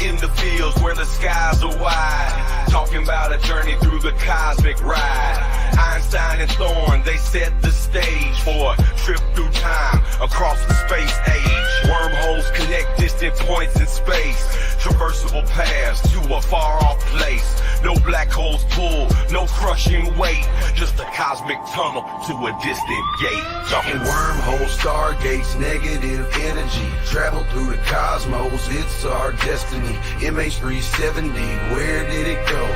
in the fields where the skies are wide, talking about a journey through the cosmic ride. Einstein and Thorne, they set the stage for a trip through time across the space age. Wormholes connect distant points in space, traversable paths to a far-off place. No black holes pull, no crushing weight, just a cosmic tunnel to a distant gate. Talking wormholes, stargates, negative energy, travel through the cosmos, it's our destiny. MH370, where did it go?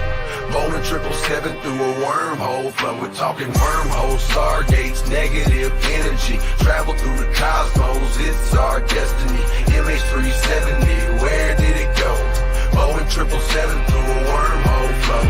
Bowling 777 through a wormhole flow. We're talking wormholes, stargates, negative energy, travel through the cosmos, it's our destiny. MH370, where did it go? Bowling 777 through a wormhole flow.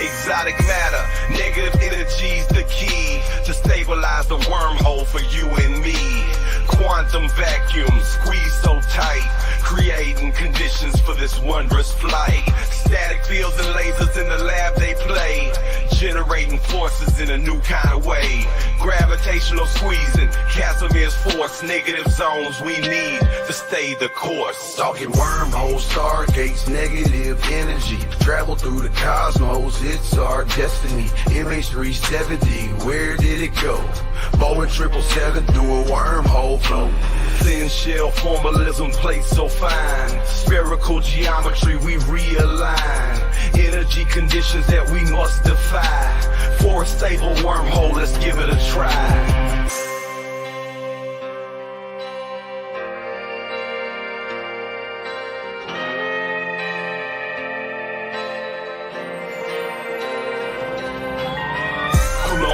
Exotic matter, negative energy's the key to stabilize the wormhole for you and me. Quantum vacuum squeeze so tight, creating conditions for this wondrous flight. Static fields and lasers in the lab they play, generating forces in a new kind of way. Gravitational squeezing, Casimir's force, negative zones we need to stay the course. Talking wormholes, stargates, negative energy, travel through the cosmos, it's our destiny. MH370, where did it go? Bowling 777 through a wormhole flow. Thin shell formalism plates so fine, spherical geometry we realign. Energy conditions that we must defy, for a stable wormhole, let's give it a try.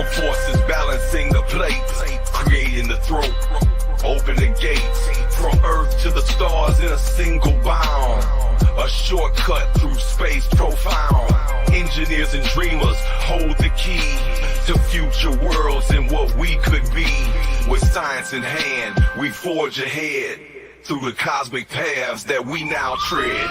Forces balancing the plates, creating the throat, open the gates, from Earth to the stars in a single bound. A shortcut through space profound. Engineers and dreamers hold the key to future worlds and what we could be. With science in hand, we forge ahead through the cosmic paths that we now tread.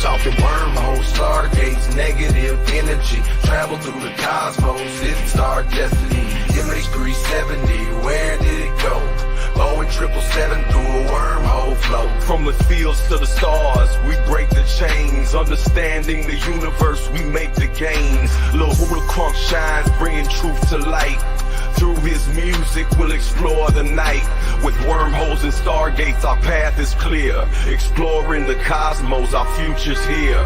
Talking wormholes, stargates, negative energy, travel through the cosmos, it's our destiny. MH370, where did it go? Boeing 777 through a wormhole flow. From the fields to the stars, we break the chains. Understanding the universe, we make the gains. Lil Hula Crunk shines, bringing truth to light. Through his music, we'll explore the night. With wormholes and stargates, our path is clear. Exploring the cosmos, our future's here.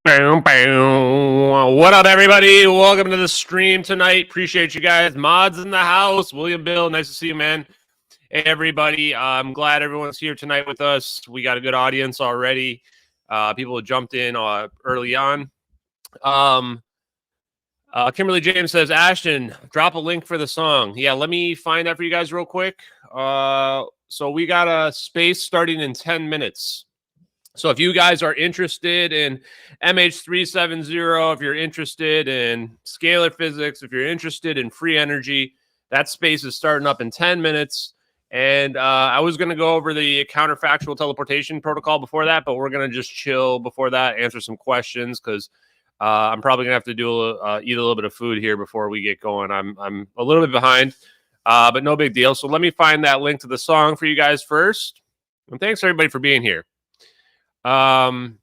What up, everybody? Welcome to the stream tonight. Appreciate you guys. Mods in the house. William Bill, nice to see you, man. Hey, everybody. I'm glad everyone's here tonight with us. We got a good audience already. People jumped in early on. Kimberly James says, Ashton, drop a link for the song. Yeah, let me find that for you guys real quick. So we got a space starting in 10 minutes. So if you guys are interested in MH370, if you're interested in scalar physics, if you're interested in free energy, that space is starting up in 10 minutes. And I was going to go over the counterfactual teleportation protocol before that, but we're going to just chill before that, answer some questions, because I'm probably gonna have to do eat a little bit of food here before we get going. I'm a little bit behind, but no big deal. So let me find that link to the song for you guys first. And thanks everybody for being here. So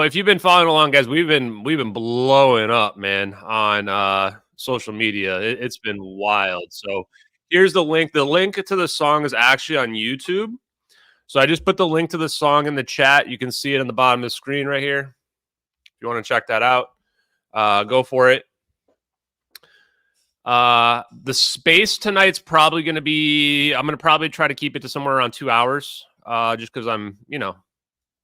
if you've been following along, guys, we've been blowing up, man, on social media. It's been wild. So here's the link. The link to the song is actually on YouTube. So I just put the link to the song in the chat. You can see it on the bottom of the screen right here. If you want to check that out, go for it. The space tonight's probably going to be, I'm going to probably try to keep it to somewhere around 2 hours, just because I'm,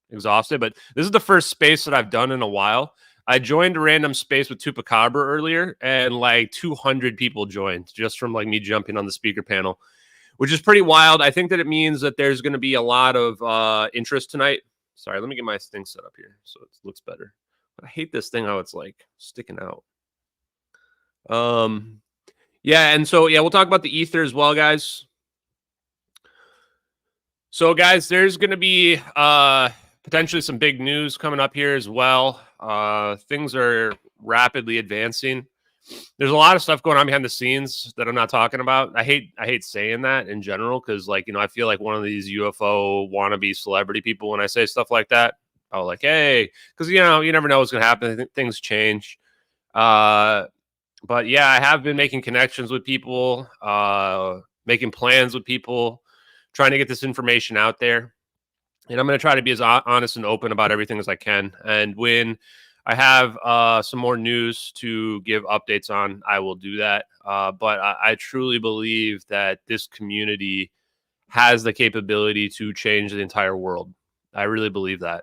exhausted. But this is the first space that I've done in a while. I joined a random space with Tupacabra earlier, and like 200 people joined just from like me jumping on the speaker panel, which is pretty wild. I think that it means that there's going to be a lot of interest tonight. Sorry, let me get my thing set up here so it looks better. I hate this thing how it's like sticking out. Yeah, and so we'll talk about the ether as well, guys. So, guys, there's going to be potentially some big news coming up here as well. Things are rapidly advancing. There's a lot of stuff going on behind the scenes that I'm not talking about. I hate saying that in general because, like, I feel like one of these UFO wannabe celebrity people when I say stuff like that. Oh, like, hey, because you never know what's going to happen. Things change. But yeah, I have been making connections with people, making plans with people, trying to get this information out there. And I'm going to try to be as honest and open about everything as I can. And when I have some more news to give updates on, I will do that. But I truly believe that this community has the capability to change the entire world. I really believe that.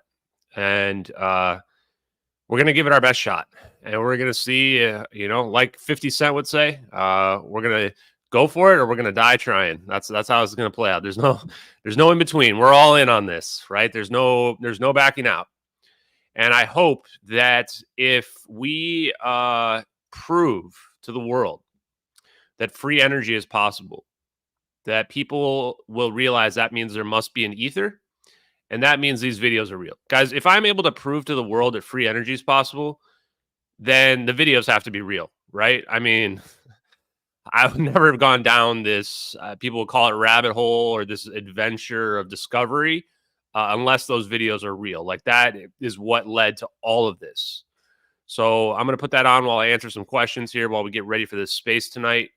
And we're going to give it our best shot. And we're going to see, like 50 Cent would say, we're going to go for it or we're going to die trying. That's how it's going to play out. There's no in between. We're all in on this, right? There's no backing out. And I hope that if we prove to the world that free energy is possible, that people will realize that means there must be an ether, and that means these videos are real. Guys, if I'm able to prove to the world that free energy is possible, then the videos have to be real, right? I mean, I would never have gone down this, people would call it rabbit hole or this adventure of discovery unless those videos are real. Like that is what led to all of this. So I'm going to put that on while I answer some questions here while we get ready for this space tonight.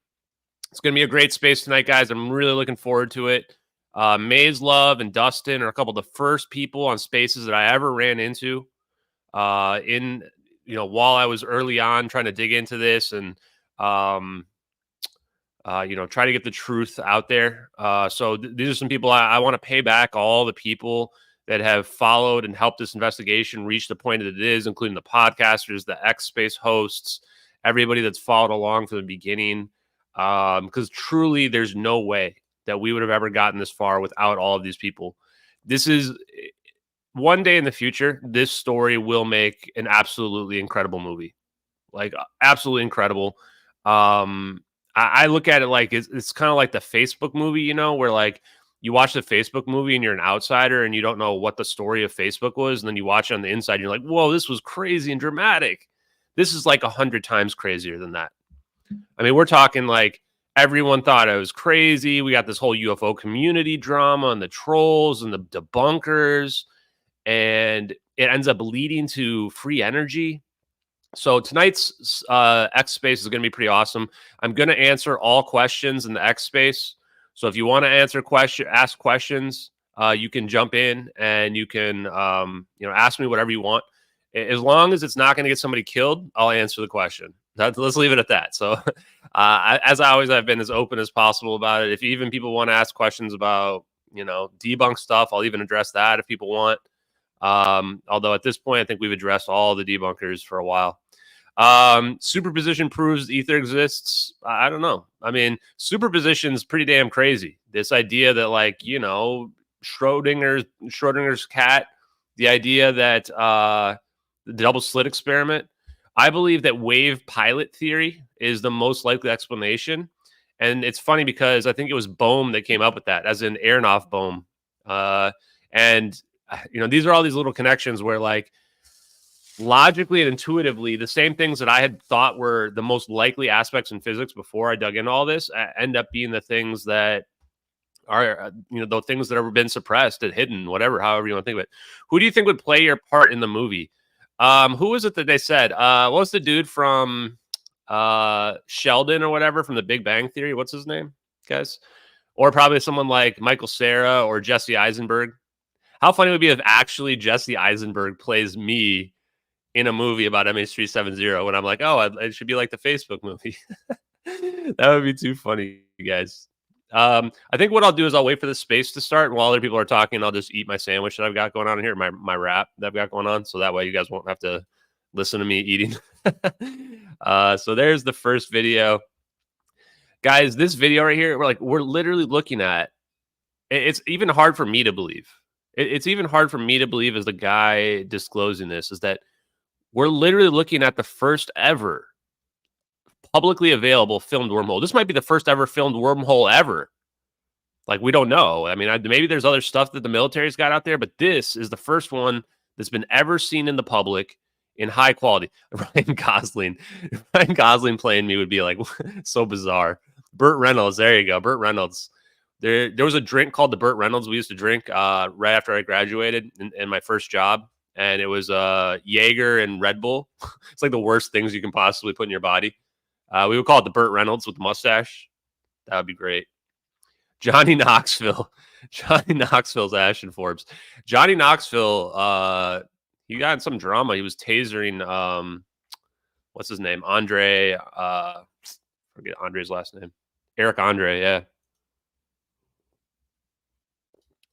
It's going to be a great space tonight, guys. I'm really looking forward to it. Maze Love and Dustin are a couple of the first people on spaces that I ever ran into while I was early on trying to dig into this and try to get the truth out there. So these are some people I want to pay back all the people that have followed and helped this investigation reach the point that it is, including the podcasters, the X Space hosts, everybody that's followed along from the beginning. Because truly, there's no way that we would have ever gotten this far without all of these people. This is one day in the future, this story will make an absolutely incredible movie, like absolutely incredible. I look at it like it's kind of like the Facebook movie, where like you watch the Facebook movie and you're an outsider and you don't know what the story of Facebook was. And then you watch it on the inside and you're like, whoa, this was crazy and dramatic. This is like 100 times crazier than that. I mean, we're talking like everyone thought it was crazy. We got this whole UFO community drama and the trolls and the debunkers, and it ends up leading to free energy. So tonight's X Space is going to be pretty awesome. I'm going to answer all questions in the X Space. So if you want to ask questions, you can jump in and you can, ask me whatever you want. As long as it's not going to get somebody killed, I'll answer the question. Let's leave it at that. So as I always have been as open as possible about it. If even people want to ask questions about, debunk stuff, I'll even address that if people want. Although at this point, I think we've addressed all the debunkers for a while. Superposition proves ether exists. I don't know. I mean, superposition is pretty damn crazy. This idea that Schrodinger's cat, the idea that the double slit experiment, I believe that wave pilot theory is the most likely explanation. And it's funny because I think it was Bohm that came up with that, as in Aronoff Bohm. And these are all these little connections where, like, logically and intuitively, the same things that I had thought were the most likely aspects in physics before I dug into all this end up being the things that are, the things that have been suppressed and hidden, whatever, however you want to think of it. Who do you think would play your part in the movie? Who was it that they said? What was the dude from Sheldon or whatever from the Big Bang Theory? What's his name, guys? Or probably someone like Michael Cera or Jesse Eisenberg. How funny it would be if actually Jesse Eisenberg plays me in a movie about MH370 when I'm like, oh, it should be like the Facebook movie. That would be too funny, guys. I think what I'll do is I'll wait for the space to start. And while other people are talking, I'll just eat my sandwich that I've got going on here, my wrap that I've got going on. So that way you guys won't have to listen to me eating. So there's the first video. Guys, this video right here, we're literally looking at, it's even hard for me to believe. It's even hard for me to believe as the guy disclosing this, is that we're literally looking at the first ever publicly available filmed wormhole. This might be the first ever filmed wormhole ever. Like, we don't know. I mean, maybe there's other stuff that the military's got out there, but this is the first one that's been ever seen in the public in high quality. Ryan Gosling playing me would be like so bizarre. Burt Reynolds, there you go. Burt Reynolds. There was a drink called the Burt Reynolds we used to drink right after I graduated in my first job, and it was Jaeger and Red Bull. It's like the worst things you can possibly put in your body. We would call it the Burt Reynolds with the mustache. That would be great. Johnny Knoxville. Johnny Knoxville's Ashton Forbes. Johnny Knoxville, he got in some drama. He was tasering, what's his name? Andre, forget Andre's last name. Eric Andre, yeah.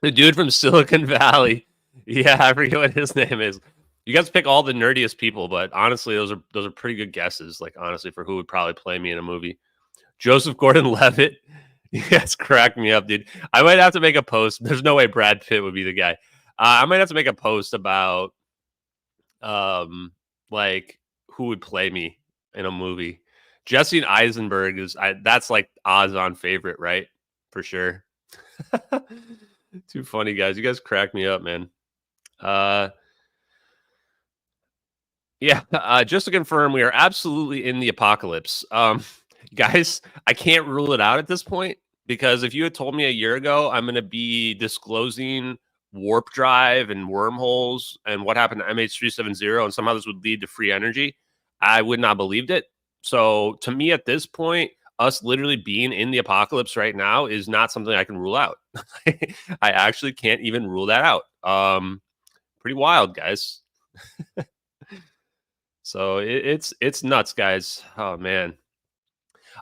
The dude from Silicon Valley. Yeah, I forget what his name is. You guys pick all the nerdiest people, but honestly, those are pretty good guesses, like, honestly, for who would probably play me in a movie. Joseph Gordon-Levitt. You guys cracked me up, dude. I might have to make a post. There's no way Brad Pitt would be the guy. I might have to make a post about like who would play me in a movie. Jesse Eisenberg that's like odds on favorite, right? For sure. Too funny, guys. You guys crack me up, man. Yeah, just to confirm, we are absolutely in the apocalypse. Guys, I can't rule it out at this point, because if you had told me a year ago I'm going to be disclosing warp drive and wormholes and what happened to MH370 and somehow this would lead to free energy, I would not have believed it. So to me at this point, us literally being in the apocalypse right now is not something I can rule out. I actually can't even rule that out. Pretty wild, guys. So it's nuts, guys. Oh, man.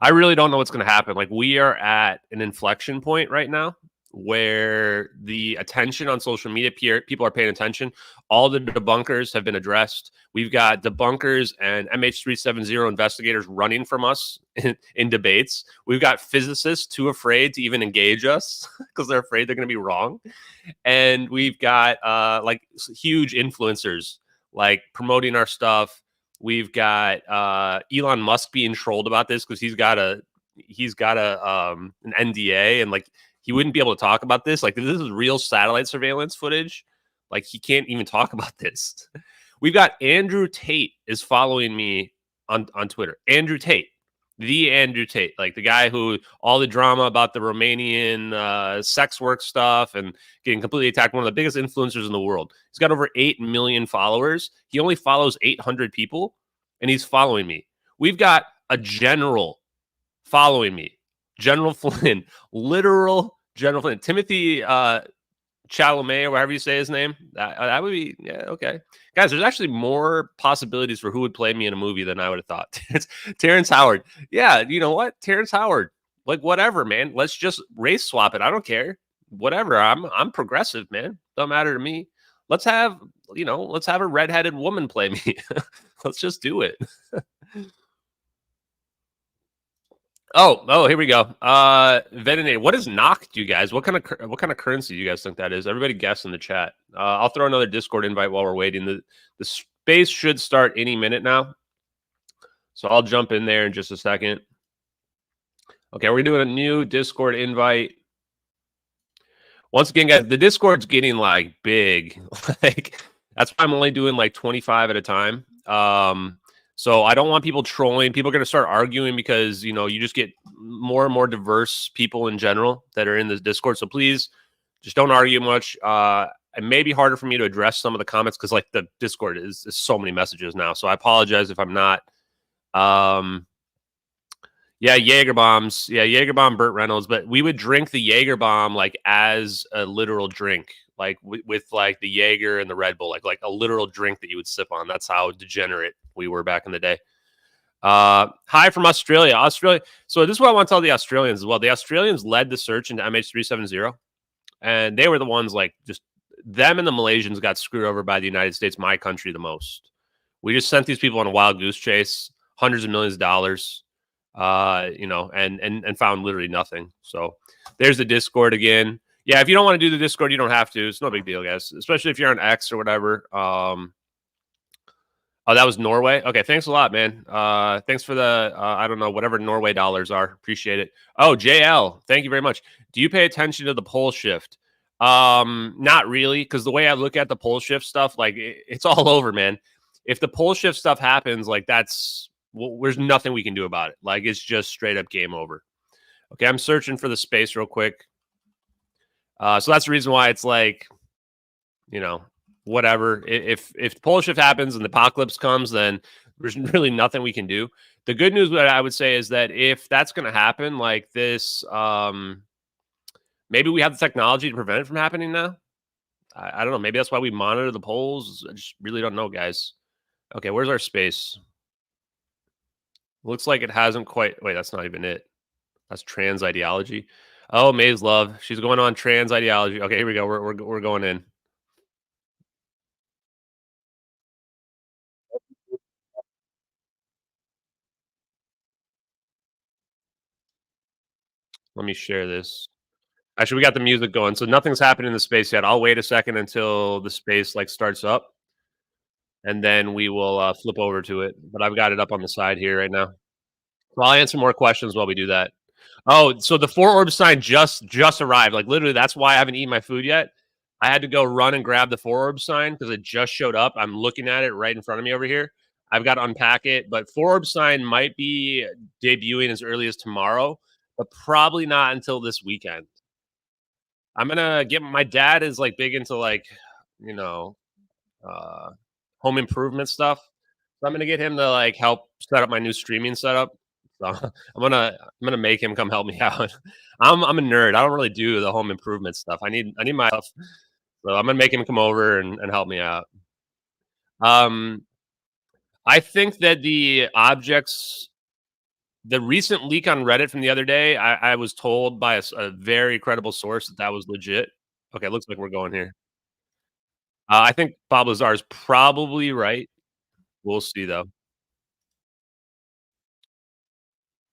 I really don't know what's going to happen. Like, we are at an inflection point right now where the attention on social media, people are paying attention. All the debunkers have been addressed. We've got debunkers and MH370 investigators running from us in debates. We've got physicists too afraid to even engage us because they're afraid they're going to be wrong. And we've got like huge influencers like promoting our stuff. We've got Elon Musk being trolled about this because he's got an NDA, and like he wouldn't be able to talk about this. Like, this is real satellite surveillance footage. Like, he can't even talk about this. We've got Andrew Tate is following me on Twitter. Andrew Tate, like the guy who all the drama about the Romanian sex work stuff and getting completely attacked, one of the biggest influencers in the world. He's got over 8 million followers. He only follows 800 people, and he's following me. We've got a general following me. General Flynn, literal General Flynn. Timothy Chalamet, or whatever you say his name. That would be, yeah, okay. Guys, there's actually more possibilities for who would play me in a movie than I would have thought. It's Terrence Howard. Yeah, you know what? Terrence Howard. Like, whatever, man. Let's just race swap it. I don't care. Whatever. I'm progressive, man. Don't matter to me. Let's have a redheaded woman play me. Let's just do it. Oh, here we go. Veterinary. What is knocked, you guys? What kind of currency do you guys think that is? Everybody guess in the chat. I'll throw another Discord invite while we're waiting. The space should start any minute now. So I'll jump in there in just a second. Okay, we're doing a new Discord invite. Once again, guys, the Discord's getting like big. Like, that's why I'm only doing like 25 at a time. So I don't want people trolling. People are going to start arguing because, you know, you just get more and more diverse people in general that are in this Discord. So please just don't argue much. It may be harder for me to address some of the comments because, like, the Discord is so many messages now. So I apologize if I'm not. Yeah, Jaeger bombs. Yeah, Jaeger bomb, Burt Reynolds. But we would drink the Jaeger bomb like as a literal drink, like with like the Jaeger and the Red Bull, like a literal drink that you would sip on. That's how degenerate we were back in the day. Hi from Australia. So this is what I want to tell the Australians as well. The Australians led the search into MH370, and they were the ones, like, just them and the Malaysians got screwed over by the United States, my country, the most. We just sent these people on a wild goose chase, hundreds of millions of dollars, you know, and found literally nothing. So there's the Discord again. Yeah, if you don't want to do the Discord, you don't have to. It's no big deal, guys, especially if you're on X or whatever. Oh, that was Norway. Okay, thanks a lot, man. Thanks for the I don't know, whatever Norway dollars are. Appreciate it. Oh, JL, thank you very much. Do you pay attention to the pole shift? Not really, because the way I look at the pole shift stuff, like it's all over, man. If the pole shift stuff happens, like there's nothing we can do about it. Like it's just straight up game over. Okay, I'm searching for the space real quick. So that's the reason why it's like, you know, whatever. If pole shift happens and the apocalypse comes, then there's really nothing we can do. The good news that I would say is that if that's going to happen, like this, maybe we have the technology to prevent it from happening now. I don't know. Maybe that's why we monitor the poles. I just really don't know, guys. Okay, where's our space? Looks like it hasn't quite. Wait, that's not even it. That's trans ideology. Oh, Maze Love. She's going on trans ideology. Okay, here we go. We're going in. Let me share this. Actually, we got the music going, so nothing's happened in the space yet. I'll wait a second until the space like starts up, and then we will flip over to it. But I've got it up on the side here right now. So I'll answer more questions while we do that. Oh, so the 4 orb sign just arrived. Like literally, that's why I haven't eaten my food yet. I had to go run and grab the 4 orb sign because it just showed up. I'm looking at it right in front of me over here. I've got to unpack it, but 4 orb sign might be debuting as early as tomorrow, but probably not until this weekend. I'm gonna get my dad is like big into like, you know, uh, home improvement stuff. So I'm gonna get him to like help set up my new streaming setup. So I'm gonna make him come help me out. I'm a nerd. I don't really do the home improvement stuff. I need my stuff. So I'm gonna make him come over and help me out. I think that the recent leak on Reddit from the other day, I was told by a very credible source that was legit. Okay, looks like we're going here. I think Bob Lazar is probably right. We'll see, though.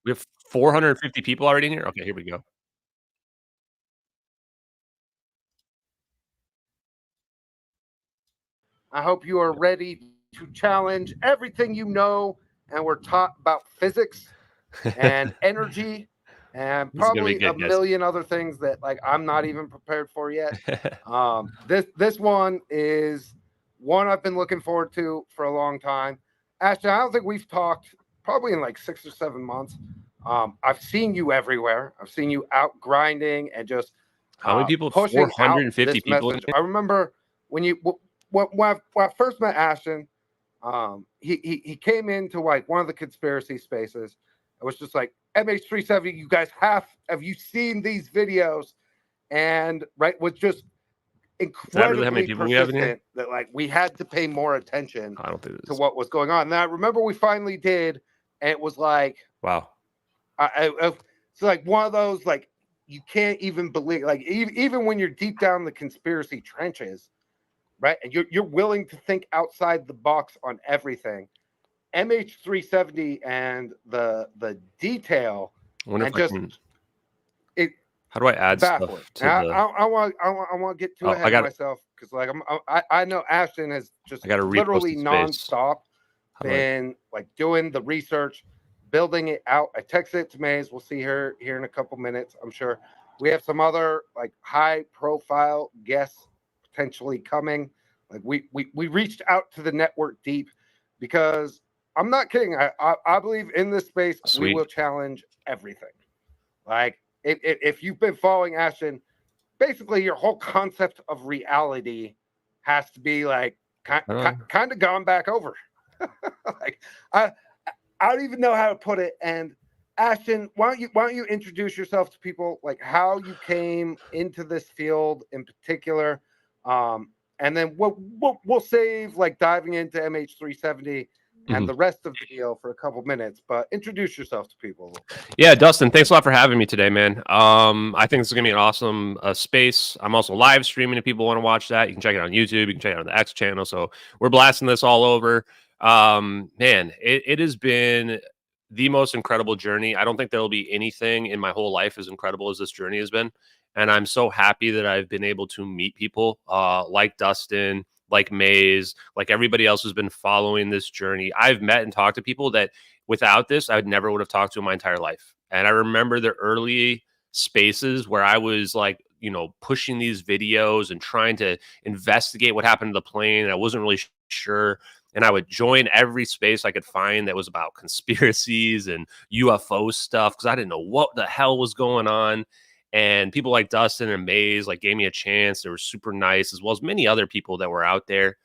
We have 450 people already in here? Okay, here we go. I hope you are ready to challenge everything you know and we're taught about physics and energy and probably good, a million other things that like I'm not even prepared for yet. This one is one I've been looking forward to for a long time. Ashton, I don't think we've talked probably in like 6 or 7 months. I've seen you everywhere. I've seen you out grinding and just how many people? Pushing 450 people. Message. I remember when I first met Ashton, he came into like one of the conspiracy spaces. It was just like MH370. You guys have you seen these videos? And right was just incredibly how many people we have in here? That like we had to pay more attention I don't think to what was going on. Now I remember we finally did, and it was like wow. It's like one of those like you can't even believe like even when you're deep down the conspiracy trenches, right? And you're willing to think outside the box on everything. MH370 and the detail and just it. How do I add baffling. stuff to I want to get too ahead of myself because like I know Ashton has just literally nonstop been like doing the research, building it out. I texted it to Maze. We'll see her here in a couple minutes. I'm sure we have some other like high profile guests potentially coming. Like we reached out to the network deep because I'm not kidding. I believe in this space we will challenge everything. Like if you've been following Ashton, basically your whole concept of reality has to be like kind of gone back over. Like I don't even know how to put it. And Ashton, why don't you introduce yourself to people, like how you came into this field in particular, and then we'll save like diving into MH370 and the rest of the deal for a couple minutes. But introduce yourself to people. Yeah, Dustin, thanks a lot for having me today, man. I think this is gonna be an awesome space. I'm also live streaming if people want to watch that. You can check it on YouTube. You can check it on the X channel. So we're blasting this all over. Man, it has been the most incredible journey. I don't think there'll be anything in my whole life as incredible as this journey has been. And I'm so happy that I've been able to meet people like Dustin, like Maze, like everybody else who's been following this journey. I've met and talked to people that without this, I never would have talked to in my entire life. And I remember the early spaces where I was like, you know, pushing these videos and trying to investigate what happened to the plane. And I wasn't really sure. And I would join every space I could find that was about conspiracies and UFO stuff because I didn't know what the hell was going on. And people like Dustin and Maze like gave me a chance. They were super nice, as well as many other people that were out there.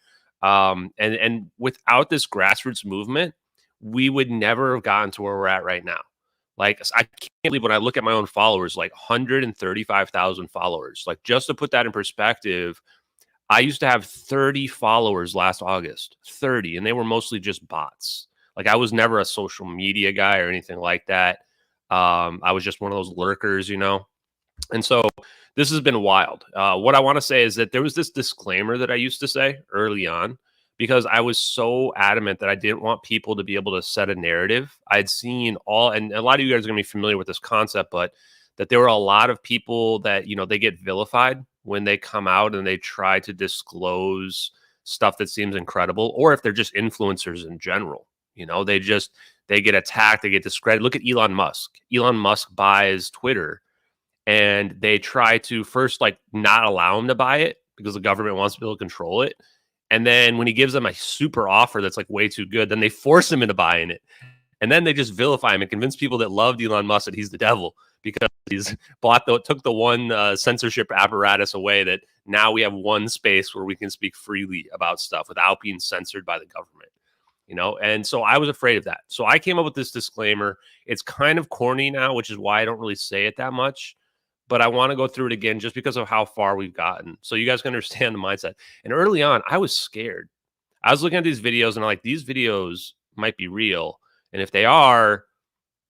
And without this grassroots movement, we would never have gotten to where we're at right now. Like, I can't believe when I look at my own followers, like 135,000 followers. Like, just to put that in perspective, I used to have 30 followers last August, 30, and they were mostly just bots. Like, I was never a social media guy or anything like that. I was just one of those lurkers, you know? And so this has been wild. What I want to say is that there was this disclaimer that I used to say early on because I was so adamant that I didn't want people to be able to set a narrative. I'd seen and a lot of you guys are going to be familiar with this concept, but that there were a lot of people that, you know, they get vilified when they come out and they try to disclose stuff that seems incredible, or if they're just influencers in general, you know, they get attacked, they get discredited. Look at Elon Musk. Elon Musk buys Twitter and they try to first like not allow him to buy it because the government wants to be able to control it. And then when he gives them a super offer that's like way too good, then they force him into buying it. And then they just vilify him and convince people that loved Elon Musk that he's the devil because he's took the one censorship apparatus away that now we have one space where we can speak freely about stuff without being censored by the government, you know? And so I was afraid of that. So I came up with this disclaimer. It's kind of corny now, which is why I don't really say it that much, but I want to go through it again just because of how far we've gotten. So you guys can understand the mindset. And early on, I was scared. I was looking at these videos and I'm like, these videos might be real. And if they are,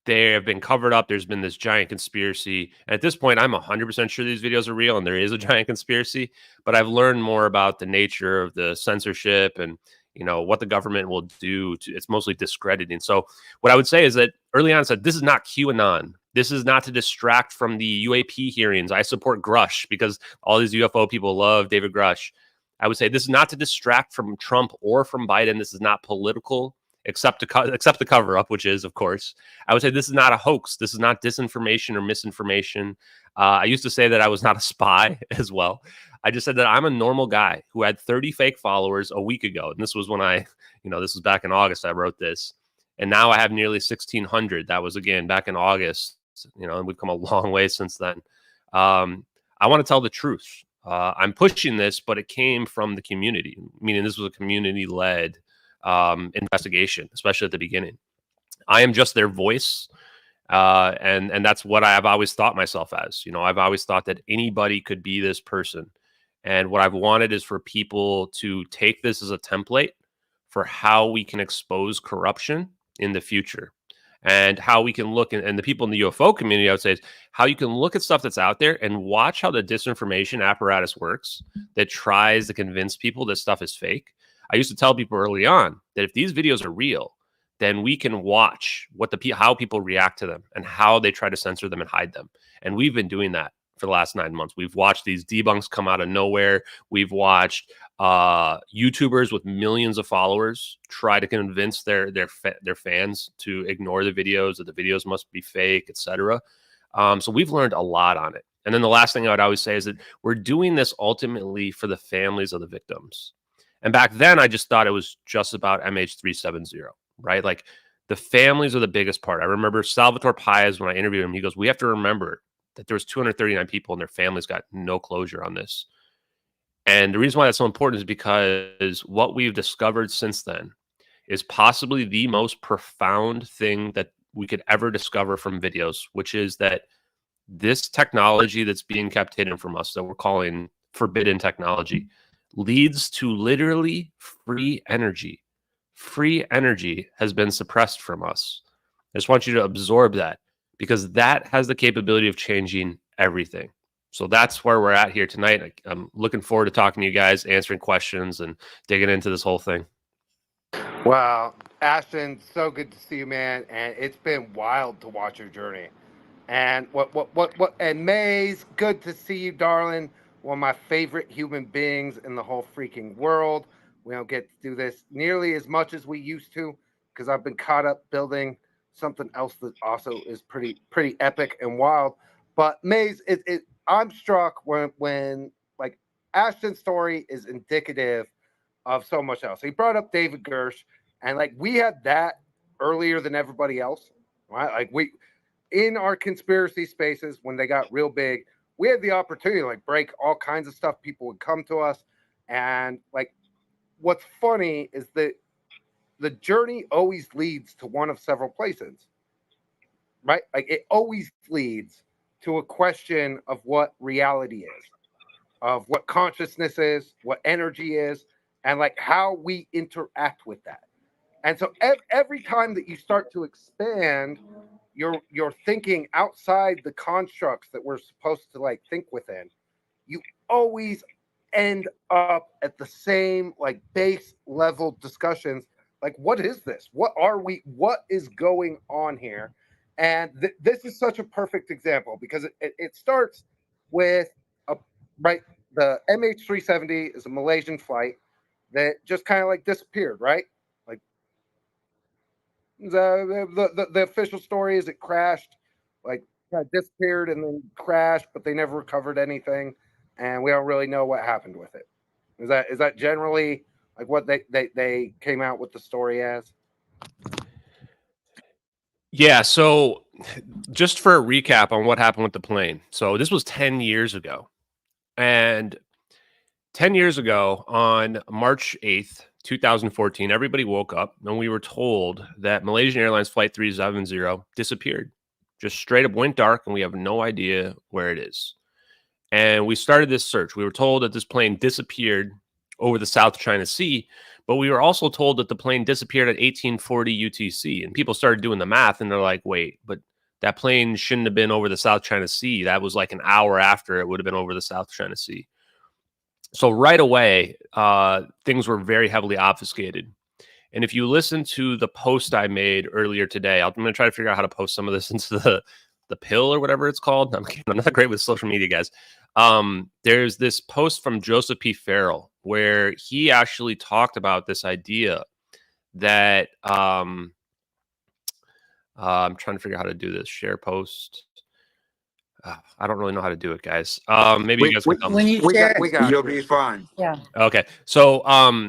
they have been covered up. There's been this giant conspiracy. And at this point, I'm 100% sure these videos are real and there is a giant conspiracy. But I've learned more about the nature of the censorship and, you know, what the government will do. It's mostly discrediting. So what I would say is that early on I said, this is not QAnon. This is not to distract from the UAP hearings. I support Grush because all these UFO people love David Grush. I would say this is not to distract from Trump or from Biden. This is not political. Except the cover up, which is, of course, I would say this is not a hoax. This is not disinformation or misinformation. I used to say that I was not a spy as well. I just said that I'm a normal guy who had 30 fake followers a week ago. And this was when this was back in August, I wrote this. And now I have nearly 1,600. That was, again, back in August, you know, and we've come a long way since then. I want to tell the truth. I'm pushing this, but it came from the community, meaning this was a community-led investigation, especially at the beginning. I am just their voice. And that's what I have always thought myself as. You know, I've always thought that anybody could be this person. And what I've wanted is for people to take this as a template for how we can expose corruption in the future and how we can look. And the people in the UFO community, I would say, is how you can look at stuff that's out there and watch how the disinformation apparatus works that tries to convince people that stuff is fake. I used to tell people early on that if these videos are real, then we can watch how people react to them and how they try to censor them and hide them. And we've been doing that for the last 9 months. We've watched these debunks come out of nowhere. We've watched YouTubers with millions of followers try to convince their fans to ignore the videos, that the videos must be fake, etc. So we've learned a lot on it. And then the last thing I would always say is that we're doing this ultimately for the families of the victims. And back then, I just thought it was just about MH370, right? Like the families are the biggest part. I remember Salvatore Paez, when I interviewed him, he goes, we have to remember that there was 239 people and their families got no closure on this. And the reason why that's so important is because what we've discovered since then is possibly the most profound thing that we could ever discover from videos, which is that this technology that's being kept hidden from us, that we're calling forbidden technology, leads to literally free energy. Free energy has been suppressed from us. I just want you to absorb that because that has the capability of changing everything. So that's where we're at here tonight. I'm looking forward to talking to you guys, answering questions, and digging into this whole thing. Wow, Ashton, so good to see you, man. And it's been wild to watch your journey. And and Maze, good to see you, darling. one of my favorite human beings in the whole freaking world. We don't get to do this nearly as much as we used to because I've been caught up building something else that also is pretty epic and wild. But Maze, I'm struck when like Ashton's story is indicative of so much else. He brought up David Gersh, and like we had that earlier than everybody else, right? Like we in our conspiracy spaces when they got real big, we had the opportunity to like break all kinds of stuff. People would come to us, and like what's funny is that the journey always leads to one of several places, right? Like it always leads to a question of what reality is, of what consciousness is, what energy is, and like how we interact with that. And so every time that you start to expand your thinking outside the constructs that we're supposed to like think within, you always end up at the same like base level discussions. Like, what is this? What are we? What is going on here? And this is such a perfect example because it starts with the MH370 is a Malaysian flight that just kind of like disappeared, right? Like the official story is it crashed, like kind of disappeared and then crashed, but they never recovered anything, and we don't really know what happened with it. Is that generally like what they came out with the story as? Yeah, so just for a recap on what happened with the plane. So this was 10 years ago. And 10 years ago, on March 8th, 2014, everybody woke up and we were told that Malaysian Airlines Flight 370 disappeared. Just straight up went dark and we have no idea where it is. And we started this search. We were told that this plane disappeared over the South China Sea, but we were also told that the plane disappeared at 1840 UTC. And people started doing the math and they're like, wait, but that plane shouldn't have been over the South China Sea. That was like an hour after it would have been over the South China Sea. So right away, things were very heavily obfuscated. And if you listen to the post I made earlier today, I'm going to try to figure out how to post some of this into the pill or whatever it's called. I'm not great with social media, guys. There's this post from Joseph P. Farrell where he actually talked about this idea that I'm trying to figure out how to do this. Share post. I don't really know how to do it, guys. Maybe you guys can when you share, we got you'll be fine. Yeah. Okay. So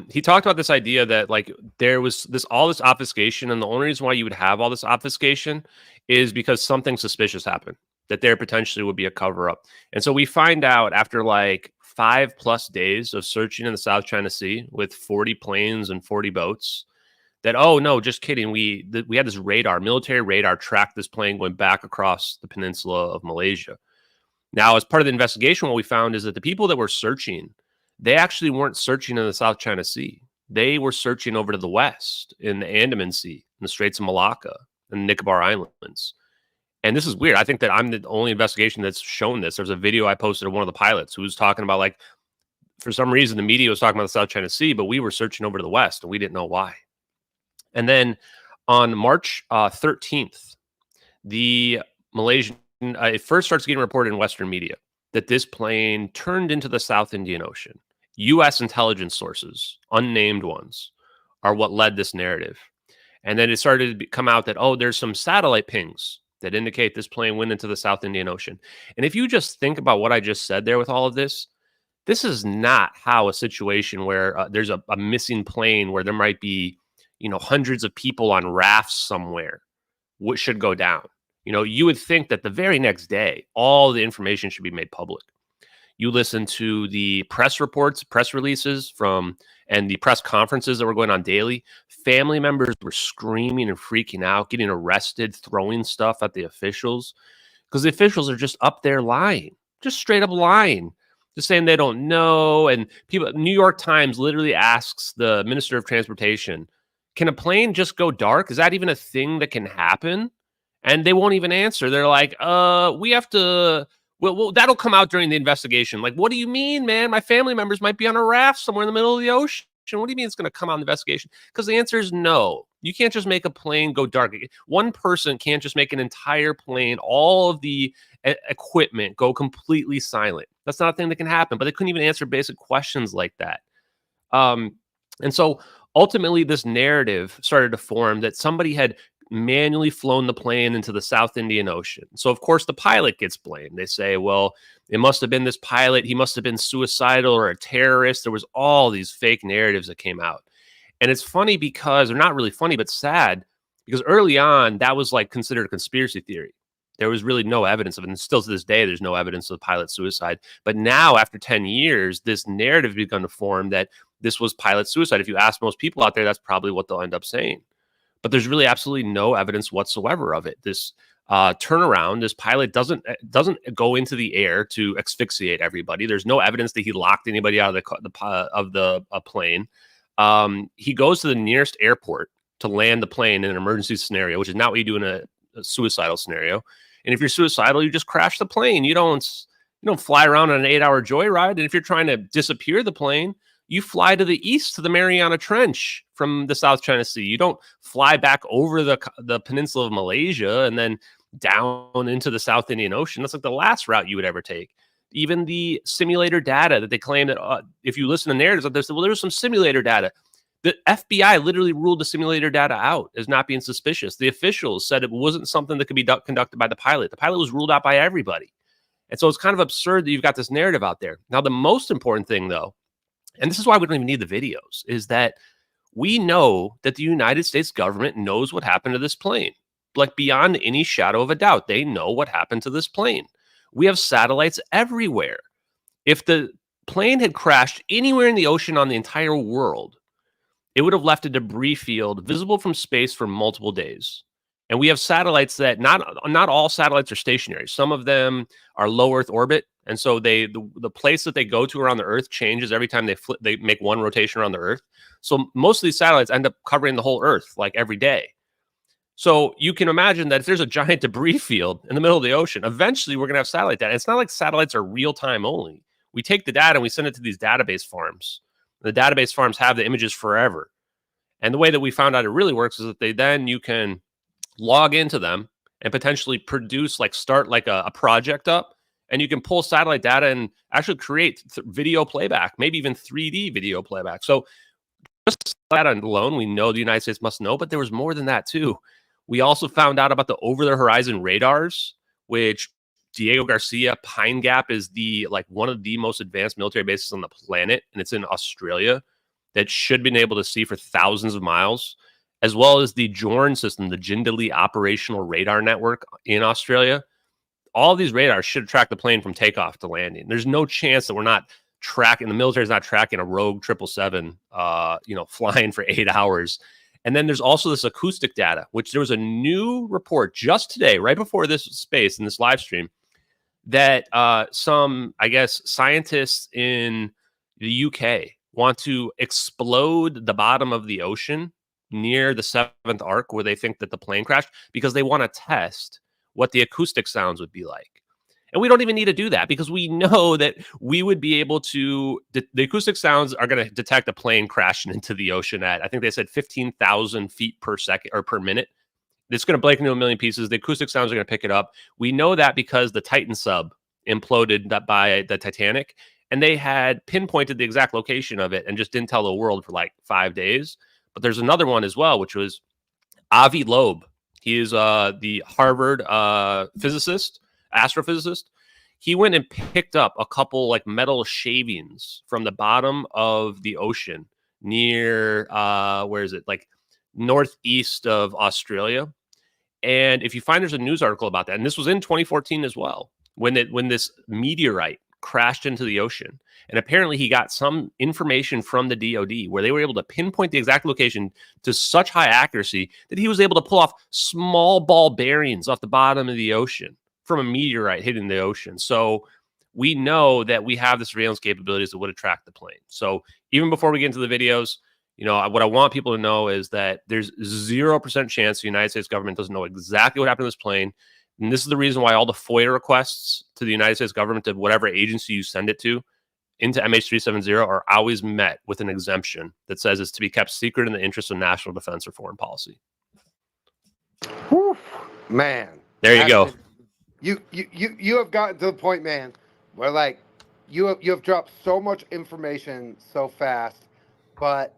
he talked about this idea that like there was all this obfuscation, and the only reason why you would have all this obfuscation is because something suspicious happened, that there potentially would be a cover-up. And so we find out after like 5+ days of searching in the South China Sea with 40 planes and 40 boats that, oh no, just kidding. We had this military radar tracked this plane going back across the peninsula of Malaysia. Now, as part of the investigation, what we found is that the people that were searching, they actually weren't searching in the South China Sea. They were searching over to the west in the Andaman Sea, in the Straits of Malacca, and the Nicobar Islands. And this is weird. I think that I'm the only investigation that's shown this. There's a video I posted of one of the pilots who was talking about, like, for some reason, the media was talking about the South China Sea, but we were searching over to the west, and we didn't know why. And then on March 13th, the Malaysian, it first starts getting reported in Western media that this plane turned into the South Indian Ocean. U.S. intelligence sources, unnamed ones, are what led this narrative. And then it started to come out that, oh, there's some satellite pings that indicate this plane went into the South Indian Ocean. And if you just think about what I just said there with all of this, this is not how a situation where there's a missing plane where there might be, hundreds of people on rafts somewhere, what should go down. You would think that the very next day, all the information should be made public. You listen to the press reports, press releases and the press conferences that were going on daily. Family members were screaming and freaking out, getting arrested, throwing stuff at the officials, because the officials are just up there lying, just straight up lying, just saying they don't know. And New York Times literally asks the Minister of Transportation, can a plane just go dark? Is that even a thing that can happen? And they won't even answer. They're like, we have to, well, that'll come out during the investigation. Like, what do you mean, man? My family members might be on a raft somewhere in the middle of the ocean. What do you mean it's going to come out in the investigation? Because the answer is no. You can't just make a plane go dark. One person can't just make an entire plane, all of the equipment go completely silent. That's not a thing that can happen. But they couldn't even answer basic questions like that. And so ultimately, this narrative started to form that somebody had manually flown the plane into the South Indian Ocean. So, of course, the pilot gets blamed. They say, well, it must have been this pilot. He must have been suicidal or a terrorist. There was all these fake narratives that came out. And it's funny because, or not really funny, but sad, because early on, that was like considered a conspiracy theory. There was really no evidence of it. And still to this day, there's no evidence of pilot suicide. But now, after 10 years, this narrative has begun to form that this was pilot suicide. If you ask most people out there, that's probably what they'll end up saying. But there's really absolutely no evidence whatsoever of it. This turnaround, this pilot doesn't go into the air to asphyxiate everybody. There's no evidence that he locked anybody out of the plane. He goes to the nearest airport to land the plane in an emergency scenario, which is not what you do in a suicidal scenario. And if you're suicidal, you just crash the plane. You don't fly around on an 8-hour joyride. And if you're trying to disappear the plane, you fly to the east to the Mariana Trench from the South China Sea. You don't fly back over the peninsula of Malaysia and then down into the South Indian Ocean. That's like the last route you would ever take. Even the simulator data that they claim that if you listen to narratives, they say, well, there was some simulator data. The FBI literally ruled the simulator data out as not being suspicious. The officials said it wasn't something that could be conducted by the pilot. The pilot was ruled out by everybody. And so it's kind of absurd that you've got this narrative out there. Now, the most important thing, though, and this is why we don't even need the videos, is that we know that the United States government knows what happened to this plane. Like beyond any shadow of a doubt, they know what happened to this plane. We have satellites everywhere. If the plane had crashed anywhere in the ocean on the entire world, it would have left a debris field visible from space for multiple days. And we have satellites that not all satellites are stationary. Some of them are low Earth orbit. And so the place that they go to around the Earth changes every time they make one rotation around the Earth. So most of these satellites end up covering the whole Earth like every day. So you can imagine that if there's a giant debris field in the middle of the ocean, eventually we're going to have satellite data. It's not like satellites are real time only. We take the data and we send it to these database farms. The database farms have the images forever. And the way that we found out it really works is that you can log into them and potentially produce, start a project up, and you can pull satellite data and actually create video playback, maybe even 3D video playback. So just that alone, we know the United States must know, but there was more than that too. We also found out about the over-the-horizon radars, which Diego Garcia Pine Gap is one of the most advanced military bases on the planet, and it's in Australia, that should have been able to see for thousands of miles, as well as the JORN system, the Jindalee Operational Radar Network in Australia. All of these radars should track the plane from takeoff to landing. There's no chance that we're not tracking, the military's not tracking a rogue 777, flying for 8 hours. And then there's also this acoustic data, which there was a new report just today, right before this space in this live stream, that some, I guess, scientists in the UK want to explode the bottom of the ocean near the 7th arc where they think that the plane crashed, because they want to test what the acoustic sounds would be like. And we don't even need to do that, because we know that we would be able to, the acoustic sounds are going to detect a plane crashing into the ocean at, I think they said 15,000 feet per second or per minute. It's going to break into a million pieces. The acoustic sounds are going to pick it up. We know that because the Titan sub imploded by the Titanic, and they had pinpointed the exact location of it and just didn't tell the world for 5 days. But there's another one as well, which was Avi Loeb. He is the Harvard astrophysicist. He went and picked up a couple metal shavings from the bottom of the ocean near where is it, northeast of Australia. And if you find, there's a news article about that, and this was in 2014 as well, when this meteorite crashed into the ocean. And apparently he got some information from the DoD where they were able to pinpoint the exact location to such high accuracy that he was able to pull off small ball bearings off the bottom of the ocean from a meteorite hitting the ocean. So we know that we have the surveillance capabilities that would attract the plane. So even before we get into the videos, what I want people to know is that there's 0% chance the United States government doesn't know exactly what happened to this plane. And this is the reason why all the FOIA requests to the United States government, of whatever agency you send it to, into MH370 are always met with an exemption that says it's to be kept secret in the interest of national defense or foreign policy. Whew, man. There you go. You have gotten to the point, man, where you have dropped so much information so fast, but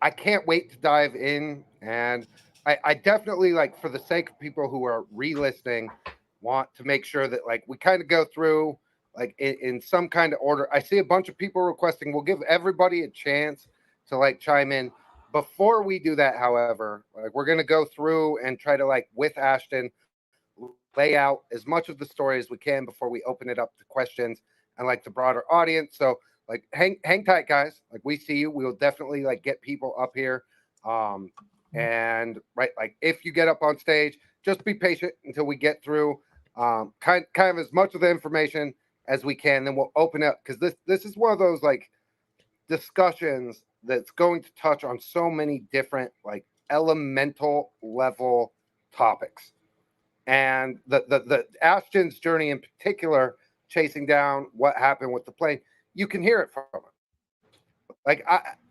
I can't wait to dive in, and I definitely, like, for the sake of people who are re-listening, want to make sure that, like, we kind of go through, like, in some kind of order. I see a bunch of people requesting. We'll give everybody a chance to, like, chime in. Before we do that, however, like, we're gonna go through and try to, like, with Ashton, lay out as much of the story as we can before we open it up to questions and, like, the broader audience. So, like, hang tight, guys. Like, we see you. We will definitely, like, get people up here. And right, like, if you get up on stage, just be patient until we get through kind of as much of the information as we can. Then we'll open up, because this is one of those, like, discussions that's going to touch on so many different, like, elemental level topics. And the Ashton's journey in particular, chasing down what happened with the plane, you can hear it from him. Like,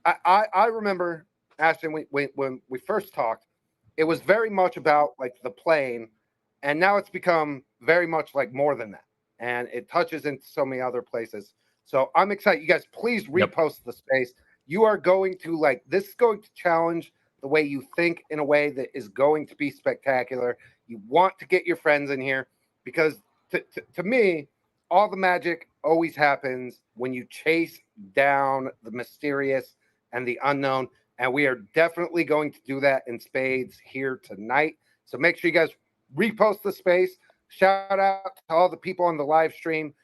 I remember, Ashton, when we first talked, it was very much about, like, the plane, and now it's become very much, like, more than that, and it touches into so many other places. So I'm excited. You guys, please repost the space. You are going to, like, this is going to challenge the way you think in a way that is going to be spectacular. You want to get your friends in here, because to me, all the magic always happens when you chase down the mysterious and the unknown. And we are definitely going to do that in spades here tonight. So make sure you guys repost the space. Shout out to all the people on the live stream.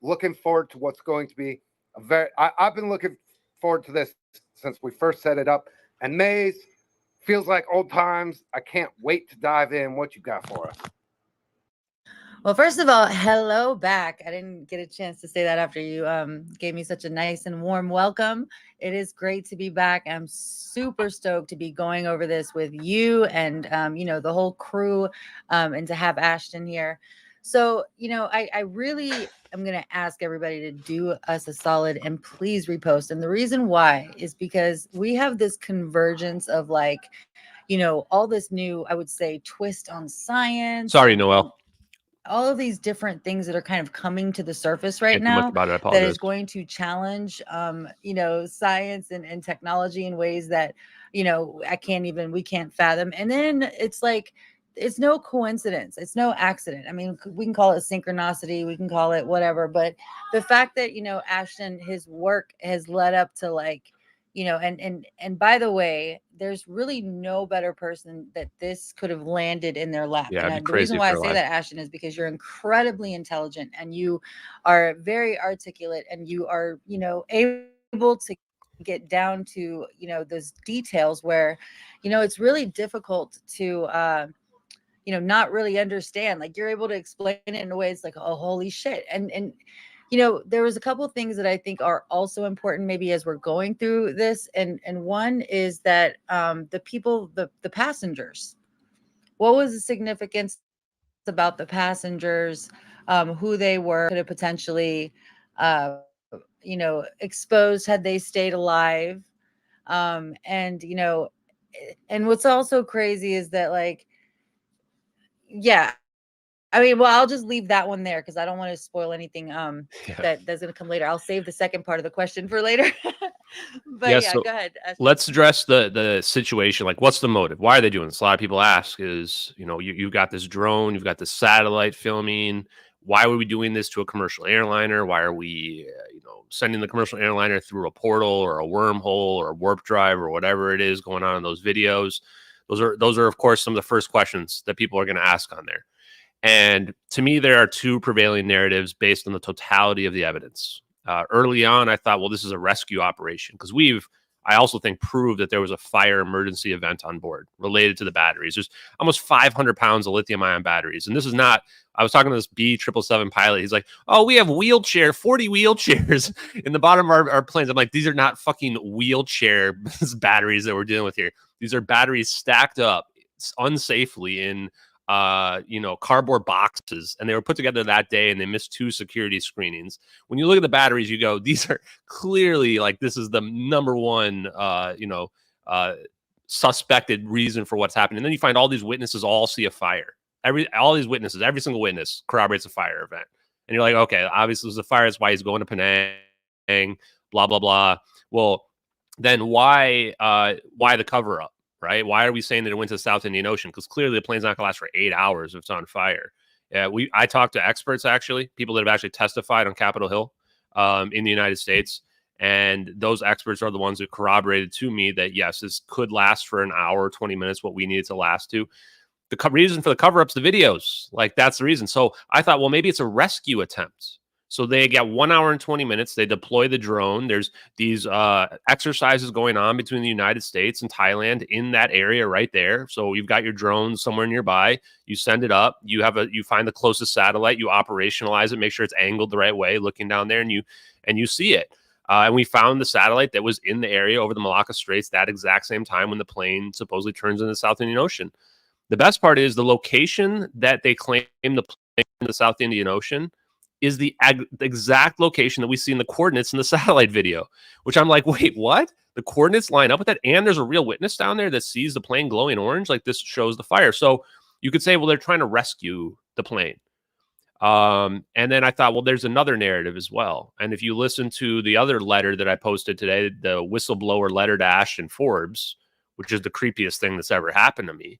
Looking forward to what's going to be a very, I've been looking forward to this since we first set it up. And Maze, feels like old times. I can't wait to dive in. What you got for us? Well, first of all, hello back. I didn't get a chance to say that after you gave me such a nice and warm welcome. It is great to be back. I'm super stoked to be going over this with you and, you know, the whole crew, and to have Ashton here. So, you know, I really am going to ask everybody to do us a solid and please repost. And the reason why is because we have this convergence of, like, you know, all this new, I would say, twist on science. Sorry, Noel. All of these different things that are kind of coming to the surface right now that is going to challenge, you know, science and technology in ways that, you know, we can't fathom. And then it's like, it's no coincidence. It's no accident. I mean, we can call it synchronicity. We can call it whatever. But the fact that, you know, Ashton, his work has led up to, like, you know, and by the way, there's really no better person that this could have landed in their lap. Yeah, and the reason why I say that, Ashton, is because you're incredibly intelligent and you are very articulate and you are, you know, able to get down to, you know, those details where, you know, it's really difficult to, you know, not really understand. Like, you're able to explain it in a way it's like, oh, holy shit. And you know, there was a couple of things that I think are also important, maybe as we're going through this. And one is that the people, the passengers, what was the significance about the passengers, who they were, could have potentially, you know, exposed had they stayed alive. And, you know, and what's also crazy is that, like, yeah, I mean, well, I'll just leave that one there because I don't want to spoil anything that's going to come later. I'll save the second part of the question for later. But yeah, so go ahead. Let's address the situation. Like, what's the motive? Why are they doing this? A lot of people ask is, you know, you've got this drone, you've got this satellite filming. Why are we doing this to a commercial airliner? Why are we, you know, sending the commercial airliner through a portal or a wormhole or a warp drive or whatever it is going on in those videos? Those are, of course, some of the first questions that people are going to ask on there. And to me, there are two prevailing narratives based on the totality of the evidence. Early on, I thought, well, this is a rescue operation because I also think, proved that there was a fire emergency event on board related to the batteries. There's almost 500 pounds of lithium-ion batteries. And this is not, I was talking to this B777 pilot. He's like, oh, we have 40 wheelchairs in the bottom of our planes. I'm like, these are not fucking wheelchair batteries that we're dealing with here. These are batteries stacked up unsafely in you know, cardboard boxes, and they were put together that day and they missed 2 security screenings. When you look at the batteries, you go, these are clearly, like, this is the number one, you know, suspected reason for what's happening. And then you find all these witnesses all see a fire. All these witnesses, every single witness corroborates a fire event. And you're like, okay, obviously there's a fire. That's why he's going to Penang, blah, blah, blah. Well, then why the cover up, right? Why are we saying that it went to the South Indian Ocean? Because clearly the plane's not going to last for 8 hours if it's on fire. Yeah, I talked to experts, actually, people that have actually testified on Capitol Hill in the United States. And those experts are the ones that corroborated to me that, yes, this could last for an hour, 20 minutes, what we need it to last to. The reason for the cover-up's the videos. Like, that's the reason. So I thought, well, maybe it's a rescue attempt. So they get 1 hour and 20 minutes. They deploy the drone. There's these exercises going on between the United States and Thailand in that area right there. So you've got your drones somewhere nearby. You send it up. You find the closest satellite. You operationalize it. Make sure it's angled the right way, looking down there, and you see it. And we found the satellite that was in the area over the Malacca Straits that exact same time when the plane supposedly turns into the South Indian Ocean. The best part is the location that they claim the plane in the South Indian Ocean is the exact location that we see in the coordinates in the satellite video, which I'm like, wait, what? The coordinates line up with that? And there's a real witness down there that sees the plane glowing orange? Like, this shows the fire. So you could say, well, they're trying to rescue the plane. And then I thought, well, there's another narrative as well. And if you listen to the other letter that I posted today, the whistleblower letter to Ashton Forbes, which is the creepiest thing that's ever happened to me,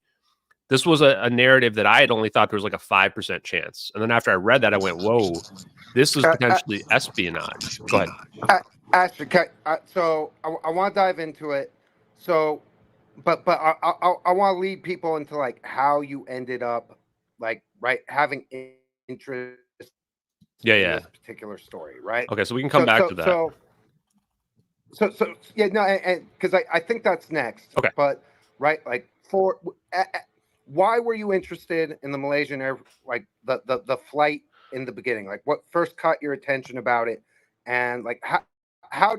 this was a narrative that I had only thought there was like a 5% chance. And then after I read that, I went, whoa, this is potentially espionage. Go ahead. Ashton, so I want to dive into it. So, but I want to lead people into like how you ended up, like, right, having interest in this particular story, right? Okay, so we can come back to that. So yeah, no, and because I think that's next. Okay. But right, like why were you interested in the Malaysian Air, like the flight in the beginning? Like, what first caught your attention about it, and like how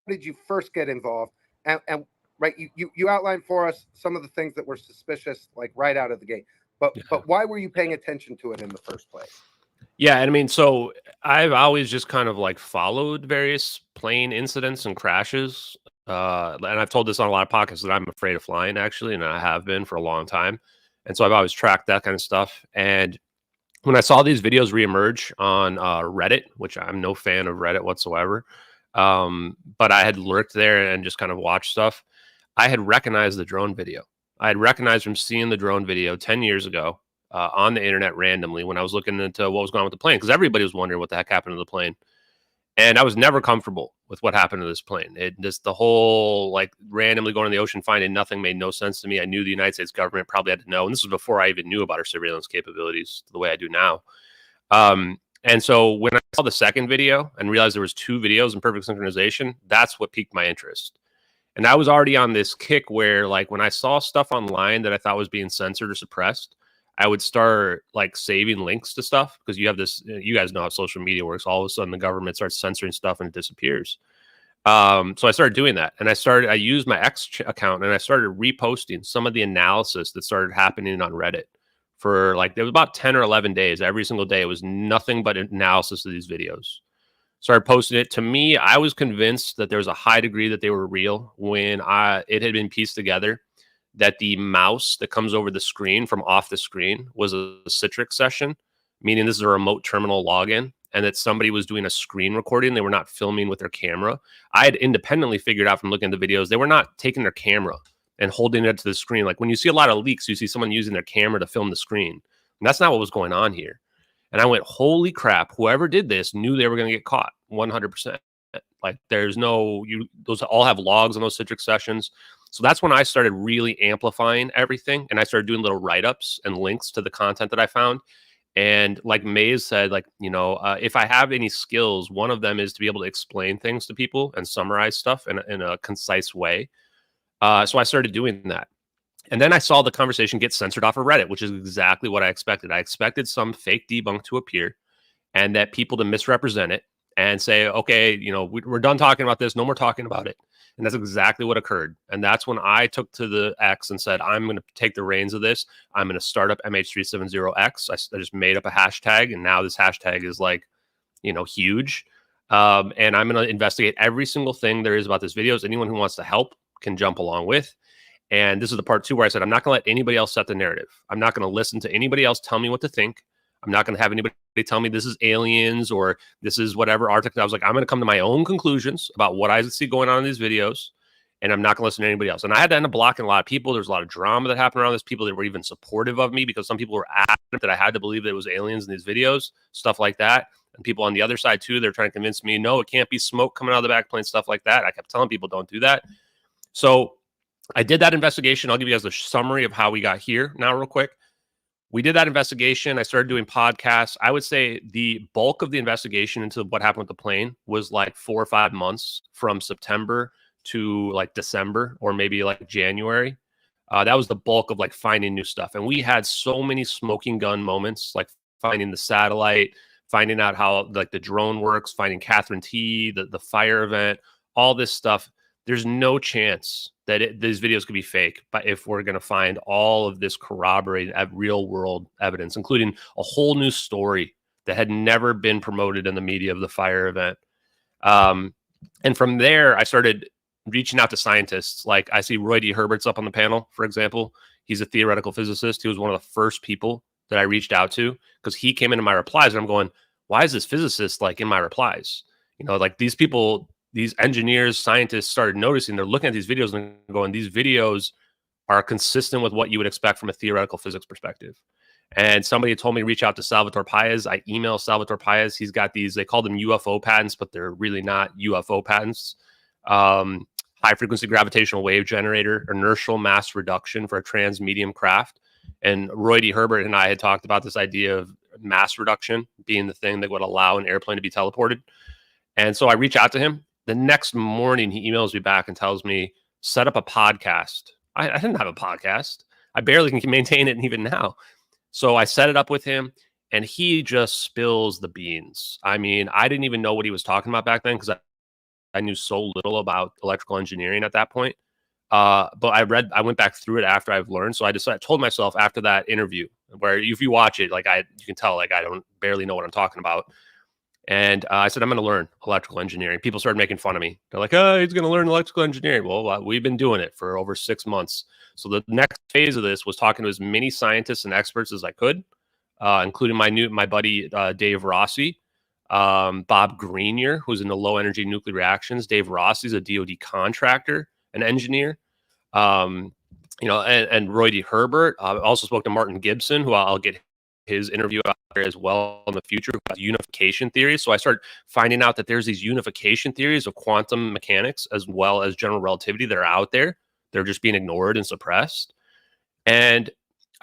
did you first get involved? And right, you outlined for us some of the things that were suspicious, like right out of the gate. But why were you paying attention to it in the first place? Yeah, and I mean, so I've always just kind of like followed various plane incidents and crashes. And I've told this on a lot of podcasts that I'm afraid of flying, actually, and I have been for a long time. And so I've always tracked that kind of stuff. And when I saw these videos reemerge on Reddit, which I'm no fan of Reddit whatsoever, but I had lurked there and just kind of watched stuff, I had recognized the drone video. I had recognized from seeing the drone video 10 years ago on the internet randomly when I was looking into what was going on with the plane, because everybody was wondering what the heck happened to the plane. And I was never comfortable with what happened to this plane. The whole like randomly going in the ocean, finding nothing made no sense to me. I knew the United States government probably had to know. And this was before I even knew about our surveillance capabilities the way I do now. And so when I saw the second video and realized there was 2 videos in perfect synchronization, that's what piqued my interest. And I was already on this kick where, like, when I saw stuff online that I thought was being censored or suppressed, I would start like saving links to stuff, because you have this, you guys know how social media works. All of a sudden the government starts censoring stuff and it disappears. So I started doing that, and I used my X account and I started reposting some of the analysis that started happening on Reddit for like, there was about 10 or 11 days. Every single day, it was nothing but analysis of these videos. Started posting it. To me, I was convinced that there was a high degree that they were real when it had been pieced together that the mouse that comes over the screen from off the screen was a Citrix session, meaning this is a remote terminal login, and that somebody was doing a screen recording. They were not filming with their camera. I had independently figured out from looking at the videos, they were not taking their camera and holding it to the screen. Like when you see a lot of leaks, you see someone using their camera to film the screen. And that's not what was going on here. And I went, holy crap, whoever did this knew they were going to get caught 100%. Like there's no, those all have logs on those Citrix sessions. So that's when I started really amplifying everything. And I started doing little write-ups and links to the content that I found. And like Maze said, like, you know, if I have any skills, one of them is to be able to explain things to people and summarize stuff in a concise way. So I started doing that. And then I saw the conversation get censored off of Reddit, which is exactly what I expected. I expected some fake debunk to appear and that people to misrepresent it and say, okay, you know, we're done talking about this. No more talking about it. And that's exactly what occurred. And that's when I took to the X and said, I'm going to take the reins of this. I'm going to start up MH370 X. I just made up a hashtag. And now this hashtag is like, you know, huge. And I'm going to investigate every single thing there is about this video. Anyone who wants to help can jump along with. And this is the part 2 where I said, I'm not going to let anybody else set the narrative. I'm not going to listen to anybody else tell me what to think. I'm not going to have anybody tell me this is aliens or this is whatever Arctic. I was like, I'm going to come to my own conclusions about what I see going on in these videos, and I'm not going to listen to anybody else. And I had to end up blocking a lot of people. There's a lot of drama that happened around this. People that were even supportive of me because some people were adamant that I had to believe that it was aliens in these videos, stuff like that. And people on the other side too, they're trying to convince me, no, it can't be smoke coming out of the back plane, stuff like that. I kept telling people, don't do that. So I did that investigation. I'll give you guys a summary of how we got here now real quick. We did that investigation. I started doing podcasts. I would say the bulk of the investigation into what happened with the plane was like 4 or 5 months from September to like December or maybe like January. That was the bulk of like finding new stuff. And we had so many smoking gun moments, like finding the satellite, finding out how like the drone works, finding Catherine T, the fire event, all this stuff. There's no chance that these videos could be fake, but if we're going to find all of this corroborated real world evidence, including a whole new story that had never been promoted in the media of the fire event. And from there, I started reaching out to scientists. Like I see Roy D. Herbert's up on the panel, for example. He's a theoretical physicist. He was one of the first people that I reached out to because he came into my replies and I'm going, why is this physicist like in my replies? You know, like these people, these engineers, scientists started noticing, they're looking at these videos and going, these videos are consistent with what you would expect from a theoretical physics perspective. And somebody told me to reach out to Salvatore Paez. I emailed Salvatore Paez. He's got these, they call them UFO patents, but they're really not UFO patents. High frequency gravitational wave generator, inertial mass reduction for a transmedium craft. And Roy D. Herbert and I had talked about this idea of mass reduction being the thing that would allow an airplane to be teleported. And so I reach out to him. The next morning, he emails me back and tells me, set up a podcast. I didn't have a podcast. I barely can maintain it even now. So I set it up with him, and he just spills the beans. I mean, I didn't even know what he was talking about back then because I knew so little about electrical engineering at that point. But I went back through it after I've learned. So I told myself after that interview, where if you watch it, like you can tell, like I don't barely know what I'm talking about. And I said, I'm going to learn electrical engineering. People started making fun of me. They're like, oh, he's going to learn electrical engineering. Well, we've been doing it for over 6 months. So the next phase of this was talking to as many scientists and experts as I could, including my buddy, Dave Rossi, Bob Grenier, who's in the low energy nuclear reactions. Dave Rossi's a DOD contractor, an engineer, and Roy D. Herbert. I also spoke to Martin Gibson, who I'll get his interview out there as well in the future about unification theories. So I started finding out that there's these unification theories of quantum mechanics as well as general relativity that are out there. They're just being ignored and suppressed. And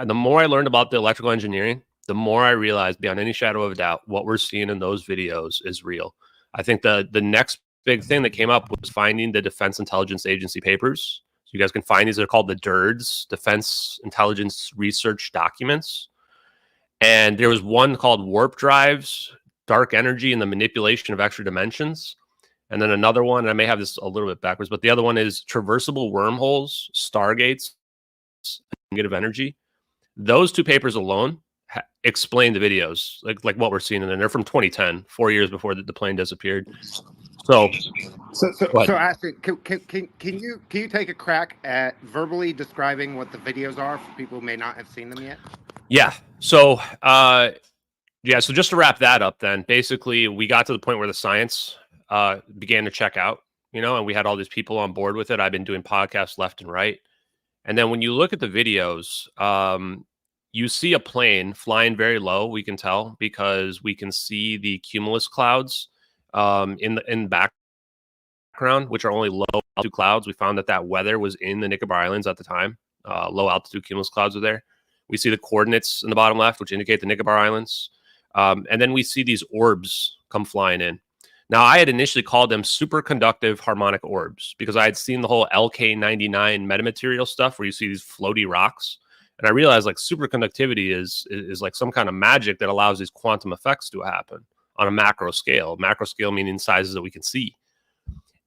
the more I learned about the electrical engineering, the more I realized beyond any shadow of a doubt, what we're seeing in those videos is real. I think the next big thing that came up was finding the Defense Intelligence Agency papers. So you guys can find these. They're called the DIRDs, Defense Intelligence Research Documents. And there was one called Warp Drives, Dark Energy and the Manipulation of Extra Dimensions. And then another one, and I may have this a little bit backwards, but the other one is Traversable Wormholes, Stargates, Negative Energy. Those two papers alone explain the videos, like what we're seeing in there. They're from 2010, 4 years before the plane disappeared. So Ashton, can you take a crack at verbally describing what the videos are for people who may not have seen them yet? Yeah. So, so just to wrap that up, then basically we got to the point where the science began to check out, and we had all these people on board with it. I've been doing podcasts left and right. And then when you look at the videos, you see a plane flying very low. We can tell because we can see the cumulus clouds in the background, which are only low altitude clouds. We found that weather was in the Nicobar Islands at the time. Low altitude cumulus clouds are there. We see the coordinates in the bottom left, which indicate the Nicobar Islands. And then we see these orbs come flying in. Now, I had initially called them superconductive harmonic orbs because I had seen the whole LK99 metamaterial stuff where you see these floaty rocks. And I realized like superconductivity is like some kind of magic that allows these quantum effects to happen on a macro scale. Macro scale meaning sizes that we can see.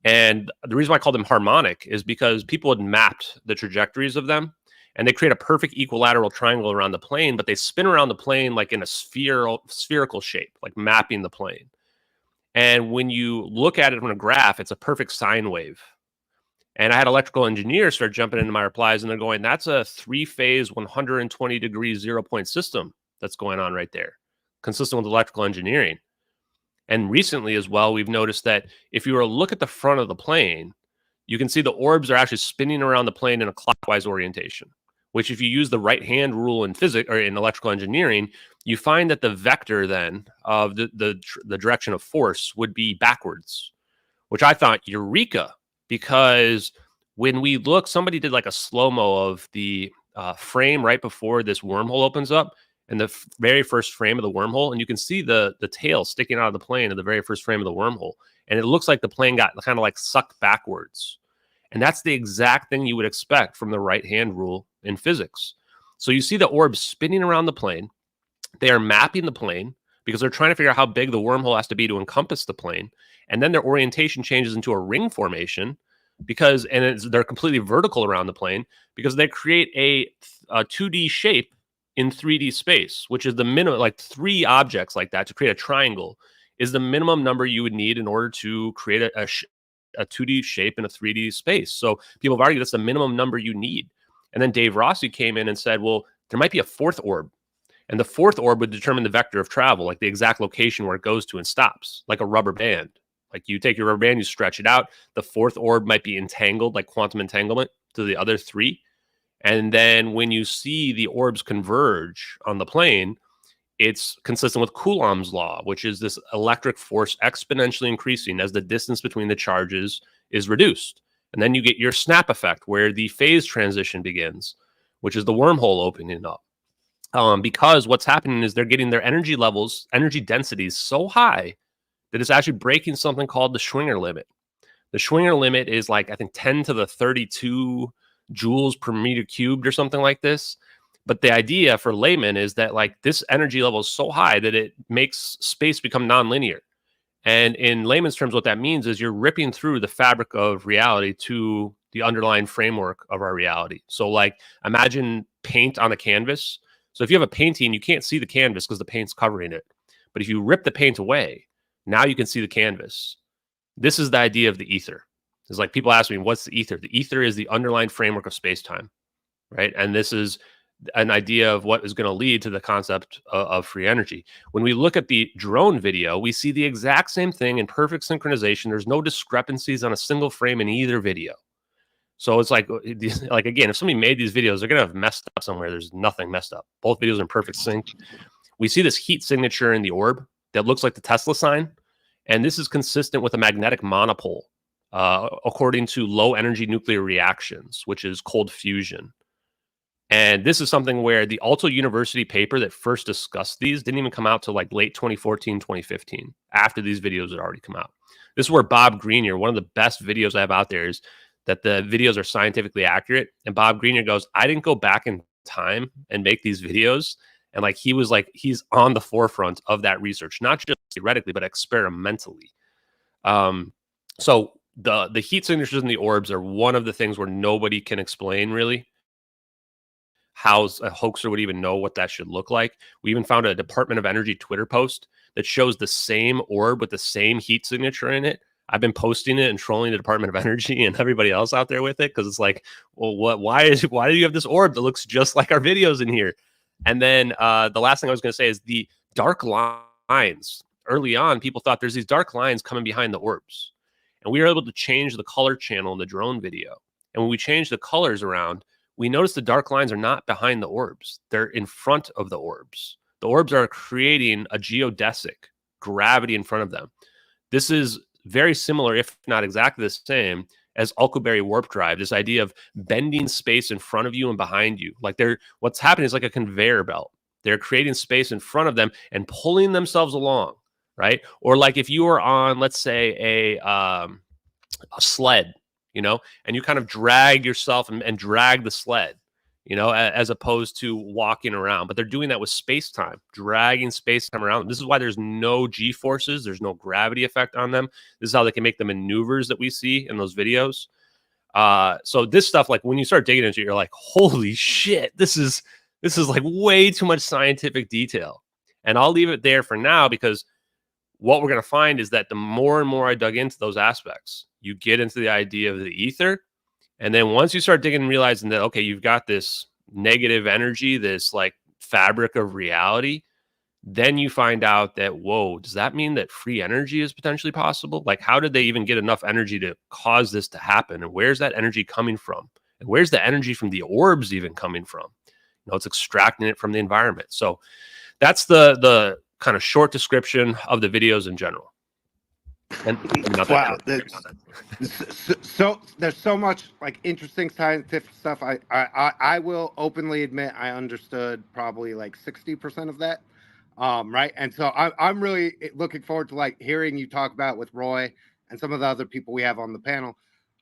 And the reason why I called them harmonic is because people had mapped the trajectories of them. And they create a perfect equilateral triangle around the plane, but they spin around the plane like in a spherical shape, like mapping the plane. And when you look at it on a graph, it's a perfect sine wave. And I had electrical engineers start jumping into my replies, and they're going, that's a 3-phase, 120-degree 0-point system that's going on right there. consistent with electrical engineering. And recently as well, we've noticed that if you were to look at the front of the plane, you can see the orbs are actually spinning around the plane in a clockwise orientation, which if you use the right-hand rule in physics or in electrical engineering, you find that the vector then of the direction of force would be backwards, which I thought, eureka, because when we look, somebody did like a slow-mo of the frame right before this wormhole opens up, and the very first frame of the wormhole, and you can see the tail sticking out of the plane in the very first frame of the wormhole. And it looks like the plane got kind of like sucked backwards. And that's the exact thing you would expect from the right-hand rule in physics. So you see the orbs spinning around the plane. They are mapping the plane because they're trying to figure out how big the wormhole has to be to encompass the plane. And then their orientation changes into a ring formation because, they're completely vertical around the plane because they create a 2D shape in 3D space, which is the minimum, like 3 objects like that to create a triangle is the minimum number you would need in order to create a 2D shape in a 3D space. So people have argued that's the minimum number you need. And then Dave Rossi came in and said, well, there might be a 4th orb. And the 4th orb would determine the vector of travel, like the exact location where it goes to and stops, like a rubber band. Like you take your rubber band, you stretch it out. The 4th orb might be entangled, like quantum entanglement, to the other 3. And then when you see the orbs converge on the plane, it's consistent with Coulomb's law, which is this electric force exponentially increasing as the distance between the charges is reduced. And then you get your snap effect where the phase transition begins, which is the wormhole opening up. Because what's happening is they're getting their energy levels, energy densities so high that it's actually breaking something called the Schwinger limit. The Schwinger limit is like, I think, 10 to the 32 joules per meter cubed or something like this. But the idea for laymen is that like this energy level is so high that it makes space become nonlinear. And in layman's terms, what that means is you're ripping through the fabric of reality to the underlying framework of our reality. So like imagine paint on a canvas. So if you have a painting, you can't see the canvas because the paint's covering it. But if you rip the paint away, now you can see the canvas. This is the idea of the ether. It's like people ask me, what's the ether? The ether is the underlying framework of space-time, right? And this is an idea of what is going to lead to the concept of free energy. When we look at the drone video, we see the exact same thing in perfect synchronization. There's no discrepancies on a single frame in either video. So it's like again, if somebody made these videos, they're going to have messed up somewhere. There's nothing messed up. Both videos are in perfect sync. We see this heat signature in the orb that looks like the Tesla sign. And this is consistent with a magnetic monopole, according to low energy nuclear reactions, which is cold fusion. And this is something where the Aalto University paper that first discussed these didn't even come out till like late 2014, 2015, after these videos had already come out. This is where Bob Greenyer, one of the best videos I have out there, is that the videos are scientifically accurate. And Bob Greenyer goes, I didn't go back in time and make these videos. And like he's on the forefront of that research, not just theoretically, but experimentally. So the heat signatures in the orbs are one of the things where nobody can explain really how a hoaxer would even know what that should look like. We even found a Department of Energy Twitter post that shows the same orb with the same heat signature in it. I've been posting it and trolling the Department of Energy and everybody else out there with it because it's like, well, why do you have this orb that looks just like our videos in here? And then the last thing I was going to say is the dark lines. Early on, people thought there's these dark lines coming behind the orbs. And we were able to change the color channel in the drone video. And when we changed the colors around, we noticed the dark lines are not behind the orbs. They're in front of the orbs. The orbs are creating a geodesic gravity in front of them. This is very similar, if not exactly the same, as Alcubierre warp drive, this idea of bending space in front of you and behind you. Like what's happening is like a conveyor belt. They're creating space in front of them and pulling themselves along, right? Or like if you were on, let's say, a sled, and you kind of drag yourself and drag the sled, as opposed to walking around. But they're doing that with space-time, dragging space-time around. This is why there's no G-forces. There's no gravity effect on them. This is how they can make the maneuvers that we see in those videos. So this stuff, like when you start digging into it, you're like, holy shit, this is like way too much scientific detail. And I'll leave it there for now because what we're going to find is that the more and more I dug into those aspects, you get into the idea of the ether. And then once you start digging and realizing that, okay, you've got this negative energy, this like fabric of reality, then you find out that, whoa, does that mean that free energy is potentially possible? Like, how did they even get enough energy to cause this to happen? And where's that energy coming from? And where's the energy from the orbs even coming from? You know, it's extracting it from the environment. So that's the kind of short description of the videos in general. And wow, so there's so much like interesting scientific stuff. I will openly admit I understood probably like 60% of that. Right. And so I'm really looking forward to like hearing you talk about with Roy and some of the other people we have on the panel.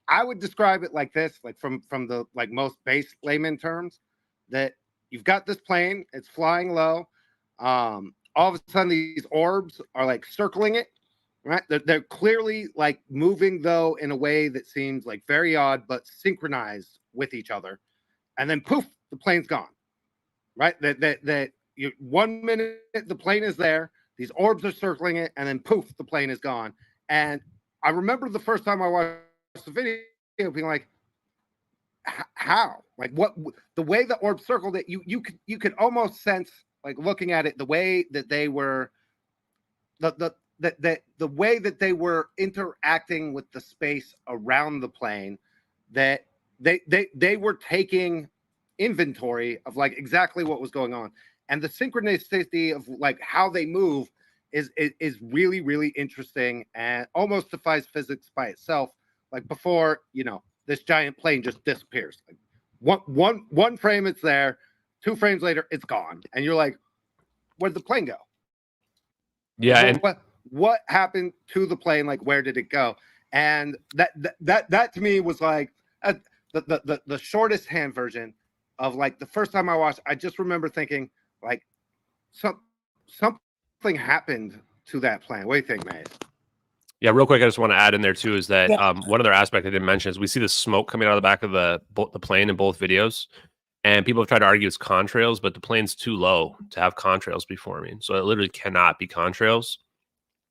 I would describe it like this, like from the like most base layman terms, that you've got this plane, it's flying low. All of a sudden these orbs are like circling it, right? They're clearly like moving though in a way that seems like very odd, but synchronized with each other. And then poof, the plane's gone, right? That 1 minute the plane is there, these orbs are circling it, and then poof, the plane is gone. And I remember the first time I watched the video being like, how? Like what? The way the orb circled it, you could almost sense, like looking at it, the way that they were, the way that they were interacting with the space around the plane, that they were taking inventory of like exactly what was going on. And the synchronicity of like how they move is really, really interesting and almost defies physics by itself. Like before, you know, this giant plane just disappears. Like one frame it's there, 2 frames later it's gone, and you're like, where'd the plane go? Yeah, and what happened to the plane? Like, where did it go? And that to me was like the shortest hand version of like the first time I watched. I just remember thinking like something happened to that plane. What do you think, Maze? Yeah, real quick, I just want to add in there too is that one other aspect I didn't mention is we see the smoke coming out of the back of the plane in both videos, and people have tried to argue it's contrails, but the plane's too low to have contrails be forming, so it literally cannot be contrails,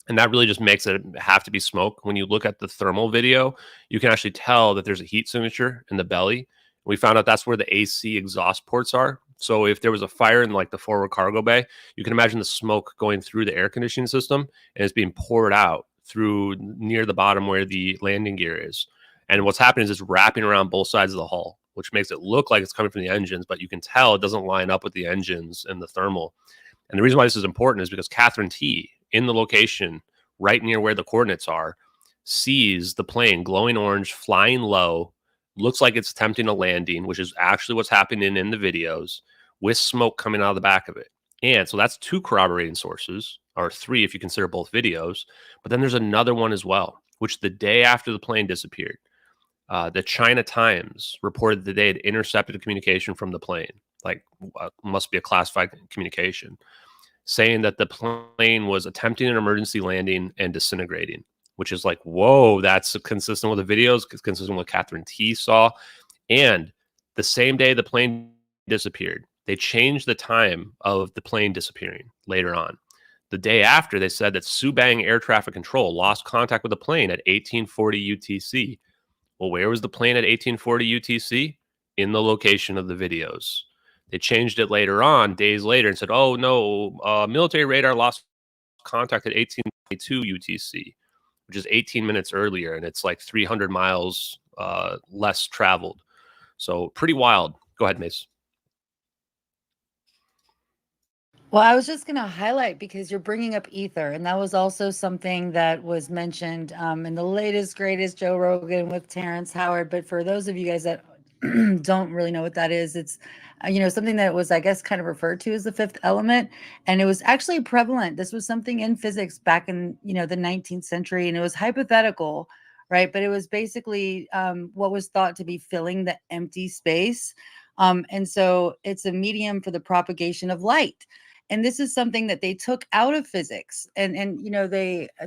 and that really just makes it have to be smoke. When you look at the thermal video, you can actually tell that there's a heat signature in the belly. We found out that's where the AC exhaust ports are. So if there was a fire in like the forward cargo bay, you can imagine the smoke going through the air conditioning system, and it's being poured out through near the bottom where the landing gear is. And what's happening is it's wrapping around both sides of the hull, which makes it look like it's coming from the engines, but you can tell it doesn't line up with the engines and the thermal. And the reason why this is important is because Catherine T, in the location right near where the coordinates are, sees the plane glowing orange, flying low, looks like it's attempting a landing, which is actually what's happening in the videos, with smoke coming out of the back of it. And so that's 2 corroborating sources, or 3 if you consider both videos. But then there's another one as well, which the day after the plane disappeared, the China Times reported that they had intercepted a communication from the plane, like must be a classified communication, saying that the plane was attempting an emergency landing and disintegrating, which is like, whoa, that's consistent with the videos, consistent with what Catherine T saw. And the same day the plane disappeared, they changed the time of the plane disappearing later on. The day after, they said that Subang Air Traffic Control lost contact with the plane at 1840 UTC. Well, where was the plane at 1840 UTC? In the location of the videos. They changed it later on, days later, and said, oh, no, military radar lost contact at 1822 UTC, which is 18 minutes earlier, and it's like 300 miles less traveled. So pretty wild. Go ahead, Mace. Well, I was just going to highlight, because you're bringing up ether, and that was also something that was mentioned in the latest, greatest Joe Rogan with Terrence Howard. But for those of you guys that don't really know what that is, it's something that was, I guess, kind of referred to as the 5th element, and it was actually prevalent. This was something in physics back in the 19th century, and it was hypothetical, right? But it was basically what was thought to be filling the empty space, and so it's a medium for the propagation of light. And this is something that they took out of physics, and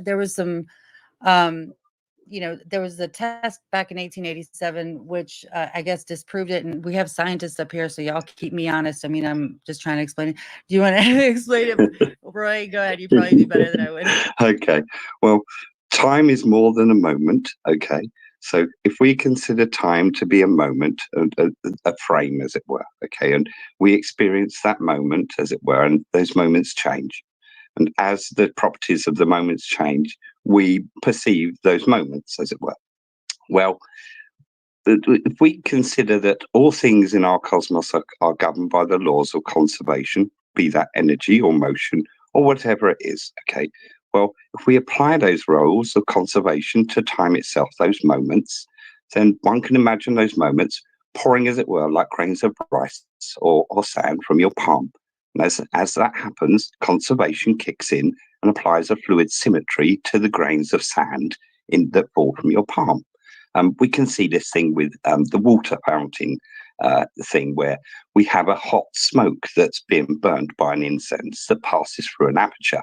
there was some there was a test back in 1887 which I guess disproved it, and we have scientists up here, so y'all keep me honest. I mean, I'm just trying to explain it. Do you want to explain it, Roy? Go ahead. You probably do better than I would. Okay. Well, time is more than a moment. Okay. So if we consider time to be a moment, a frame, as it were, okay, and we experience that moment, as it were, and those moments change. And as the properties of the moments change, we perceive those moments, as it were. Well, if we consider that all things in our cosmos are governed by the laws of conservation, be that energy or motion or whatever it is, okay, well, if we apply those rules of conservation to time itself, those moments, then one can imagine those moments pouring, as it were, like grains of rice or sand from your palm. And as that happens, conservation kicks in and applies a fluid symmetry to the grains of sand that fall from your palm. We can see this thing with the water fountain thing, where we have a hot smoke that's been burned by an incense that passes through an aperture.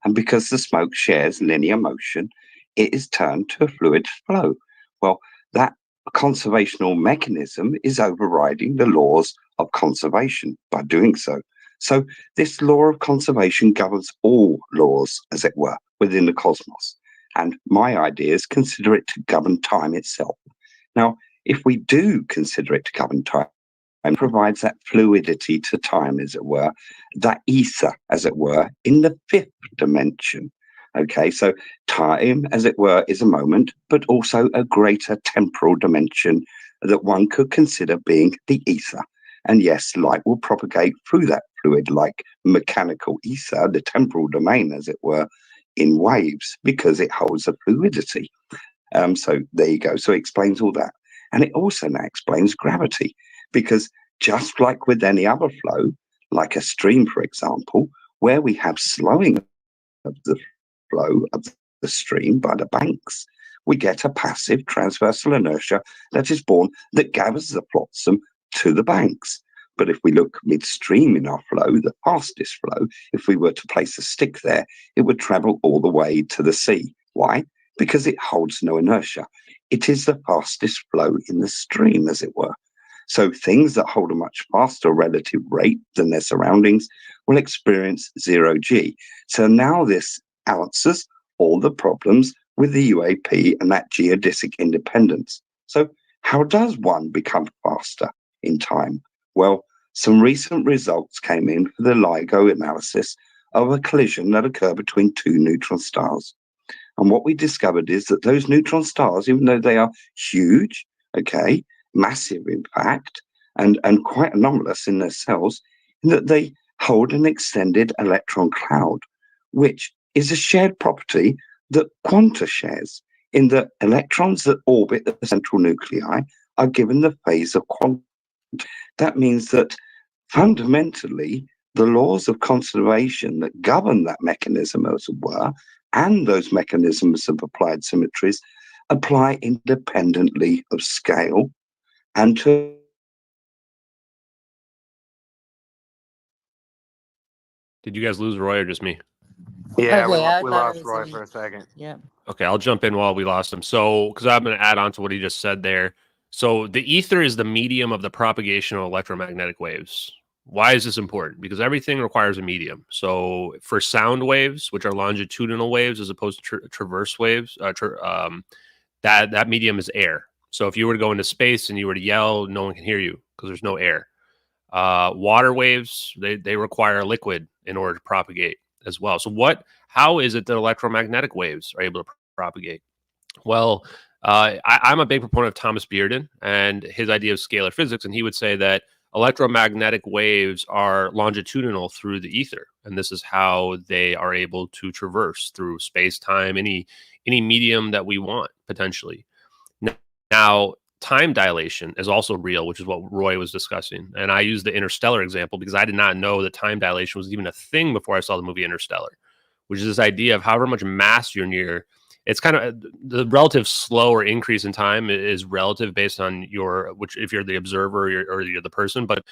And because the smoke shares linear motion, it is turned to a fluid flow. Well, that conservational mechanism is overriding the laws of conservation by doing so. So this law of conservation governs all laws, as it were, within the cosmos. And my idea is consider it to govern time itself. Now, if we do consider it to govern time, it provides that fluidity to time, as it were, that ether, as it were, in the fifth dimension. Okay, so time, as it were, is a moment, but also a greater temporal dimension that one could consider being the ether. And yes, light will propagate through that fluid like mechanical ether, the temporal domain, as it were, in waves, because it holds a fluidity. So there you go. So it explains all that. And it also now explains gravity, because just like with any other flow, like a stream, for example, where we have slowing of the flow of the stream by the banks, we get a passive transversal inertia that is born that gathers the flotsam to the banks. But if we look midstream in our flow, the fastest flow, if we were to place a stick there, it would travel all the way to the sea. Why? Because it holds no inertia. It is the fastest flow in the stream, as it were. So things that hold a much faster relative rate than their surroundings will experience zero G. So now this answers all the problems with the UAP and that geodesic independence. So how does one become faster in time? Well, some recent results came in for the LIGO analysis of a collision that occurred between two neutron stars. And what we discovered is that those neutron stars, even though they are huge, okay, massive in fact, and quite anomalous in their cells, in that they hold an extended electron cloud, which is a shared property that quanta shares, in that electrons that orbit the central nuclei are given the phase of quanta. That means that fundamentally, the laws of conservation that govern that mechanism, as it were, and those mechanisms of applied symmetries apply independently of scale and to. Did you guys lose Roy or just me? Yeah, Okay, we lost Roy for a second. Yeah. Okay, I'll jump in while we lost him. So, because I'm going to add on to what he just said there. So, the ether is the medium of the propagation of electromagnetic waves. Why is this important? Because everything requires a medium. So, for sound waves, which are longitudinal waves as opposed to traverse waves, that medium is air. So, if you were to go into space and you were to yell, no one can hear you because there's no air. Water waves, they require liquid in order to propagate as well. So how is it that electromagnetic waves are able to propagate? Well, I'm a big proponent of Thomas Bearden and his idea of scalar physics, and he would say that electromagnetic waves are longitudinal through the ether, and this is how they are able to traverse through space-time, any medium that we want, potentially. Now, time dilation is also real, which is what Roy was discussing. And I use the Interstellar example because I did not know that time dilation was even a thing before I saw the movie Interstellar, which is this idea of however much mass you're near. It's kind of the relative slow or increase in time is relative based on if you're the observer or you're the person. But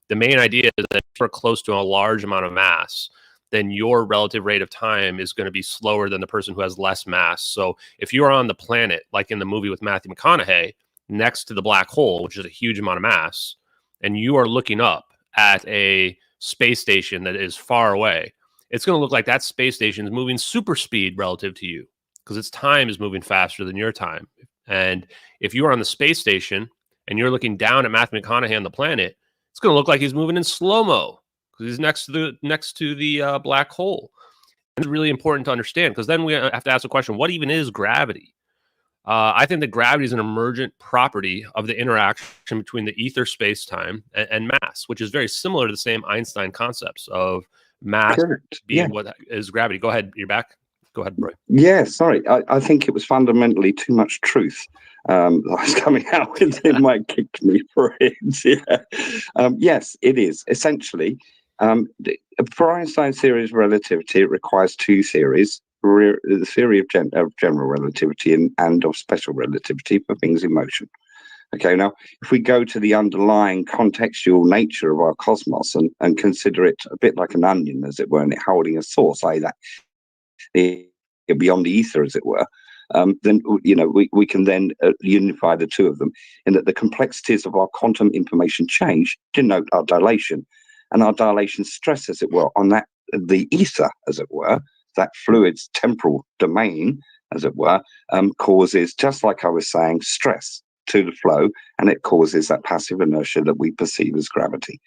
the main idea is that if you're close to a large amount of mass, then your relative rate of time is going to be slower than the person who has less mass. So if you're on the planet, like in the movie with Matthew McConaughey, next to the black hole, which is a huge amount of mass, and you are looking up at a space station that is far away, it's going to look like that space station is moving super speed relative to you because its time is moving faster than your time. And if you are on the space station and you're looking down at Matthew McConaughey on the planet, it's going to look like he's moving in slow-mo because he's next to the black hole. it's really important to understand, because then we have to ask the question, what even is gravity? I think that gravity is an emergent property of the interaction between the ether space-time and mass, which is very similar to the same Einstein concepts of mass being what is gravity. Go ahead, you're back. Go ahead, Roy. Yeah, sorry. I think it was fundamentally too much truth that was coming out, and it might kick me for it. Yeah. Yes, it is. Essentially, for Einstein's theory of relativity, it requires two theories. The theory of general relativity and of special relativity for things in motion. Okay, now, if we go to the underlying contextual nature of our cosmos and consider it a bit like an onion, as it were, and it holding a source, i.e. that beyond the ether, as it were, then we can then unify the two of them in that the complexities of our quantum information change denote our dilation, and our dilation stress, as it were, on that the ether, as it were, that fluid's temporal domain, as it were, causes, just like I was saying, stress to the flow, and it causes that passive inertia that we perceive as gravity.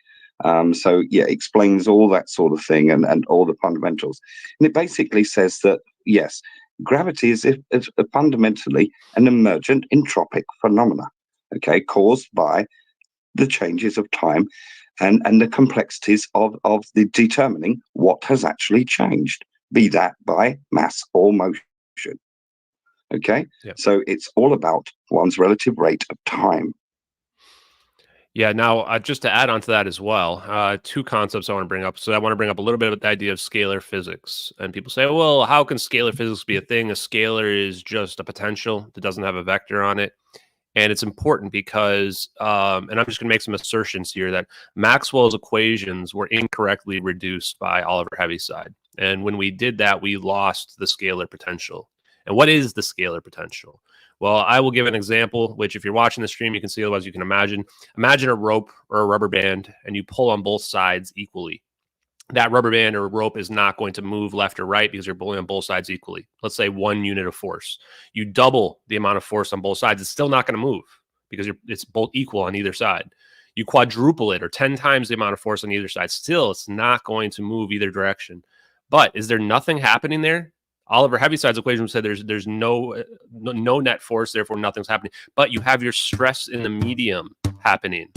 So yeah, it explains all that sort of thing and all the fundamentals. And it basically says that, yes, gravity is fundamentally an emergent entropic phenomena, okay, caused by the changes of time and the complexities of the determining what has actually changed, be that by mass or motion. Okay, so it's all about one's relative rate of time. Yeah, now just to add on to that as well, two concepts I want to bring up. So I want to bring up a little bit of the idea of scalar physics. And people say, well, how can scalar physics be a thing? A scalar is just a potential that doesn't have a vector on it. And it's important because, and I'm just going to make some assertions here, that Maxwell's equations were incorrectly reduced by Oliver Heaviside. And when we did that, we lost the scalar potential. And what is the scalar potential? Well, I will give an example, which if you're watching the stream, you can see, otherwise you can imagine. Imagine a rope or a rubber band, and you pull on both sides equally. That rubber band or rope is not going to move left or right because you're pulling on both sides equally. Let's say 1 unit of force. You double the amount of force on both sides, it's still not going to move because it's both equal on either side. You quadruple it or 10 times the amount of force on either side, still it's not going to move either direction. But is there nothing happening there? Oliver Heaviside's equation said there's no net force, therefore nothing's happening. But you have your stress in the medium happening.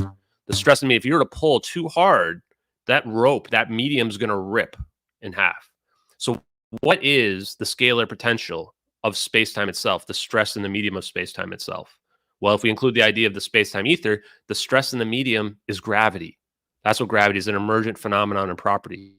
The stress in the medium, if you were to pull too hard, that rope, that medium is going to rip in half. So what is the scalar potential of space-time itself, the stress in the medium of space-time itself? Well, if we include the idea of the space-time ether, the stress in the medium is gravity. That's what gravity is, an emergent phenomenon and property.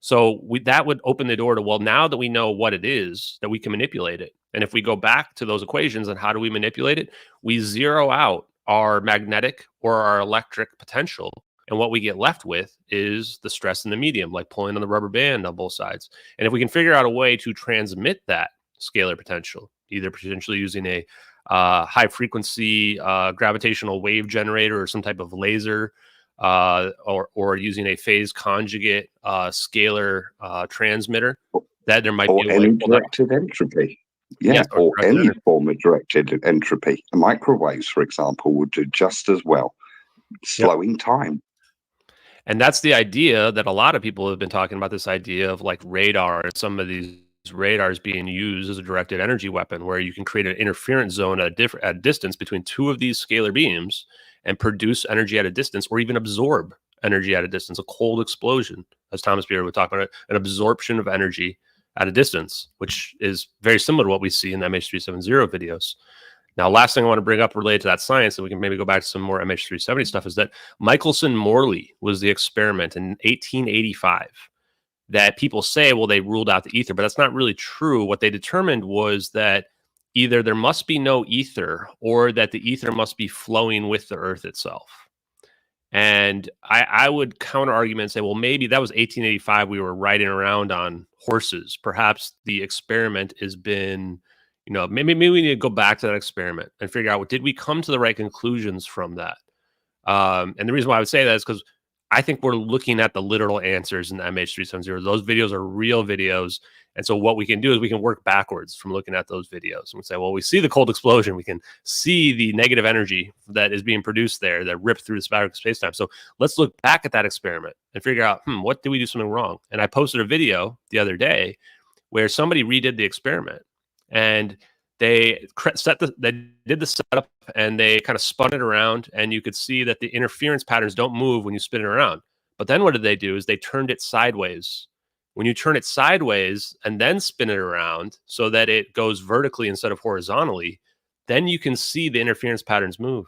So that would open the door to, well, now that we know what it is, that we can manipulate it. And if we go back to those equations and how do we manipulate it, we zero out our magnetic or our electric potential. And what we get left with is the stress in the medium, like pulling on the rubber band on both sides. And if we can figure out a way to transmit that scalar potential, either potentially using a high frequency gravitational wave generator or some type of laser, or using a phase conjugate scalar transmitter, that there might be a way. Or directed entropy. Yeah, or any form of directed entropy. The microwaves, for example, would do just as well, slowing time. And that's the idea that a lot of people have been talking about, this idea of like radar and some of these radars being used as a directed energy weapon, where you can create an interference zone at a distance between two of these scalar beams and produce energy at a distance, or even absorb energy at a distance, a cold explosion, as Thomas Beer would talk about it, an absorption of energy at a distance, which is very similar to what we see in the MH370 videos. Now, last thing I want to bring up related to that science, and we can maybe go back to some more MH370 stuff, is that Michelson-Morley was the experiment in 1885 that people say, well, they ruled out the ether, but that's not really true. What they determined was that either there must be no ether or that the ether must be flowing with the Earth itself. And I would counter argument and say, well, maybe that was 1885. We were riding around on horses. Perhaps the experiment has been, maybe we need to go back to that experiment and figure out, did we come to the right conclusions from that? And the reason why I would say that is because I think we're looking at the literal answers in the MH370. Those videos are real videos. And so what we can do is we can work backwards from looking at those videos. And we say, well, we see the cold explosion. We can see the negative energy that is being produced there that ripped through the fabric of space-time. So let's look back at that experiment and figure out, what did we do something wrong? And I posted a video the other day where somebody redid the experiment. And they did the setup and they kind of spun it around, and you could see that the interference patterns don't move when you spin it around. But then what did they do is they turned it sideways. When you turn it sideways and then spin it around so that it goes vertically instead of horizontally, then you can see the interference patterns move.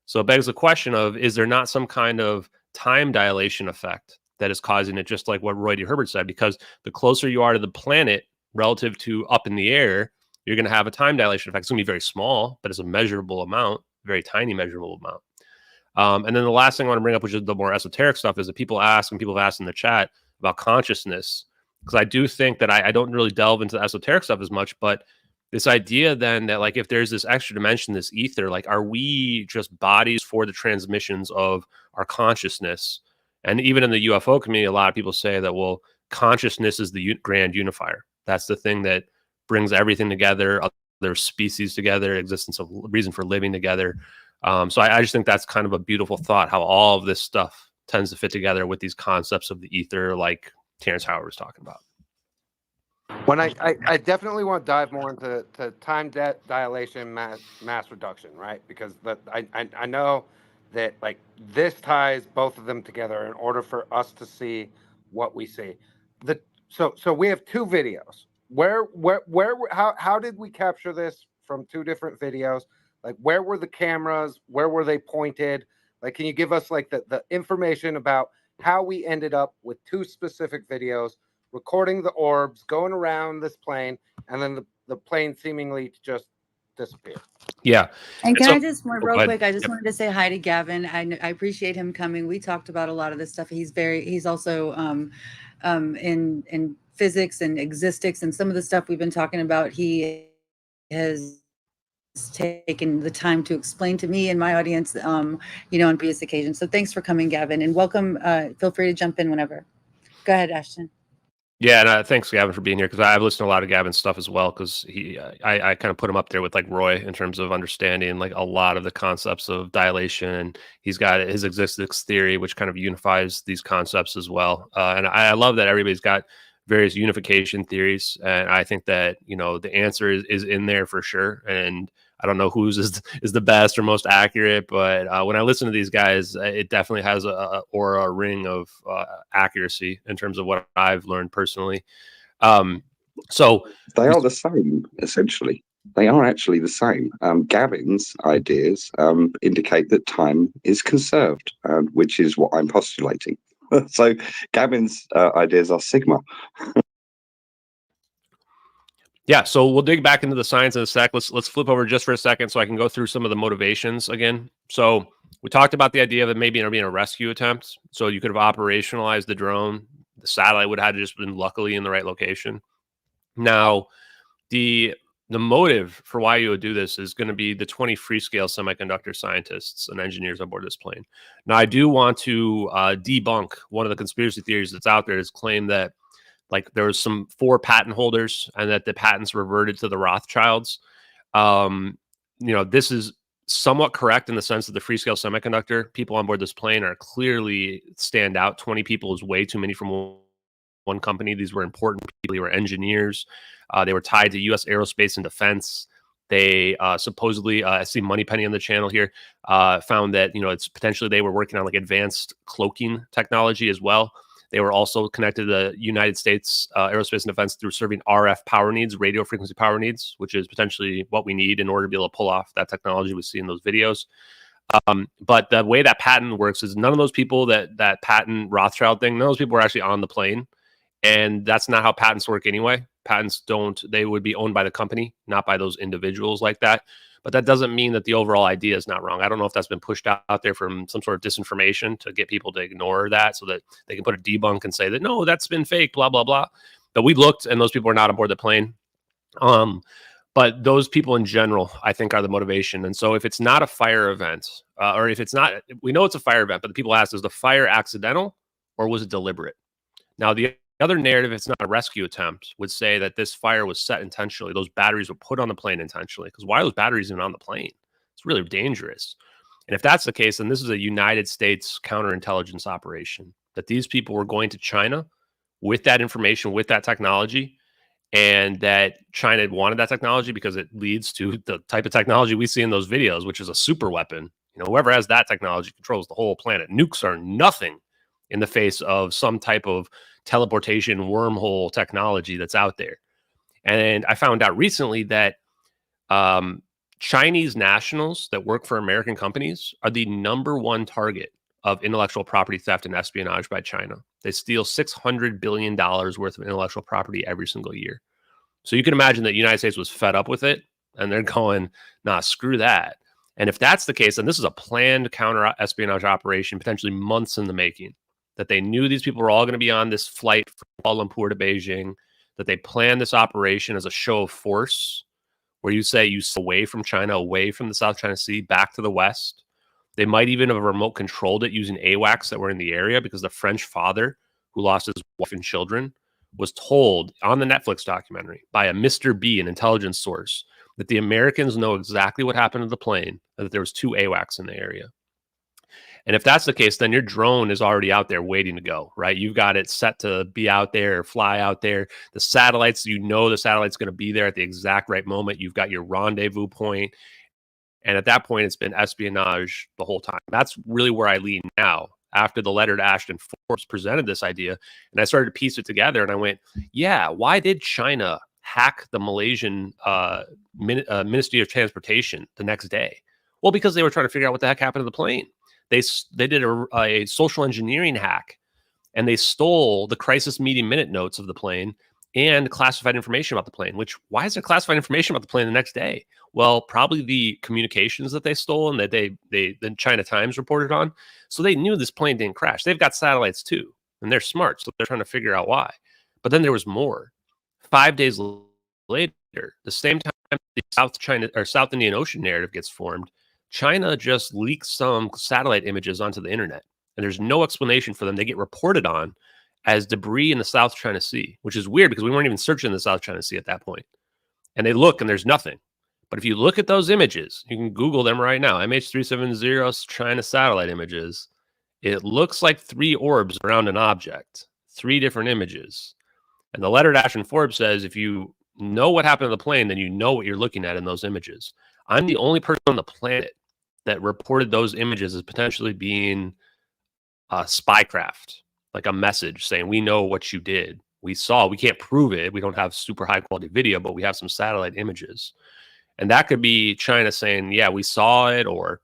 So it begs the question of, is there not some kind of time dilation effect that is causing it, just like what Roy D. Herbert said? Because the closer you are to the planet relative to up in the air, you're going to have a time dilation effect. It's going to be very small, but it's a measurable amount, very tiny measurable amount. And then the last thing I want to bring up, which is the more esoteric stuff, is that people ask, and people have asked in the chat about consciousness, because I do think that I don't really delve into the esoteric stuff as much, but this idea then that, like, if there's this extra dimension, this ether, like, are we just bodies for the transmissions of our consciousness? And even in the UFO community, a lot of people say that, well, consciousness is the grand unifier. That's the thing that brings everything together, other species together, existence of reason for living together. So I just think that's kind of a beautiful thought, how all of this stuff tends to fit together with these concepts of the ether, like Terrence Howard was talking about. When I definitely want to dive more into time dilation, mass reduction, right? Because I know that, like, this ties both of them together in order for us to see what we see. So we have two videos. How did we capture this from two different videos? Like, where were the cameras? Where were they pointed? Like, can you give us, like, the information about how we ended up with two specific videos, recording the orbs, going around this plane, and then the plane seemingly just disappear? Yeah. And can I just, real quick, I just wanted to say hi to Gavin. I appreciate him coming. We talked about a lot of this stuff. He's also in physics and existics, and some of the stuff we've been talking about, he has taken the time to explain to me and my audience, on previous occasions. So thanks for coming, Gavin, and welcome. Feel free to jump in whenever. Go ahead, Ashton. Yeah, and thanks, Gavin, for being here, because I've listened to a lot of Gavin's stuff as well, because I kind of put him up there with, like, Roy in terms of understanding, like, a lot of the concepts of dilation, and he's got his existence theory, which kind of unifies these concepts as well. And I love that everybody's got various unification theories, and I think that, the answer is in there for sure. And I don't know whose is the best or most accurate, but when I listen to these guys, it definitely has a ring of accuracy in terms of what I've learned personally. So they are the same, essentially. They are actually the same. Gavin's ideas indicate that time is conserved, which is what I'm postulating. So Gavin's ideas are sigma. Yeah, so we'll dig back into the science in a sec. Let's flip over just for a second so I can go through some of the motivations again. So we talked about the idea of it maybe being a rescue attempt. So you could have operationalized the drone. The satellite would have just been luckily in the right location. Now, the motive for why you would do this is going to be the 20 free-scale semiconductor scientists and engineers on board this plane. Now, I do want to debunk one of the conspiracy theories that's out there, is claim that, like, there was 4 patent holders and that the patents reverted to the Rothschilds. This is somewhat correct in the sense that the free scale semiconductor people on board this plane are clearly stand out. 20 people is way too many from one company. These were important people. They were engineers. They were tied to U.S. aerospace and defense. They supposedly, I see Moneypenny on the channel here, found that, it's potentially they were working on, like, advanced cloaking technology as well. They were also connected to the United States aerospace and defense through serving RF power needs, radio frequency power needs, which is potentially what we need in order to be able to pull off that technology we see in those videos. But the way that patent works is none of those people that patent Rothschild thing, none of those people were actually on the plane. And that's not how patents work anyway. Patents they would be owned by the company, not by those individuals like that. But that doesn't mean that the overall idea is not wrong. I don't know if that's been pushed out there from some sort of disinformation to get people to ignore that so that they can put a debunk and say that, no, that's been fake, blah, blah, blah. But we looked, and those people are not aboard the plane. But those people in general, I think, are the motivation. And so if it's not a fire event, or if it's not, we know it's a fire event, but the people ask, is the fire accidental or was it deliberate? Now, the other narrative, it's not a rescue attempt, would say that this fire was set intentionally. Those batteries were put on the plane intentionally. Because why are those batteries even on the plane? It's really dangerous. And if that's the case, then this is a United States counterintelligence operation, that these people were going to China with that information, with that technology, and that China had wanted that technology because it leads to the type of technology we see in those videos, which is a super weapon. You know, whoever has that technology controls the whole planet. Nukes are nothing in the face of some type of teleportation wormhole technology that's out there. And I found out recently that Chinese nationals that work for American companies are the #1 target of intellectual property theft and espionage by China. They steal $600 billion worth of intellectual property every single year. So you can imagine that the United States was fed up with it, and they're going, nah, screw that. And if that's the case, then this is a planned counter-espionage operation, potentially months in the making, that they knew these people were all going to be on this flight from Kuala Lumpur to Beijing, that they planned this operation as a show of force, where you say you away from China, away from the South China Sea, back to the West. They might even have remote controlled it using AWACS that were in the area, because the French father who lost his wife and children was told on the Netflix documentary by a Mr. B, an intelligence source, that the Americans know exactly what happened to the plane, and that there was 2 AWACS in the area. And if that's the case, then your drone is already out there waiting to go, right? You've got it set to be out there, fly out there. The satellites, you know the satellite's going to be there at the exact right moment. You've got your rendezvous point. And at that point, it's been espionage the whole time. That's really where I lean now, after the letter to Ashton Forbes presented this idea. And I started to piece it together, and I went, yeah, why did China hack the Malaysian Ministry of Transportation the next day? Well, because they were trying to figure out what the heck happened to the plane. They did a social engineering hack, and they stole the crisis meeting minute notes of the plane and classified information about the plane. Which, why is there classified information about the plane the next day? Well, probably the communications that they stole and that the China Times reported on. So they knew this plane didn't crash. They've got satellites too, and they're smart, so they're trying to figure out why. But then there was more. 5 days later, the same time the South Indian Ocean narrative gets formed, China just leaks some satellite images onto the internet, and there's no explanation for them. They get reported on as debris in the South China Sea, which is weird because we weren't even searching the South China Sea at that point. And they look, and there's nothing. But if you look at those images, you can Google them right now, MH370 China satellite images, it looks like 3 orbs around an object, 3 different images. And the letter to Ashton Forbes says, if you know what happened to the plane, then you know what you're looking at in those images. I'm the only person on the planet that reported those images as potentially being spycraft, like a message saying, we know what you did. We saw, we can't prove it. We don't have super high quality video, but we have some satellite images. And that could be China saying, yeah, we saw it, or,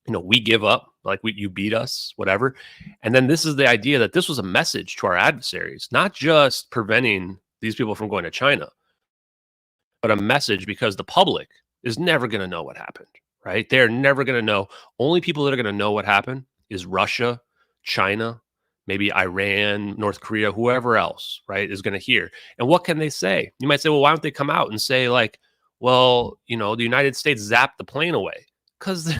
you know, we give up, like you beat us, whatever. And then this is the idea that this was a message to our adversaries, not just preventing these people from going to China, but a message because the public is never going to know what happened, right? They're never going to know. Only people that are going to know what happened is Russia, China, maybe Iran, North Korea, whoever else, right, is going to hear. And what can they say? You might say, well, why don't they come out and say, like, well, you know, the United States zapped the plane away? Because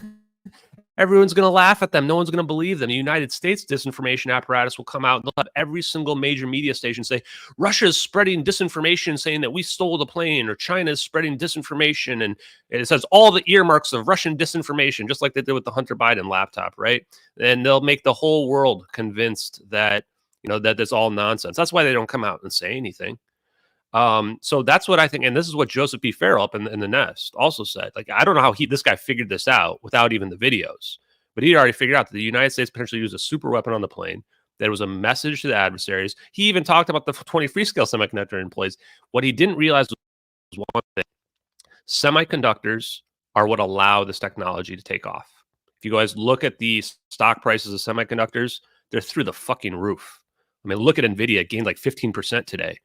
everyone's going to laugh at them. No one's going to believe them. The United States disinformation apparatus will come out, and they'll have every single major media station say, Russia is spreading disinformation saying that we stole the plane, or China is spreading disinformation. And it says all the earmarks of Russian disinformation, just like they did with the Hunter Biden laptop, right? And they'll make the whole world convinced that, you know, that it's all nonsense. That's why they don't come out and say anything. So that's what I think. And this is what Joseph P. Farrell up in the Nest also said. Like, I don't know how this guy figured this out without even the videos, but he'd already figured out that the United States potentially used a super weapon on the plane. There was a message to the adversaries. He even talked about the 20 Freescale semiconductor employees. What he didn't realize was one thing. Semiconductors are what allow this technology to take off. If you guys look at the stock prices of semiconductors, they're through the fucking roof. I mean, look at NVIDIA, it gained like 15% today.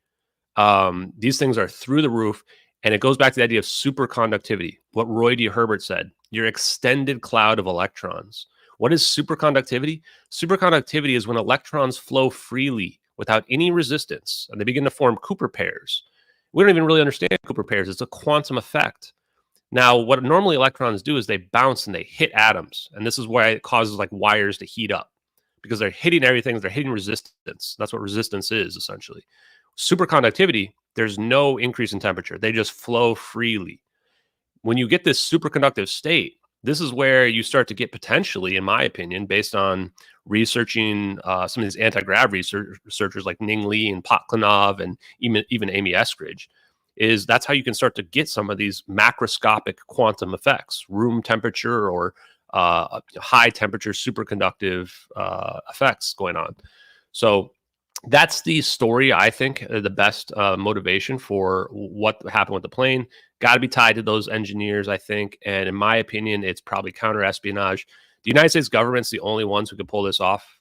These things are through the roof, and it goes back to the idea of superconductivity. What Roy D. Herbert said, your extended cloud of electrons. What is superconductivity? Superconductivity is when electrons flow freely without any resistance, and they begin to form Cooper pairs. We don't even really understand Cooper pairs. It's a quantum effect. Now, what normally electrons do is they bounce and they hit atoms. And this is why it causes like wires to heat up, because they're hitting everything. They're hitting resistance. That's what resistance is, essentially. Superconductivity, there's no increase in temperature. They just flow freely. When you get this superconductive state, this is where you start to get potentially, in my opinion, based on researching some of these anti-gravity researchers like Ning Li and Potklinov and even Amy Eskridge, is that's how you can start to get some of these macroscopic quantum effects, room temperature or high temperature superconductive effects going on. So that's the story, I think, the best motivation for what happened with the plane. Got to be tied to those engineers, I think. And in my opinion, it's probably counter-espionage. The United States government's the only ones who can pull this off.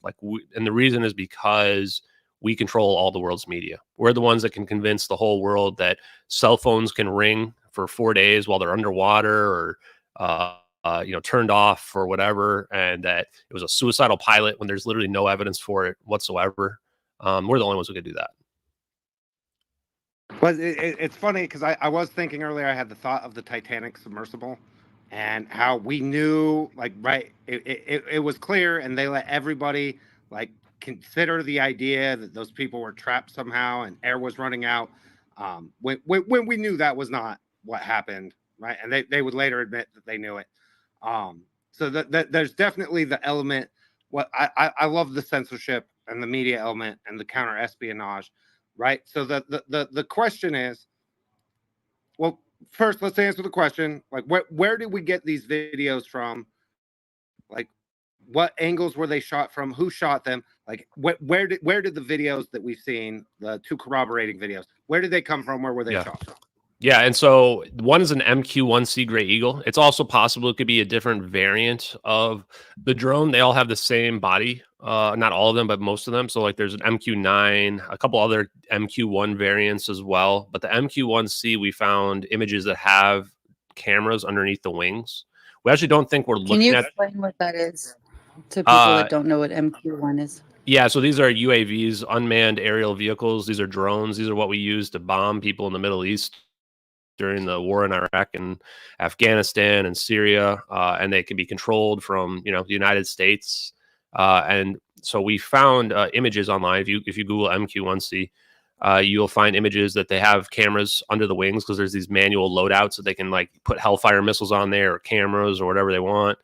And the reason is because we control all the world's media. We're the ones that can convince the whole world that cell phones can ring for 4 days while they're underwater or turned off or whatever, and that it was a suicidal pilot when there's literally no evidence for it whatsoever. We're the only ones who could do that. Well, it's funny because I was thinking earlier, I had the thought of the Titanic submersible and how we knew, like, right, it was clear, and they let everybody, like, consider the idea that those people were trapped somehow and air was running out. When we knew that was not what happened, right? And they would later admit that they knew it. So that there's definitely the element. What I love the censorship and the media element and the counter espionage, right? So the question is, well, first let's answer the question. Like, where did we get these videos from? Like, what angles were they shot from? Who shot them? Like, where did the videos that we've seen, the two corroborating videos, where did they come from? Where were they shot from? Yeah, and so one is an MQ-1C Gray Eagle. It's also possible it could be a different variant of the drone. They all have the same body, not all of them, but most of them. So like there's an MQ-9, a couple other MQ-1 variants as well. But the MQ-1C, we found images that have cameras underneath the wings. We actually don't think we're looking at... Can you explain what that is to people that don't know what MQ-1 is? Yeah, so these are UAVs, unmanned aerial vehicles. These are drones. These are what we use to bomb people in the Middle East during the war in Iraq and Afghanistan and Syria, and they can be controlled from the United States. And so we found images online. If you Google MQ-1C, you'll find images that they have cameras under the wings because there's these manual loadouts that they can like put Hellfire missiles on there or cameras or whatever they want.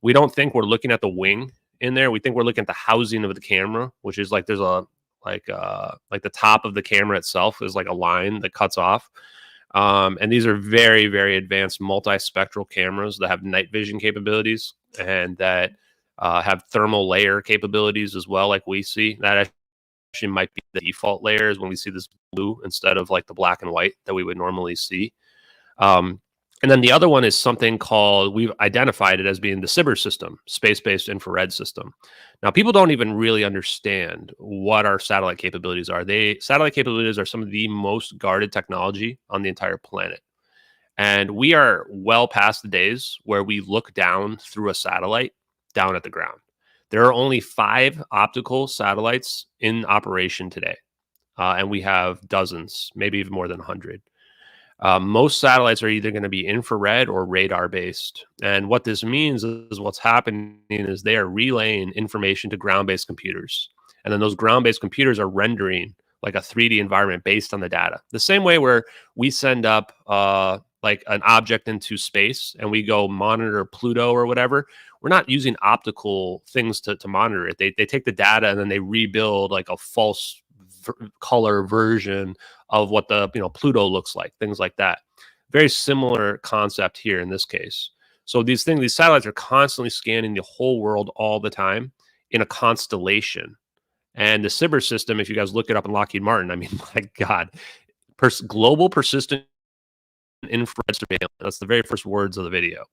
We don't think we're looking at the wing in there. We think we're looking at the housing of the camera, which is like there's a like the top of the camera itself is like a line that cuts off. And these are very, very advanced multispectral cameras that have night vision capabilities and that have thermal layer capabilities as well, like we see. That actually might be the default layers when we see this blue instead of like the black and white that we would normally see. And then the other one is something called, we've identified it as being the SBIR system, space-based infrared system. Now, people don't even really understand what our satellite capabilities are. Satellite capabilities are some of the most guarded technology on the entire planet. And we are well past the days where we look down through a satellite down at the ground. There are only 5 optical satellites in operation today. And we have dozens, maybe even more than 100. Most satellites are either going to be infrared or radar based. And what this means is what's happening is they are relaying information to ground-based computers. And then those ground-based computers are rendering like a 3D environment based on the data. The same way where we send up like an object into space and we go monitor Pluto or whatever, we're not using optical things to monitor it. They take the data and then they rebuild like a false color version of what the Pluto looks like, things like that. Very similar concept here in this case. So these satellites are constantly scanning the whole world all the time in a constellation. And the SBIR system, if you guys look it up in Lockheed Martin, I mean, my God, global persistent infrared surveillance. That's the very first words of the video.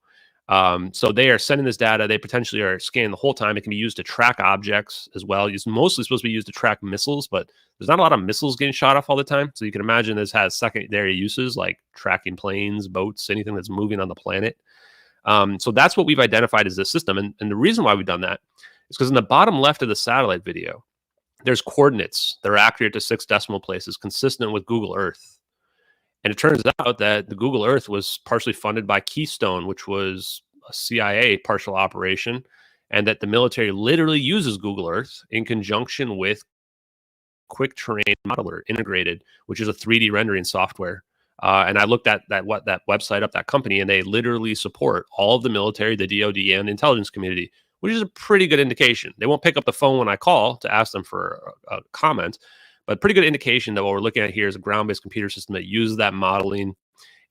So they are sending this data. They potentially are scanning the whole time. It can be used to track objects as well. It's mostly supposed to be used to track missiles, but there's not a lot of missiles getting shot off all the time. So you can imagine this has secondary uses like tracking planes, boats, anything that's moving on the planet. So that's what we've identified as this system. And the reason why we've done that is because in the bottom left of the satellite video, there's coordinates that are accurate to 6 decimal places, consistent with Google Earth. And it turns out that the Google Earth was partially funded by Keystone, which was a CIA partial operation, and that the military literally uses Google Earth in conjunction with Quick Terrain Modeler Integrated, which is a 3D rendering software. And I looked at that website up, that company, and they literally support all of the military, the DoD, and the intelligence community, which is a pretty good indication. They won't pick up the phone when I call to ask them for a comment, but pretty good indication that what we're looking at here is a ground-based computer system that uses that modeling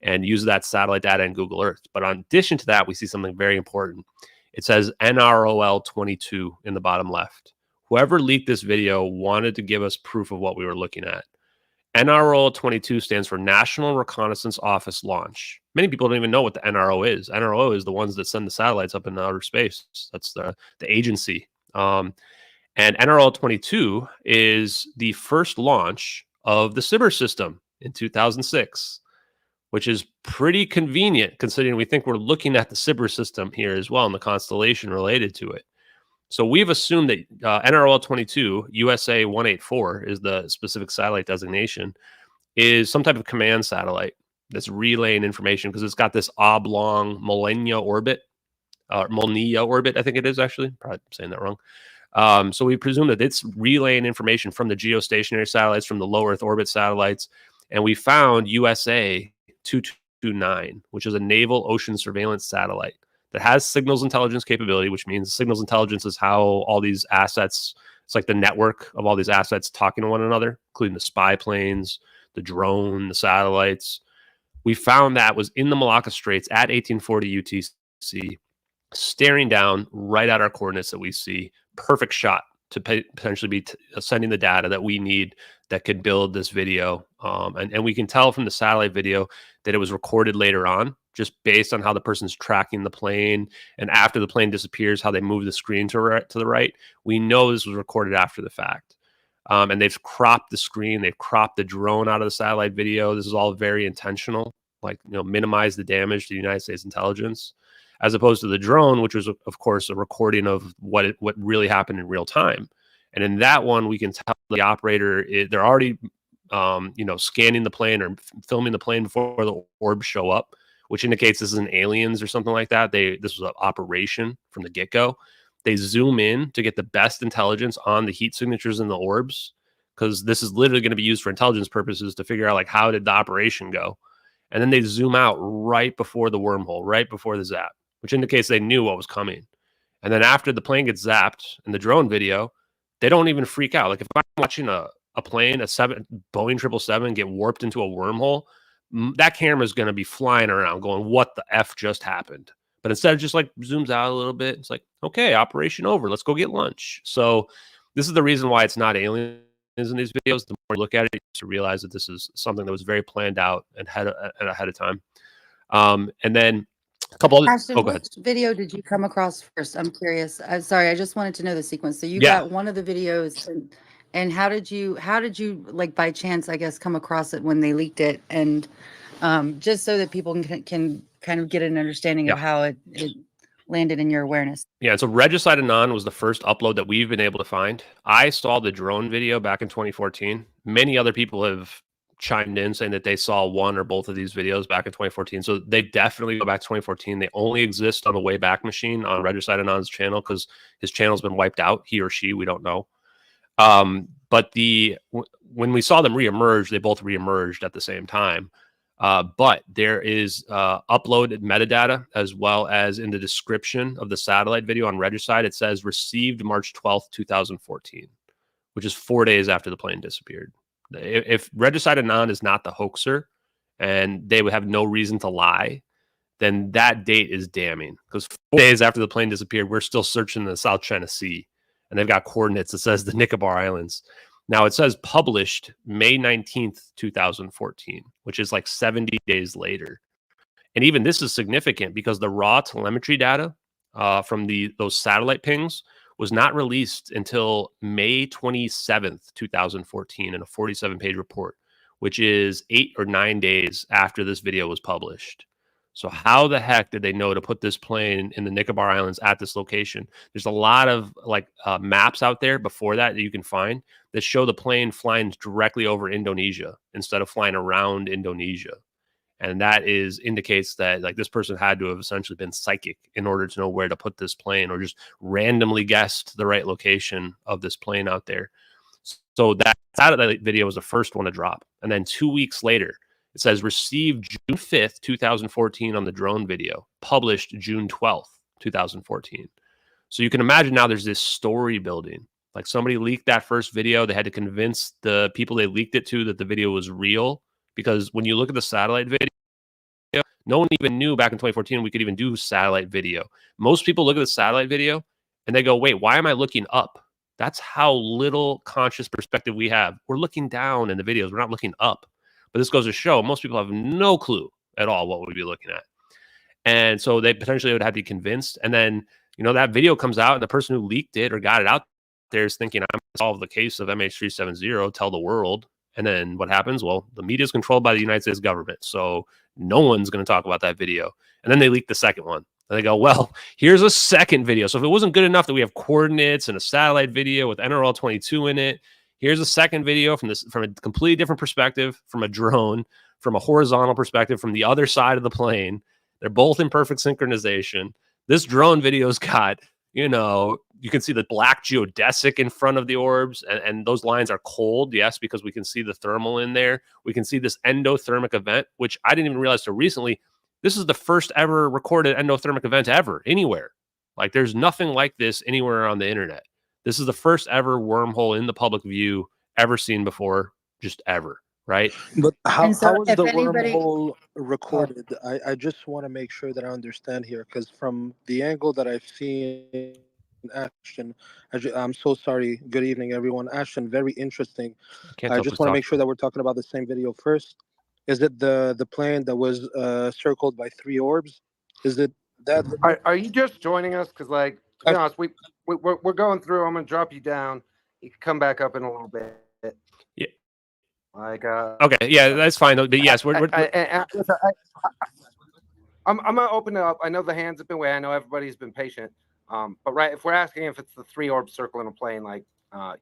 and uses that satellite data in Google Earth. But in addition to that, we see something very important. It says NROL 22 in the bottom left. Whoever leaked this video wanted to give us proof of what we were looking at. NRO 22 stands for National Reconnaissance Office Launch. Many people don't even know what the NRO is. NRO is the ones that send the satellites up into outer space. That's the agency. And NRO 22 is the first launch of the SBIRS system in 2006, which is pretty convenient considering we think we're looking at the SBIRS system here as well and the constellation related to it. So we've assumed that NRO 22, USA 184 is the specific satellite designation, is some type of command satellite that's relaying information because it's got this oblong Molniya orbit, I think it is actually. Probably saying that wrong. So we presume that it's relaying information from the geostationary satellites, from the low Earth orbit satellites, and we found USA 229, which is a naval ocean surveillance satellite that has signals intelligence capability, which means signals intelligence is how all these assets, it's like the network of all these assets talking to one another, including the spy planes, the drone, the satellites. We found that was in the Malacca Straits at 1840 UTC, staring down right at our coordinates that we see. Perfect shot to potentially be sending the data that we need that could build this video. And we can tell from the satellite video that it was recorded later on, just based on how the person's tracking the plane. And after the plane disappears, how they move the screen to the right. We know this was recorded after the fact. And they've cropped the screen. They've cropped the drone out of the satellite video. This is all very intentional, like, minimize the damage to the United States intelligence, as opposed to the drone, which was, of course, a recording of what really happened in real time. And in that one, we can tell the operator, they're already, scanning the plane or filming the plane before the orbs show up, which indicates this isn't aliens or something like that. This was an operation from the get-go. They zoom in to get the best intelligence on the heat signatures in the orbs, because this is literally going to be used for intelligence purposes to figure out, like, how did the operation go? And then they zoom out right before the wormhole, right before the zap, which indicates they knew what was coming. And then after the plane gets zapped in the drone video, they don't even freak out. Like, if I'm watching a plane, Boeing 777 get warped into a wormhole, that camera is going to be flying around going, what the F just happened? But instead it just like zooms out a little bit. It's like, okay, operation over. Let's go get lunch. So this is the reason why it's not aliens in these videos. The more you look at it, to realize that this is something that was very planned out and ahead of time. And then a couple other. Ashton, go ahead. which video did you come across first? I'm curious. Sorry, I just wanted to know the sequence. So you got one of the videos, and how did you like by chance, I guess, come across it when they leaked it, and just so that people can kind of get an understanding of how it landed in your awareness. Yeah, so Regicide Anon was the first upload that we've been able to find. I saw the drone video back in 2014. Many other people have chimed in saying that they saw one or both of these videos back in 2014. So they definitely go back to 2014. They only exist on the Wayback Machine on Regicide Anon's channel because his channel's been wiped out. He or she, we don't know. But when we saw them reemerge, they both reemerged at the same time. But there is uploaded metadata, as well as in the description of the satellite video on Regicide, it says received March 12th, 2014, which is 4 days after the plane disappeared. If Regicide Anon is not the hoaxer and they would have no reason to lie, then that date is damning, because 4 days after the plane disappeared, we're still searching the South China Sea, and they've got coordinates that says the Nicobar Islands. Now it says published May 19th, 2014, which is like 70 days later. And even this is significant because the raw telemetry data from those satellite pings was not released until May 27th, 2014 in a 47-page report, which is 8 or 9 days after this video was published. So how the heck did they know to put this plane in the Nicobar Islands at this location? There's a lot of like maps out there before that you can find that show the plane flying directly over Indonesia instead of flying around Indonesia. And that indicates that like this person had to have essentially been psychic in order to know where to put this plane, or just randomly guessed the right location of this plane out there. So that satellite video was the first one to drop. And then 2 weeks later, it says received June 5th, 2014 on the drone video, published June 12th, 2014. So you can imagine now there's this story building. Like somebody leaked that first video. They had to convince the people they leaked it to that the video was real. Because when you look at the satellite video, no one even knew back in 2014 we could even do satellite video. Most people look at the satellite video and they go, wait, why am I looking up? That's how little conscious perspective we have. We're looking down in the videos. We're not looking up. But this goes to show most people have no clue at all what we'd be looking at. And so they potentially would have to be convinced. And then, that video comes out and the person who leaked it or got it out there is thinking, I'm going to solve the case of MH370, tell the world. And then what happens? Well, the media is controlled by the United States government. So no one's going to talk about that video. And then they leak the second one. And they go, well, here's a second video. So if it wasn't good enough that we have coordinates and a satellite video with NRL 22 in it, here's a second video from a completely different perspective, from a drone, from a horizontal perspective, from the other side of the plane. They're both in perfect synchronization. This drone video's got, you can see the black geodesic in front of the orbs, and those lines are cold, yes, because we can see the thermal in there. We can see this endothermic event, which I didn't even realize till recently. This is the first ever recorded endothermic event ever, anywhere. Like, there's nothing like this anywhere on the internet. This is the first ever wormhole in the public view ever seen before, just ever, right? But how is the wormhole recorded? I just want to make sure that I understand here, because from the angle that I've seen, Ashton, I'm so sorry. Good evening, everyone. Ashton, very interesting. I just want to make sure that we're talking about the same video first. Is it the plane that was circled by 3 orbs? Is it that? Are you just joining us? Because, like, to be honest, we're going through. I'm going to drop you down. You can come back up in a little bit. Yeah. Like, okay, yeah, that's fine. But yes, I'm gonna open it up. I know the hands have been waiting. I know everybody's been patient. But right, if we're asking if it's the 3 orbs circling a plane, like,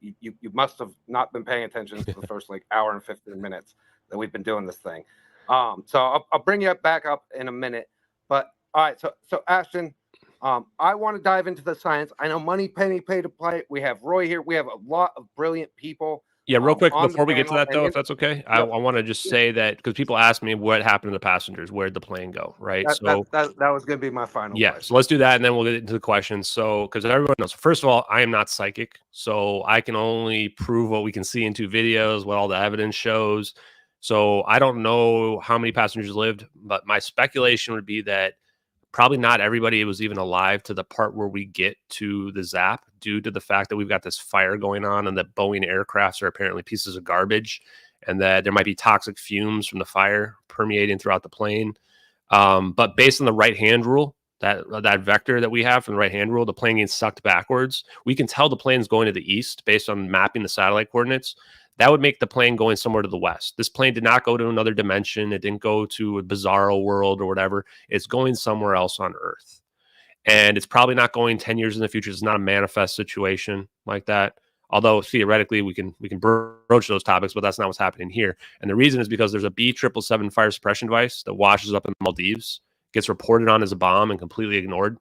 you must have not been paying attention for the first like hour and 15 minutes that we've been doing this thing. So I'll bring you back up in a minute. But all right, so Ashton, I want to dive into the science. I know Money Penny paid to play. We have Roy here. We have a lot of brilliant people. Yeah, real quick, before we get to that, though, if that's okay, I want to just say that because people ask me what happened to the passengers, where'd the plane go, right? That was going to be my final question. So let's do that, and then we'll get into the questions. So, because everyone knows, first of all, I am not psychic, so I can only prove what we can see in 2 videos, what all the evidence shows. So I don't know how many passengers lived, but my speculation would be that probably not everybody was even alive to the part where we get to the zap, due to the fact that we've got this fire going on and that Boeing aircrafts are apparently pieces of garbage, and that there might be toxic fumes from the fire permeating throughout the plane. But based on the right-hand rule, that vector that we have from the right-hand rule, the plane gets sucked backwards. We can tell the plane's going to the east based on mapping the satellite coordinates. That would make the plane going somewhere to the west. This plane did not go to another dimension. It didn't go to a bizarro world or whatever. It's going somewhere else on Earth. And it's probably not going 10 years in the future. It's not a manifest situation like that. Although theoretically we can broach those topics, but that's not what's happening here. And the reason is because there's a B777 fire suppression device that washes up in the Maldives, gets reported on as a bomb and completely ignored,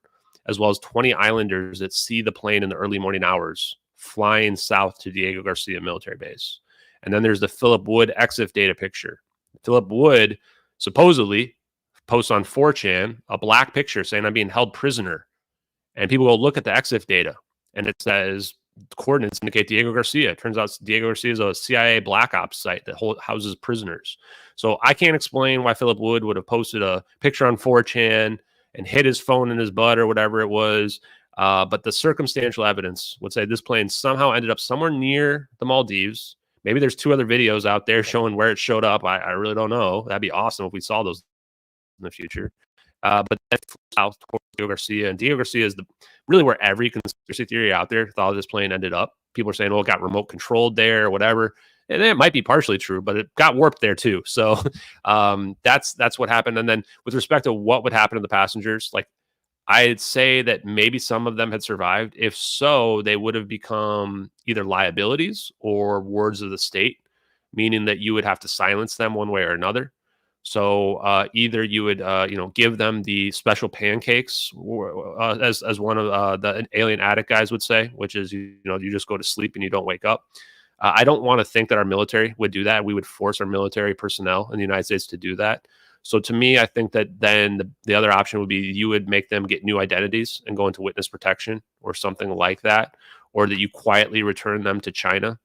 as well as 20 islanders that see the plane in the early morning hours flying south to Diego Garcia military base. And then there's the Philip Wood EXIF data picture. Philip Wood supposedly posts on 4chan a black picture saying I'm being held prisoner. And people go look at the EXIF data, and it says coordinates indicate Diego Garcia. It turns out Diego Garcia is a CIA black ops site that houses prisoners. So I can't explain why Philip Wood would have posted a picture on 4chan and hid his phone in his butt or whatever it was. But the circumstantial evidence would say this plane somehow ended up somewhere near the Maldives. Maybe there's 2 other videos out there showing where it showed up. I really don't know. That'd be awesome if we saw those in the future. But then south towards Diego Garcia, and Diego Garcia is really where every conspiracy theory out there thought this plane ended up. People are saying, well, it got remote controlled there or whatever. And it might be partially true, but it got warped there too. So that's what happened. And then with respect to what would happen to the passengers, like I'd say that maybe some of them had survived. If so, they would have become either liabilities or wards of the state, meaning that you would have to silence them one way or another. So either you would, give them the special pancakes, as one of the alien addict guys would say, which is, you just go to sleep and you don't wake up. I don't want to think that our military would do that. We would force our military personnel in the United States to do that. So to me, I think that then the other option would be you would make them get new identities and go into witness protection or something like that, or that you quietly return them to China,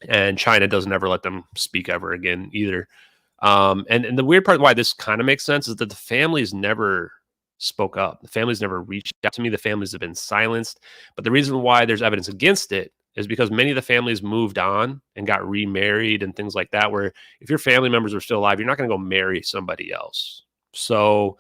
and China doesn't ever let them speak ever again either. And the weird part why this kind of makes sense is that the families never spoke up. The families never reached out to me. The families have been silenced. But the reason why there's evidence against it is because many of the families moved on and got remarried and things like that, where if your family members are still alive, you're not going to go marry somebody else. So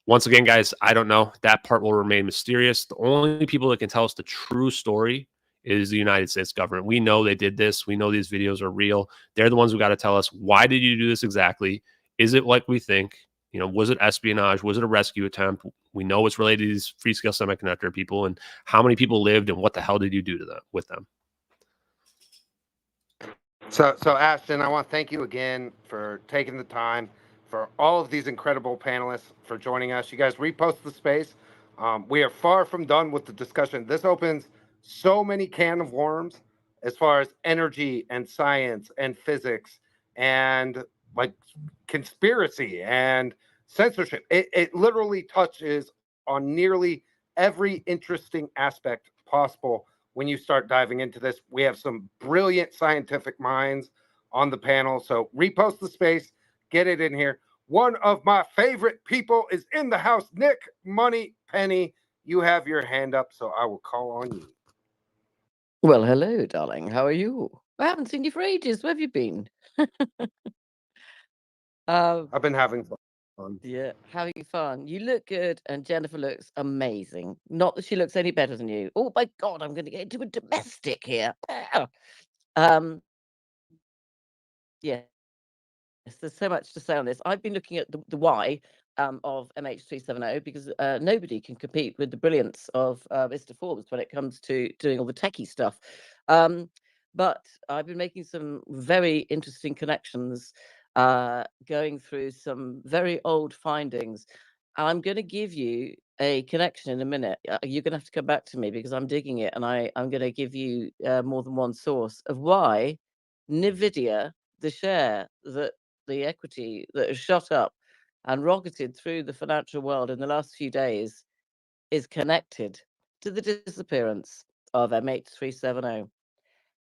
once again, guys, I don't know. That part will remain mysterious. The only people that can tell us the true story is the United States government. We know they did this. We know these videos are real. They're the ones who got to tell us, why did you do this exactly? Is it like we think? Was it espionage? Was it a rescue attempt? We know it's related to these Freescale Semiconductor people, and how many people lived, and what the hell did you do to them with them? So Ashton, I want to thank you again for taking the time, for all of these incredible panelists for joining us. You guys repost the space. We are far from done with the discussion. This opens so many can of worms as far as energy and science and physics and like conspiracy and censorship. It literally touches on nearly every interesting aspect possible when you start diving into this. We have some brilliant scientific minds on the panel. So repost the space, get it in here. One of my favorite people is in the house. Nick Money Penny, you have your hand up, so I will call on you. Well, hello, darling. How are you? I haven't seen you for ages. Where have you been? I've been having fun. Yeah, having fun. You look good, and Jennifer looks amazing. Not that she looks any better than you. Oh my God, I'm going to get into a domestic here. Yes, there's so much to say on this. I've been looking at the why of MH370 because nobody can compete with the brilliance of Mr. Forbes when it comes to doing all the techie stuff. But I've been making some very interesting connections, going through some very old findings. I'm going to give you a connection in a minute. You're going to have to come back to me because I'm digging it, and I'm going to give you more than one source of why NVIDIA, the share, that the equity that has shot up and rocketed through the financial world in the last few days, is connected to the disappearance of MH370.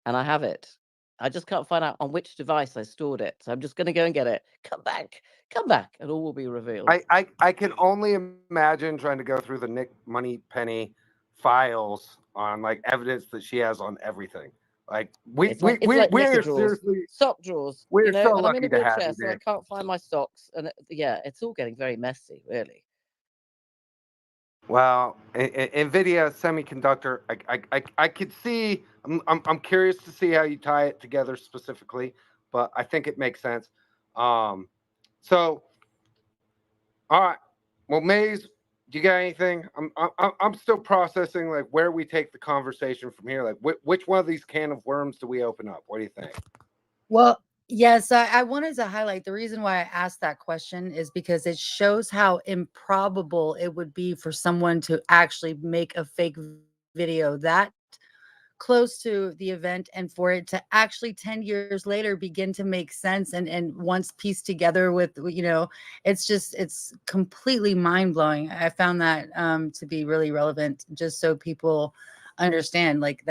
And I have it. I just can't find out on which device I stored it. So I'm just going to go and get it. Come back, and all will be revealed. I can only imagine trying to go through the Nick Money Penny files on like evidence that she has on everything. Like we're seriously sock drawers. We're so lucky to have you. So I can't find my socks, and it's all getting very messy, really. Well, NVIDIA semiconductor, I could see. I'm curious to see how you tie it together specifically, but I think it makes sense. So, all right. Well, Maze, do you got anything? I'm still processing like where we take the conversation from here. Like which one of these can of worms do we open up? What do you think? Well, yes, I wanted to highlight the reason why I asked that question is because it shows how improbable it would be for someone to actually make a fake video that close to the event and for it to actually 10 years later begin to make sense and once pieced together with, it's completely mind-blowing. I found that to be really relevant, just so people understand, like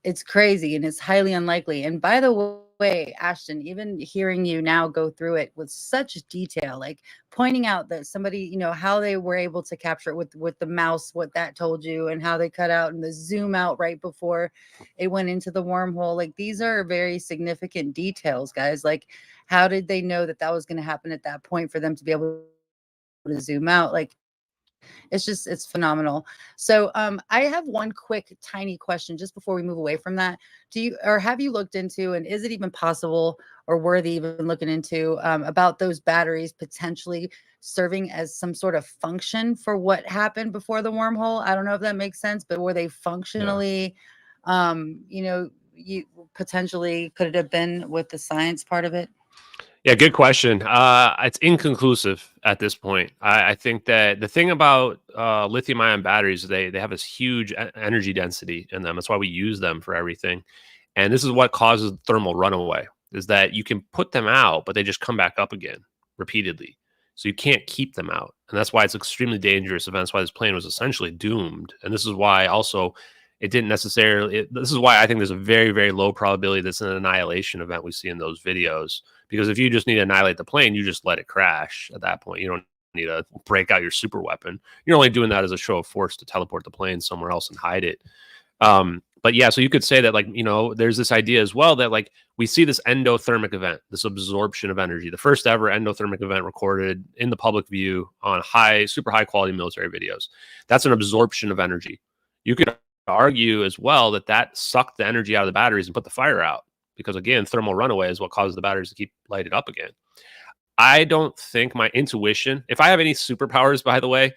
it's crazy and it's highly unlikely. And by the way, Ashton, even hearing you now go through it with such detail, like pointing out that somebody, how they were able to capture it with the mouse, what that told you, and how they cut out and the zoom out right before it went into the wormhole. Like these are very significant details, guys. Like how did they know that was going to happen at that point for them to be able to zoom out? Like It's phenomenal. So I have one quick tiny question just before we move away from that. Have you looked into, and is it even possible or worthy even looking into about those batteries potentially serving as some sort of function for what happened before the wormhole? I don't know if that makes sense, but were they functionally, you potentially, could it have been with the science part of it? Yeah, good question. It's inconclusive at this point. I think that the thing about lithium-ion batteries, they have this huge energy density in them. That's why we use them for everything. And this is what causes thermal runaway, is that you can put them out, but they just come back up again repeatedly. So you can't keep them out. And that's why it's extremely dangerous. And that's why this plane was essentially doomed. And this is why also it didn't necessarily, this is why I think there's a very, very low probability that's an annihilation event we see in those videos. Because if you just need to annihilate the plane, you just let it crash at that point. You don't need to break out your super weapon. You're only doing that as a show of force to teleport the plane somewhere else and hide it. But yeah, so you could say that, like, there's this idea as well that, like, we see this endothermic event, this absorption of energy, the first ever endothermic event recorded in the public view on super high quality military videos. That's an absorption of energy. You could argue as well that sucked the energy out of the batteries and put the fire out. Because again, thermal runaway is what causes the batteries to keep lighted up again. I don't think my intuition, if I have any superpowers, by the way,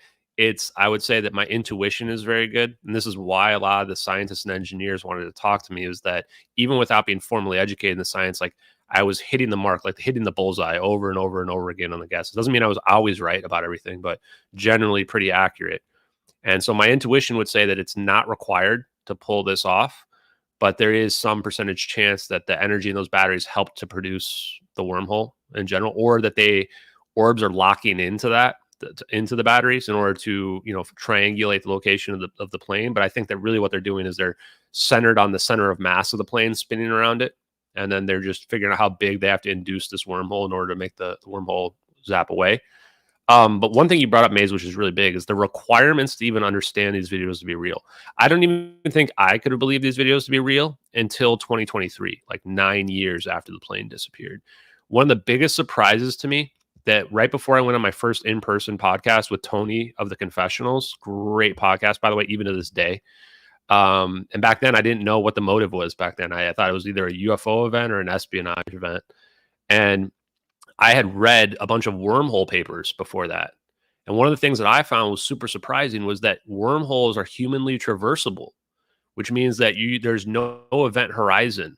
I would say that my intuition is very good. And this is why a lot of the scientists and engineers wanted to talk to me, is that even without being formally educated in the science, like, I was hitting the mark, like hitting the bullseye over and over and over again on the guess. It doesn't mean I was always right about everything, but generally pretty accurate. And so my intuition would say that it's not required to pull this off, but there is some percentage chance that the energy in those batteries help to produce the wormhole in general, or that orbs are locking into the batteries in order to, triangulate the location of the plane. But I think that really what they're doing is they're centered on the center of mass of the plane spinning around it. And then they're just figuring out how big they have to induce this wormhole in order to make the wormhole zap away. But one thing you brought up, Maze, which is really big, is the requirements to even understand these videos to be real. I don't even think I could have believed these videos to be real until 2023, like 9 years after the plane disappeared. One of the biggest surprises to me, that right before I went on my first in-person podcast with Tony of the Confessionals, great podcast, by the way, even to this day. And back then I didn't know what the motive was back then. I thought it was either a UFO event or an espionage event. And I had read a bunch of wormhole papers before that. And one of the things that I found was super surprising was that wormholes are humanly traversable, which means that there's no event horizon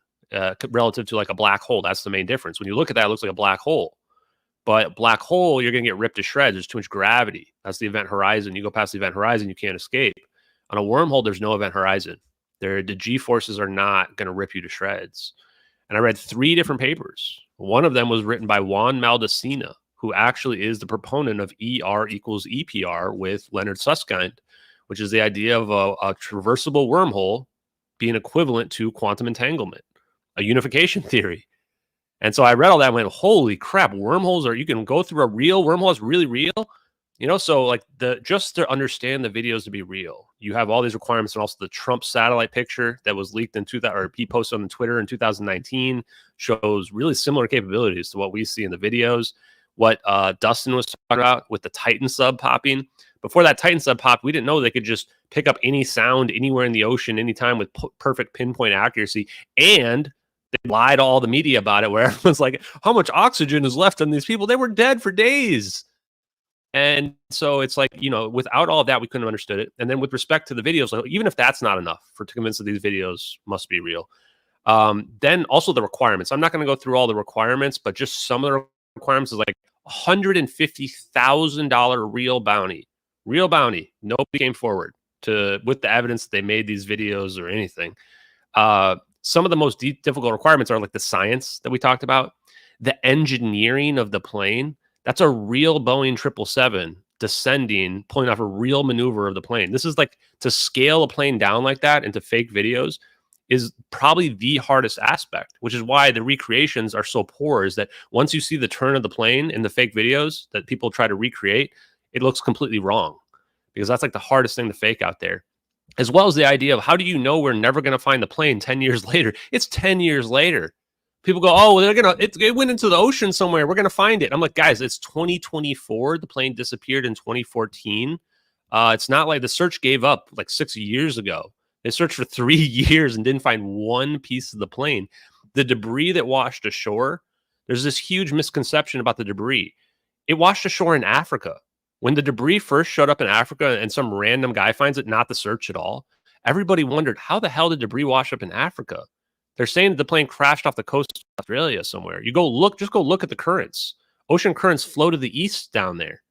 relative to like a black hole. That's the main difference. When you look at that, it looks like a black hole. But black hole, you're going to get ripped to shreds. There's too much gravity. That's the event horizon. You go past the event horizon, you can't escape. On a wormhole, there's no event horizon. The G-forces are not going to rip you to shreds. And I read 3 different papers. One of them was written by Juan Maldacena, who actually is the proponent of ER equals EPR with Leonard Susskind, which is the idea of a traversable wormhole being equivalent to quantum entanglement, a unification theory. And so I read all that and went, holy crap, you can go through a real wormhole. It's really real. So like just to understand the videos to be real, you have all these requirements, and also the Trump satellite picture that was leaked in 2000, or he posted on Twitter in 2019, shows really similar capabilities to what we see in the videos. What Dustin was talking about with the Titan sub popping. Before that Titan sub popped, we didn't know they could just pick up any sound anywhere in the ocean, anytime, with perfect pinpoint accuracy. And they lied to all the media about it, where everyone's like, how much oxygen is left on these people? They were dead for days. And so it's like, without all of that, we couldn't have understood it. And then with respect to the videos, like, even if that's not enough to convince that these videos must be real, then also the requirements. I'm not going to go through all the requirements, but just some of the requirements is like $150,000 real bounty. Real bounty. Nobody came forward with the evidence that they made these videos or anything. Some of the most difficult requirements are like the science that we talked about, the engineering of the plane. That's a real Boeing 777 descending, pulling off a real maneuver of the plane. This is like, to scale a plane down like that into fake videos is probably the hardest aspect, which is why the recreations are so poor, is that once you see the turn of the plane in the fake videos that people try to recreate, it looks completely wrong, because that's like the hardest thing to fake out there. As well as the idea of, how do you know we're never going to find the plane 10 years later? It's 10 years later. People go, oh, it went into the ocean somewhere. We're going to find it. I'm like, guys, it's 2024. The plane disappeared in 2014. It's not like the search gave up like 6 years ago. They searched for 3 years and didn't find one piece of the plane. The debris that washed ashore, there's this huge misconception about the debris. It washed ashore in Africa. When the debris first showed up in Africa and some random guy finds it, not the search at all, everybody wondered, how the hell did debris wash up in Africa? They're saying that the plane crashed off the coast of Australia somewhere. You go look, just go look at the currents. Ocean currents flow to the east down there.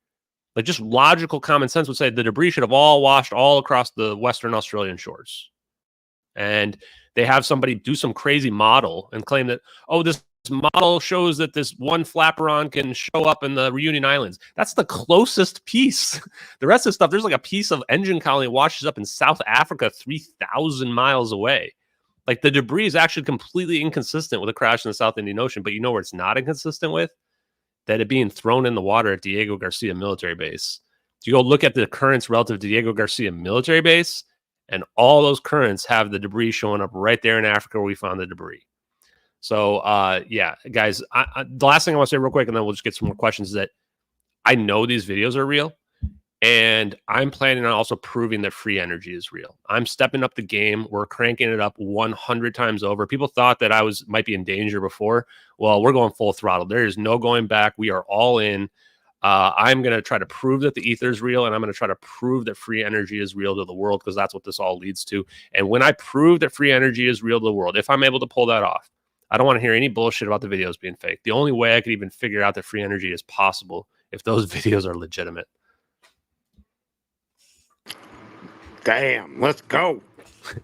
Like, just logical common sense would say the debris should have all washed all across the Western Australian shores. And they have somebody do some crazy model and claim that, oh, this model shows that this one flaperon can show up in the Reunion Islands. That's the closest piece. The rest of the stuff, there's like a piece of engine colony washes up in South Africa 3,000 miles away. Like, the debris is actually completely inconsistent with a crash in the South Indian Ocean, but you know where it's not inconsistent with? That it being thrown in the water at Diego Garcia military base. You go look at the currents relative to Diego Garcia military base, and all those currents have the debris showing up right there in Africa where we found the debris. So, yeah, guys, the last thing I want to say real quick, and then we'll just get some more questions, is that I know these videos are real, and I'm planning on also proving that free energy is real. I'm stepping up the game. We're cranking it up 100 times over. People thought that I might be in danger before. Well, we're going full throttle. There is no going back. We are all in. I'm going to try to prove that the ether is real, and I'm going to try to prove that free energy is real to the world, because that's what this all leads to. And when I prove that free energy is real to the world, if I'm able to pull that off, I don't want to hear any bullshit about the videos being fake. The only way I could even figure out that free energy is possible if those videos are legitimate. Damn, let's go.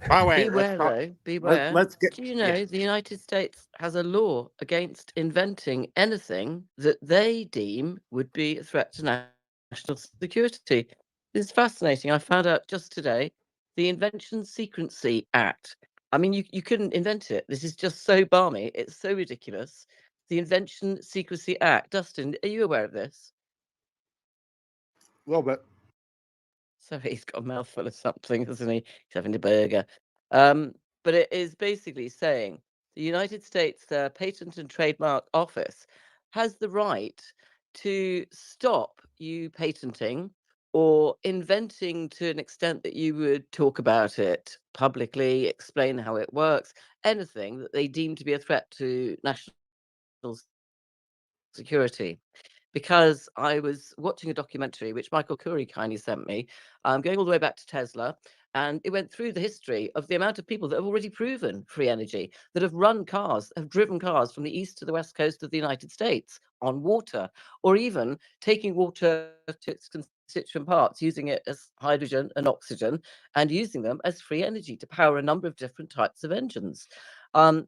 By the way, beware, though. Beware. Let's get. Do you know the United States has a law against inventing anything that they deem would be a threat to national security? This is fascinating. I found out just today the Invention Secrecy Act. I mean, you couldn't invent it. This is just so balmy. It's so ridiculous. The Invention Secrecy Act. Dustin, are you aware of this? A little bit. So he's got a mouthful of something, hasn't he? He's having a burger. But it is basically saying the United States Patent and Trademark Office has the right to stop you patenting or inventing to an extent that you would talk about it publicly, explain how it works, anything that they deem to be a threat to national security. Because I was watching a documentary, which Michael Curry kindly sent me, going all the way back to Tesla, and it went through the history of the amount of people that have already proven free energy, that have run cars, have driven cars from the east to the west coast of the United States on water, or even taking water to its constituent parts, using it as hydrogen and oxygen, and using them as free energy to power a number of different types of engines.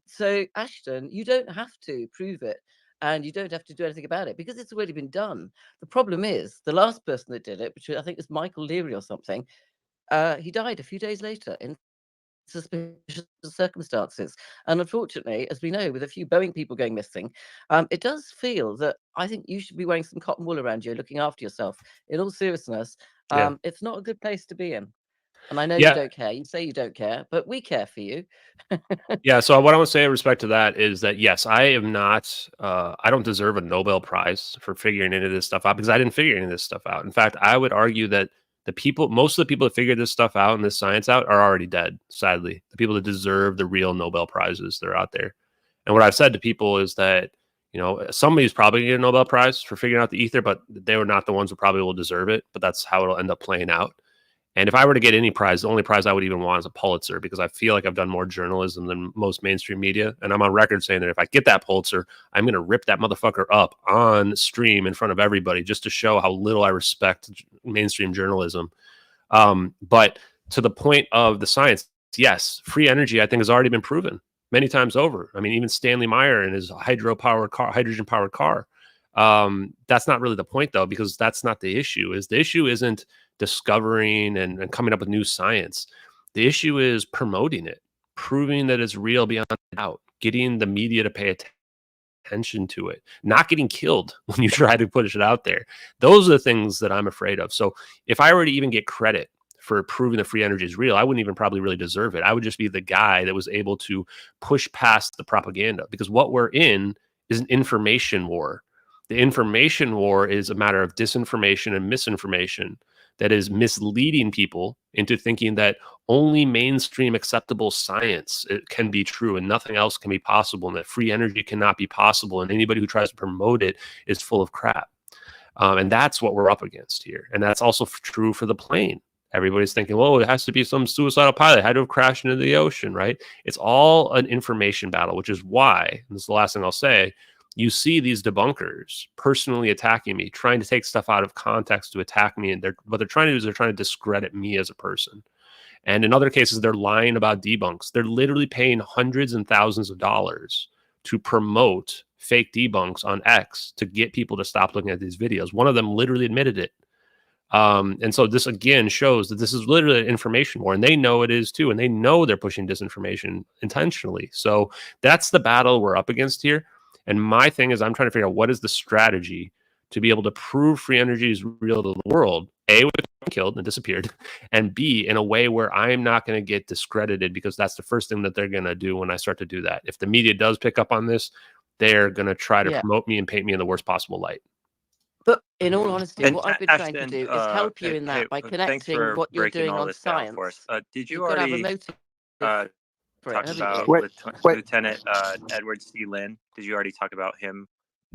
So, Ashton, you don't have to prove it. And you don't have to do anything about it because it's already been done. The problem is the last person that did it, which I think was Michael Leary or something, he died a few days later in suspicious circumstances. And unfortunately, as we know, with a few Boeing people going missing, it does feel that I think you should be wearing some cotton wool around you, looking after yourself. In all seriousness, it's not a good place to be in. And I know you don't care. You say you don't care, but we care for you. Yeah. So what I want to say in respect to that is that, yes, I am not, I don't deserve a Nobel Prize for figuring any of this stuff out because I didn't figure any of this stuff out. In fact, I would argue that most of the people that figured this stuff out and this science out are already dead, sadly. The people that deserve the real Nobel Prizes, they're out there. And what I've said to people is that, you know, somebody's probably going to get a Nobel Prize for figuring out the ether, but they were not the ones who probably will deserve it. But that's how it'll end up playing out. And if I were to get any prize, the only prize I would even want is a Pulitzer, because I feel like I've done more journalism than most mainstream media. And I'm on record saying that if I get that Pulitzer, I'm going to rip that motherfucker up on stream in front of everybody just to show how little I respect mainstream journalism. But to the point of the science, yes, free energy, I think, has already been proven many times over. I mean, even Stanley Meyer in his hydrogen-powered car. That's not really the point, though, because that's not the issue. The issue isn't discovering and coming up with new science. The issue is promoting it, proving that it's real beyond doubt, getting the media to pay attention to it, not getting killed when you try to push it out there. Those are the things that I'm afraid of. So if I were to even get credit for proving that free energy is real, I wouldn't even probably really deserve it. I would just be the guy that was able to push past the propaganda, because what we're in is an information war. The information war is a matter of disinformation and misinformation. that is misleading people into thinking that only mainstream acceptable science can be true and nothing else can be possible, and that free energy cannot be possible, and anybody who tries to promote it is full of crap. And that's what we're up against here. And that's also true for the plane. Everybody's thinking, well, it has to be some suicidal pilot, had to have crashed into the ocean, right? It's all an information battle, which is why, and this is the last thing I'll say, you see these debunkers personally attacking me, trying to take stuff out of context to attack me. And what they're trying to do is they're trying to discredit me as a person. And in other cases, they're lying about debunks. They're literally paying hundreds and thousands of dollars to promote fake debunks on X to get people to stop looking at these videos. One of them literally admitted it. And so this again shows that this is literally an information war, and they know it is too, and they know they're pushing disinformation intentionally. So that's the battle we're up against here. And my thing is, I'm trying to figure out what is the strategy to be able to prove free energy is real to the world, A, with killed and disappeared, and B, in a way where I'm not going to get discredited, because that's the first thing that they're going to do when I start to do that. If the media does pick up on this, they're going to try to promote me and paint me in the worst possible light. But in all honesty, what I've been trying to do is help you in that by connecting what you're doing on science. Did you already talk about Lieutenant Edward C. Lynn? Did you already talk about him?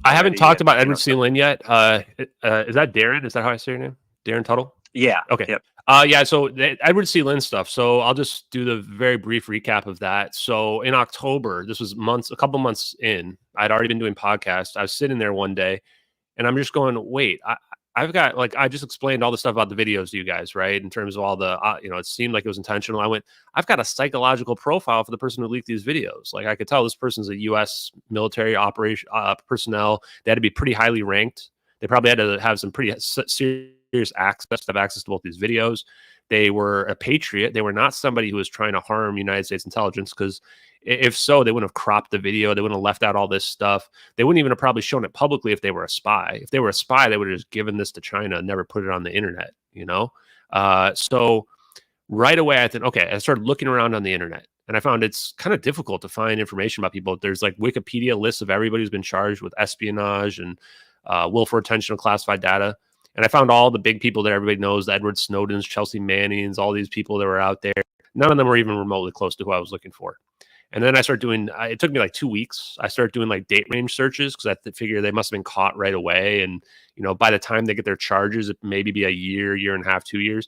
I haven't talked about Edward C. Lynn yet. Is that Darren? Is that how I say your name? Darren Tuttle? Yeah. Okay. Yep. Yeah, so the Edward C. Lynn stuff. So I'll just do the very brief recap of that. So in October, this was a couple months in, I'd already been doing podcasts. I was sitting there one day and I'm just going, wait, I've got, like, I just explained all the stuff about the videos to you guys, right? In terms of all the, it seemed like it was intentional. I went, I've got a psychological profile for the person who leaked these videos. Like, I could tell this person's a U.S. military operation personnel. They had to be pretty highly ranked. They probably had to have some pretty serious access to both these videos. They were a patriot. They were not somebody who was trying to harm United States intelligence, because if so, they wouldn't have cropped the video. They wouldn't have left out all this stuff. They wouldn't even have probably shown it publicly if they were a spy. If they were a spy, they would have just given this to China and never put it on the internet, So right away, I thought, okay, I started looking around on the internet, and I found it's kind of difficult to find information about people. There's like Wikipedia lists of everybody who's been charged with espionage and willful retention of classified data. And I found all the big people that everybody knows, the Edward Snowdens, Chelsea Mannings, all these people that were out there. None of them were even remotely close to who I was looking for. And then I started doing, it took me like 2 weeks. I started doing like date range searches, because I figured they must have been caught right away. And, by the time they get their charges, it maybe be a year and a half, 2 years.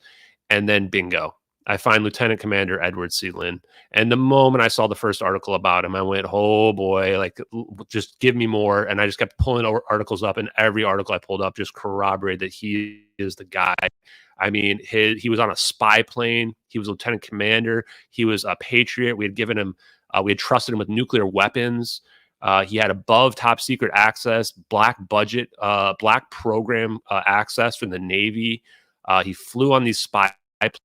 And then bingo, I find Lieutenant Commander Edward C. Lynn. And the moment I saw the first article about him, I went, oh boy, like, just give me more. And I just kept pulling articles up, and every article I pulled up just corroborated that he is the guy. I mean, he was on a spy plane. He was lieutenant commander. He was a patriot. We had given him, we had trusted him with nuclear weapons. He had above top secret access, black budget, black program access from the Navy. He flew on these spy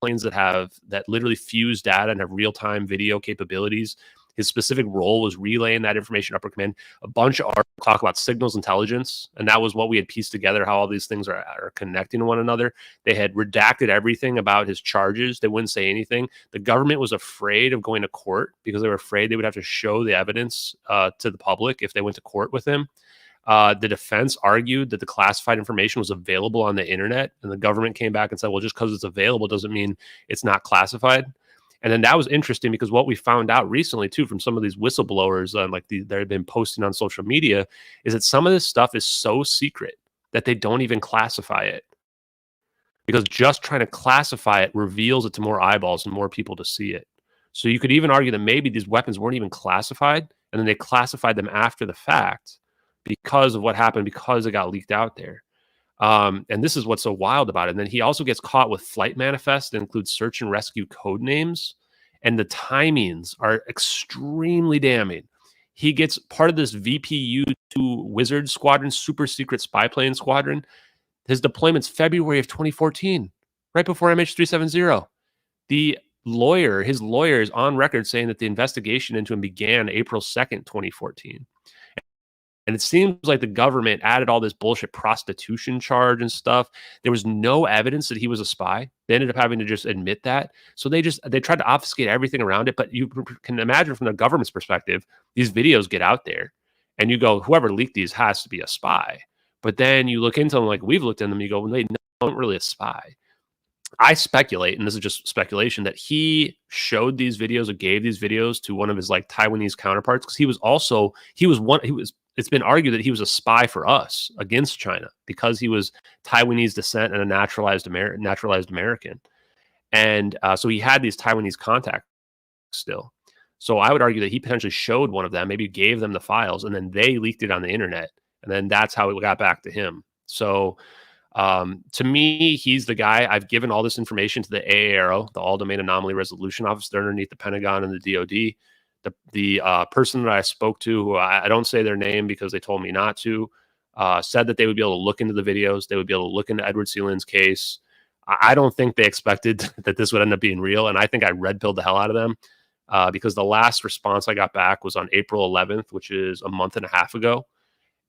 planes that literally fuse data and have real-time video capabilities. His specific role was relaying that information upper command. A bunch of articles talk about signals intelligence, and that was what we had pieced together, how all these things are connecting to one another. They had redacted everything about his charges. They wouldn't say anything. The government was afraid of going to court, because they were afraid they would have to show the evidence to the public if they went to court with him. The defense argued that the classified information was available on the internet, and the government came back and said, well, just because it's available doesn't mean it's not classified. And then that was interesting, because what we found out recently too from some of these whistleblowers, that have been posting on social media, is that some of this stuff is so secret that they don't even classify it, because just trying to classify it reveals it to more eyeballs and more people to see it. So you could even argue that maybe these weapons weren't even classified, and then they classified them after the fact because of what happened, because it got leaked out there. And this is what's so wild about it. And then he also gets caught with flight manifests that include search and rescue code names, and the timings are extremely damning. He gets part of this VPU-2 Wizard Squadron, super secret spy plane squadron. His deployment's February of 2014, right before MH370. His lawyer is on record saying that the investigation into him began April 2nd, 2014. And it seems like the government added all this bullshit prostitution charge and stuff. There was no evidence that he was a spy. They ended up having to just admit that. So they tried to obfuscate everything around it. But you can imagine from the government's perspective, these videos get out there and you go, whoever leaked these has to be a spy. But then you look into them like we've looked into them, you go, well, they aren't really a spy. I speculate, and this is just speculation, that he showed these videos or gave these videos to one of his like Taiwanese counterparts, because it's been argued that he was a spy for us against China because he was Taiwanese descent and a naturalized American. And so he had these Taiwanese contacts still. So I would argue that he potentially showed one of them, maybe gave them the files, and then they leaked it on the internet. And then that's how it got back to him. So to me, he's the guy. I've given all this information to the AARO, the All Domain Anomaly Resolution Office. They're underneath the Pentagon and the DoD. The person that I spoke to, who I don't say their name because they told me not to, said that they would be able to look into the videos. They would be able to look into Edward C. Lynn's case. I don't think they expected that this would end up being real. And I think I red-pilled the hell out of them because the last response I got back was on April 11th, which is a month and a half ago.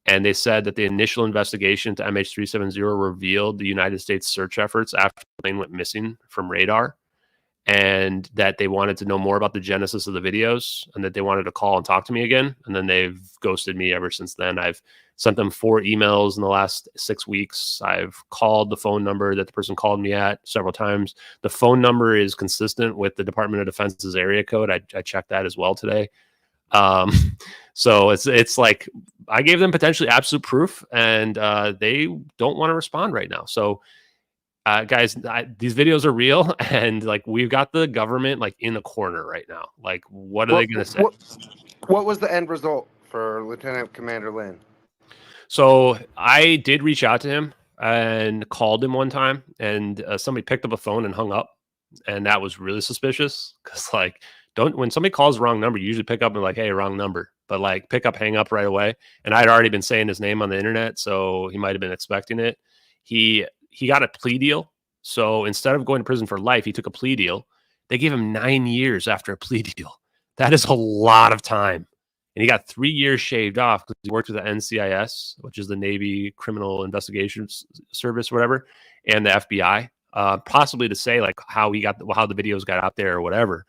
And they said that the initial investigation to MH370 revealed the United States search efforts after the plane went missing from radar, and that they wanted to know more about the genesis of the videos, and that they wanted to call and talk to me again. And then they've ghosted me ever since then. I've sent them 4 emails in the last 6 weeks. I've called the phone number that the person called me at several times. The phone number is consistent with the Department of Defense's area code. I checked that as well today. So it's like I gave them potentially absolute proof, and they don't want to respond right now. So guys, these videos are real, and like we've got the government like in the corner right now. Like, what are they going to say? What was the end result for Lieutenant Commander Lynn? So I did reach out to him and called him one time, and somebody picked up a phone and hung up, and that was really suspicious because like when somebody calls the wrong number, you usually pick up and like, hey, wrong number, but like pick up, hang up right away. And I'd already been saying his name on the internet, so he might have been expecting it. He got a plea deal. So instead of going to prison for life, he took a plea deal. They gave him 9 years after a plea deal. That is a lot of time. And he got 3 years shaved off because he worked with the NCIS, which is the Navy Criminal Investigations Service, whatever, and the FBI, possibly to say like how the videos got out there or whatever.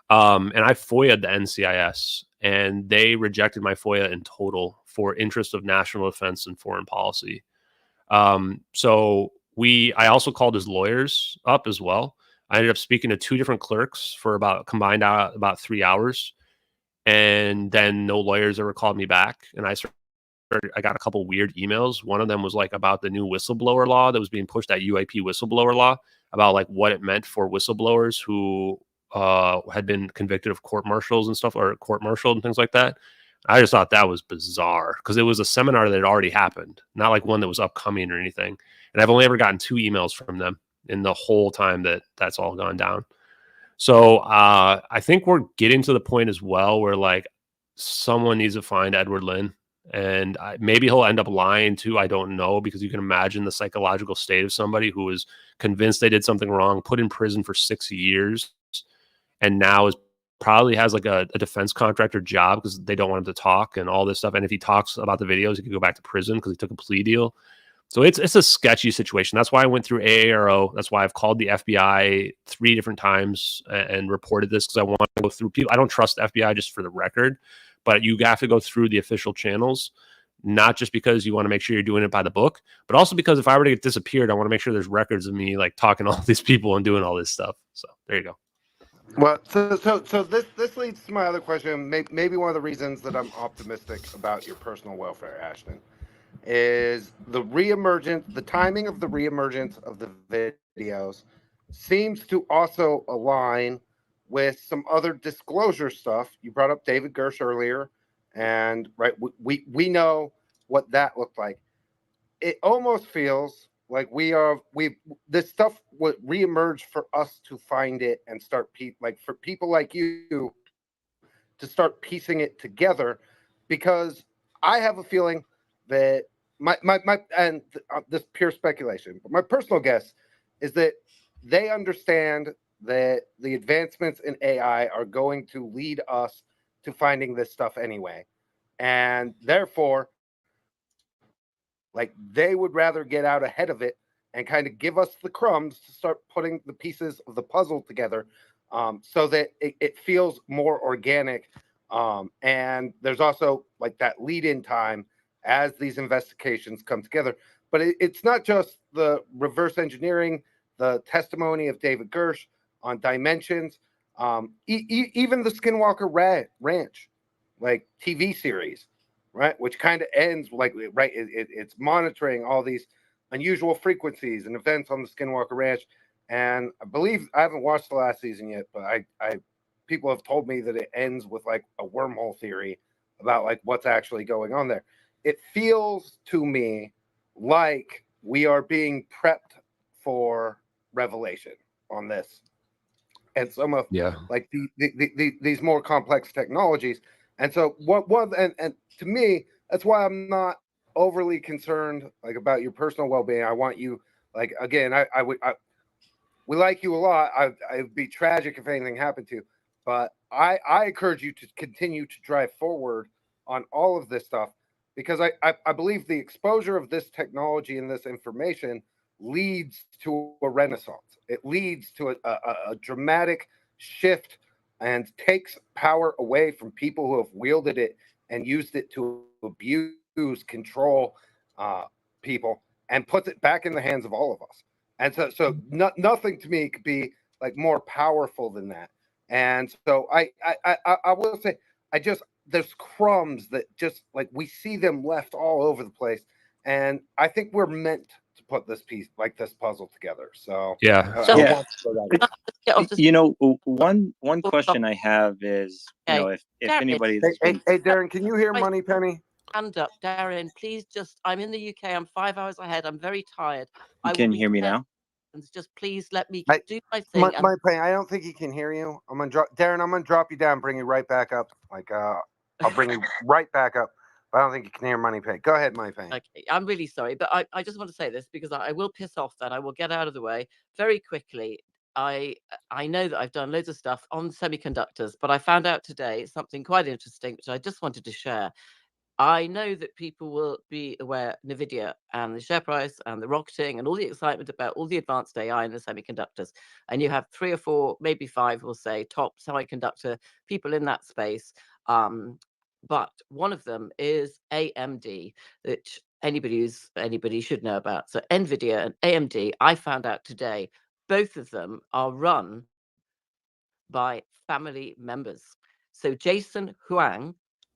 And I FOIA'd the NCIS, and they rejected my FOIA in total for interest of national defense and foreign policy. So I also called his lawyers up as well. I ended up speaking to 2 different clerks for combined about 3 hours. And then no lawyers ever called me back. And I got a couple weird emails. One of them was like about the new whistleblower law that was being pushed, that UAP whistleblower law, about like what it meant for whistleblowers who had been convicted of court-martials and stuff, or court-martialed and things like that. I just thought that was bizarre because it was a seminar that had already happened, not like one that was upcoming or anything. And I've only ever gotten 2 emails from them in the whole time that's all gone down. So I think we're getting to the point as well where like someone needs to find Edward Lynn, and maybe he'll end up lying too. I don't know, because you can imagine the psychological state of somebody who is convinced they did something wrong, put in prison for 6 years, and now probably has like a defense contractor job because they don't want him to talk and all this stuff. And if he talks about the videos, he could go back to prison because he took a plea deal. So it's a sketchy situation. That's why I went through AARO. That's why I've called the FBI 3 different times and reported this, because I want to go through people. I don't trust the FBI, just for the record, but you have to go through the official channels, not just because you want to make sure you're doing it by the book, but also because if I were to get disappeared, I want to make sure there's records of me like talking to all these people and doing all this stuff. So there you go. Well, so this leads to my other question. Maybe one of the reasons that I'm optimistic about your personal welfare, Ashton, is the timing of the reemergence of the videos seems to also align with some other disclosure stuff. You brought up David Gersh earlier, and right, we know what that looked like. It almost feels like this stuff would reemerge for us to find it and start for people like you to start piecing it together, because I have a feeling that this pure speculation, but my personal guess is that they understand that the advancements in AI are going to lead us to finding this stuff anyway, and therefore, like, they would rather get out ahead of it and kind of give us the crumbs to start putting the pieces of the puzzle together, so that it feels more organic. And there's also like that lead-in time as these investigations come together. But it's not just the reverse engineering, the testimony of David Gersh on dimensions, even the Skinwalker Ranch, like TV series, right? Which kind of ends like, right, it's monitoring all these unusual frequencies and events on the Skinwalker Ranch. And I believe, I haven't watched the last season yet, but people have told me that it ends with like a wormhole theory about like what's actually going on there. It feels to me like we are being prepped for revelation on this and some of like these more complex technologies. And so and to me, that's why I'm not overly concerned like about your personal well-being. I want you, like, again, we like you a lot. It'd be tragic if anything happened to you, but I encourage you to continue to drive forward on all of this stuff, because I believe the exposure of this technology and this information leads to a renaissance. It leads to a dramatic shift and takes power away from people who have wielded it and used it to abuse, control people, and puts it back in the hands of all of us. And so nothing to me could be like more powerful than that. And so I will say, there's crumbs that just like we see them left all over the place. And I think we're meant to put this puzzle together. So you know, one question I have is, you know, if anybody's hey Darren, can you hear Money Penny? Hand up, Darren, please. I'm in the UK. I'm 5 hours ahead. I'm very tired. You can hear me now? Just please let me do my thing. Money Penny, I don't think he can hear you. Darren, I'm gonna drop you down, bring you right back up. Like I'll bring you right back up. But I don't think you can hear Money Penny. Go ahead, Money Penny. Okay, I'm really sorry, but I just want to say this because I will piss off then. I will get out of the way very quickly. I know that I've done loads of stuff on semiconductors, but I found out today something quite interesting, which I just wanted to share. I know that people will be aware of NVIDIA and the share price and the rocketing and all the excitement about all the advanced AI and the semiconductors. And you have 3 or 4, maybe 5, we'll say, top semiconductor people in that space. But one of them is AMD, which anybody should know about. So NVIDIA and AMD, I found out today, both of them are run by family members. So Jason Huang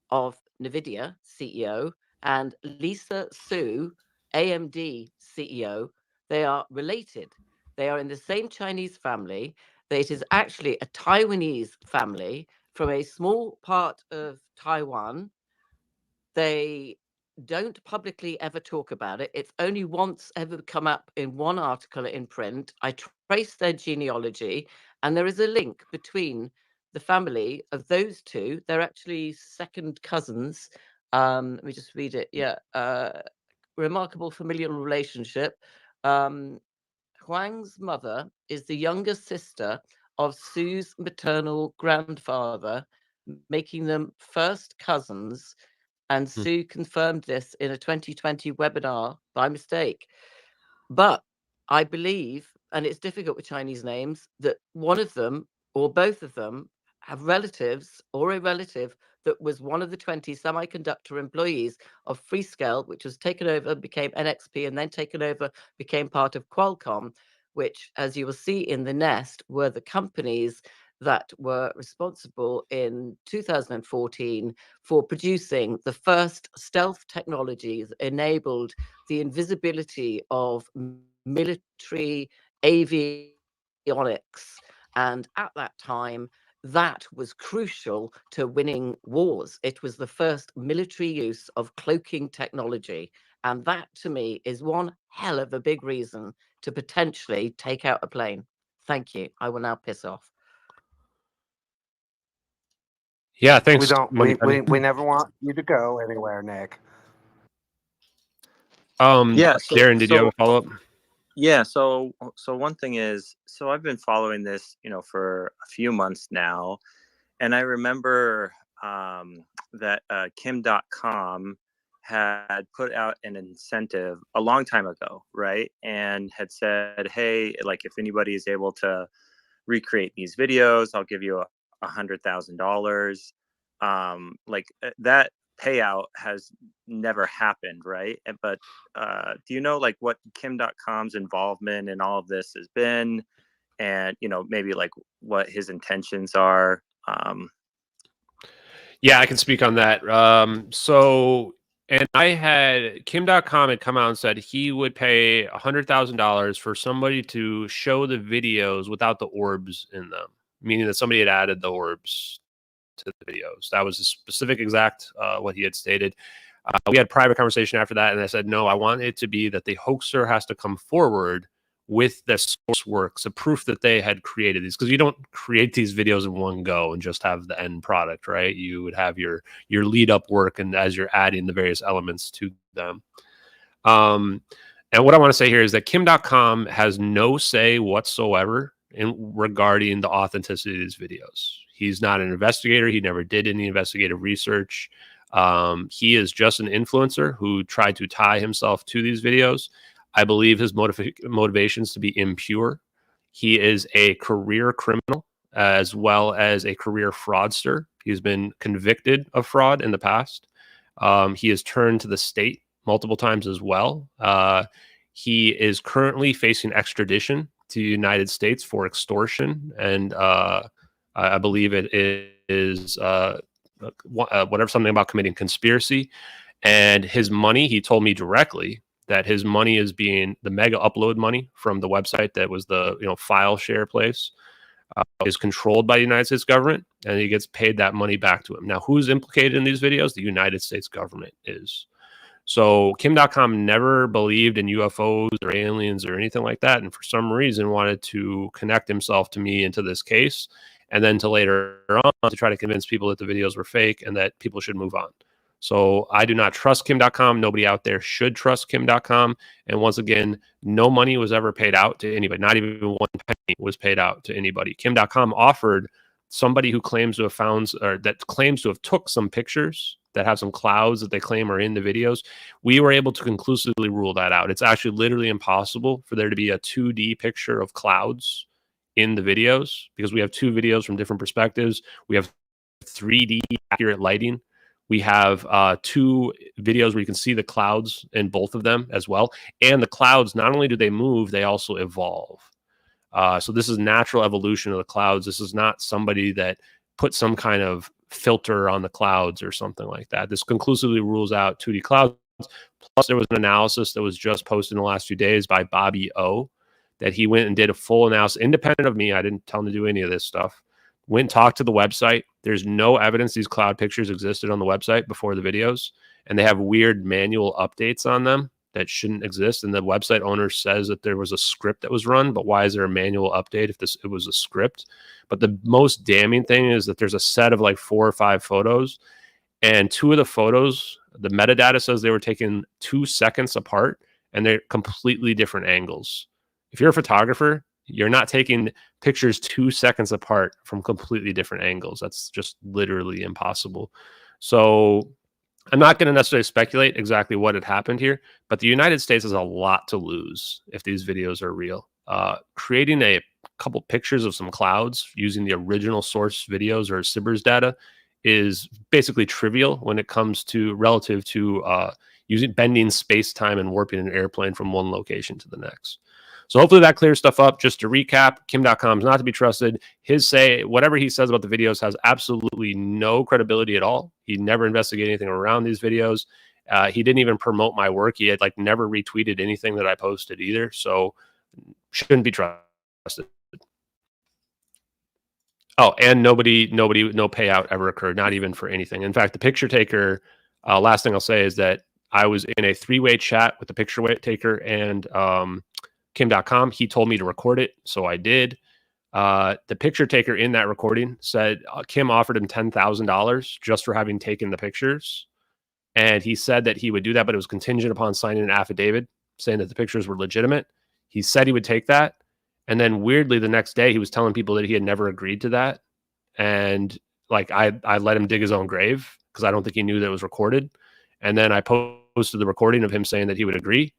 of NVIDIA CEO and Lisa Su, AMD CEO, they are related. They are in the same Chinese family. It is actually a Taiwanese family from a small part of Taiwan. They don't publicly ever talk about it. It's only once ever come up in one article in print. I traced their genealogy, and there is a link between the family of those two. They're actually second cousins. Let me just read it. Yeah. Remarkable familial relationship. Huang's mother is the younger sister of Su's maternal grandfather, making them first cousins. And Su confirmed this in a 2020 webinar by mistake. But I believe, and it's difficult with Chinese names, that one of them or both of them have relatives or a relative that was one of the 20 semiconductor employees of Freescale, which was taken over, became NXP, and then taken over, became part of Qualcomm, which, as you will see in the nest, were the companies that were responsible in 2014 for producing the first stealth technologies that enabled the invisibility of military avionics. And at that time, that was crucial to winning wars. It was the first military use of cloaking technology. And that, to me, is one hell of a big reason to potentially take out a plane. Thank you. I will now piss off. Yeah, thanks. We never want you to go anywhere, Nick. Darren, did you have a follow-up? Yeah, so one thing is, so I've been following this, you know, for a few months now, and I remember that Kim.com had put out an incentive a long time ago, right? And had said, hey, like if anybody is able to recreate these videos, I'll give you $100,000. Like that payout has never happened, right? But do you know like what Kim.com's involvement in all of this has been, and maybe like what his intentions are? Yeah, I can speak on that. And I had Kim.com had come out and said he would pay $100,000 for somebody to show the videos without the orbs in them, meaning that somebody had added the orbs to the videos. That was a specific exact what he had stated. We had private conversation after that, and I said, no, I want it to be that the hoaxer has to come forward with the source works, a proof that they had created these, because you don't create these videos in one go and just have the end product, right? You would have your lead up work, and as you're adding the various elements to them. And what I want to say here is that Kim.com has no say whatsoever regarding the authenticity of these videos. He's not an investigator. He never did any investigative research. He is just an influencer who tried to tie himself to these videos. I believe his motivations to be impure. He is a career criminal as well as a career fraudster. He's been convicted of fraud in the past. He has turned to the state multiple times as well. He is currently facing extradition to the United States for extortion, and I believe it is whatever, something about committing conspiracy. And his money, he told me directly that his money is being the mega upload money from the website that was the file share place is controlled by the United States government, and he gets paid that money back to him. Now, who's implicated in these videos? The United States government is. So Kim.com never believed in UFOs or aliens or anything like that, and for some reason wanted to connect himself to me into this case, and then to later on to try to convince people that the videos were fake and that people should move on. So I do not trust Kim.com. Nobody out there should trust Kim.com. And once again, no money was ever paid out to anybody. Not even one penny was paid out to anybody. Kim.com offered somebody who claims to have found, or that claims to have took some pictures that have some clouds that they claim are in the videos. We were able to conclusively rule that out. It's actually literally impossible for there to be a 2D picture of clouds in the videos, because we have two videos from different perspectives. We have 3D accurate lighting. We have two videos where you can see the clouds in both of them as well. And the clouds, not only do they move, they also evolve. So this is natural evolution of the clouds. This is not somebody that put some kind of filter on the clouds or something like that. This conclusively rules out 2D clouds. Plus, there was an analysis that was just posted in the last few days by Bobby O, that he went and did a full analysis, independent of me. I didn't tell him to do any of this stuff. Went and talked to the website. There's no evidence these cloud pictures existed on the website before the videos, and they have weird manual updates on them that shouldn't exist. And the website owner says that there was a script that was run, but why is there a manual update if it was a script? But the most damning thing is that there's a set of like 4 or 5 photos, and 2 of the photos, the metadata says they were taken 2 seconds apart, and they're completely different angles. If you're a photographer, you're not taking pictures 2 seconds apart from completely different angles. That's just literally impossible. So I'm not going to necessarily speculate exactly what had happened here, but the United States has a lot to lose if these videos are real. Creating a couple pictures of some clouds using the original source videos or SIBR's data is basically trivial when it comes to relative to using bending space-time and warping an airplane from one location to the next. So hopefully that clears stuff up. Just to recap, Kim.com is not to be trusted. His say, whatever he says about the videos has absolutely no credibility at all. He never investigated anything around these videos. He didn't even promote my work. He had like never retweeted anything that I posted either. So shouldn't be trusted. Oh, and no payout ever occurred, not even for anything. In fact, the picture taker, last thing I'll say is that I was in a 3-way chat with the picture taker and Kim.com. He told me to record it, so I did. The picture taker in that recording said Kim offered him $10,000 just for having taken the pictures. And he said that he would do that, but it was contingent upon signing an affidavit saying that the pictures were legitimate. He said he would take that. And then weirdly, the next day, he was telling people that he had never agreed to that. And like I let him dig his own grave because I don't think he knew that it was recorded. And then I posted the recording of him saying that he would agree.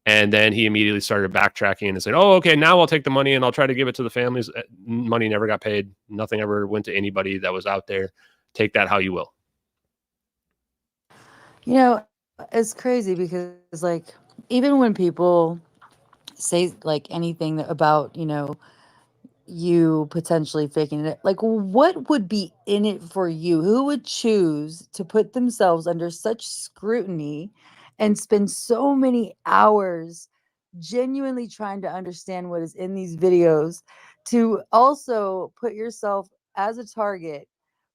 And then he immediately started backtracking and said, oh, okay, now I'll take the money and I'll try to give it to the families. Money never got paid. Nothing ever went to anybody that was out there. Take that how you will. You know, it's crazy because like even when people say like anything about, you potentially faking it, like what would be in it for you? Who would choose to put themselves under such scrutiny and spend so many hours genuinely trying to understand what is in these videos, to also put yourself as a target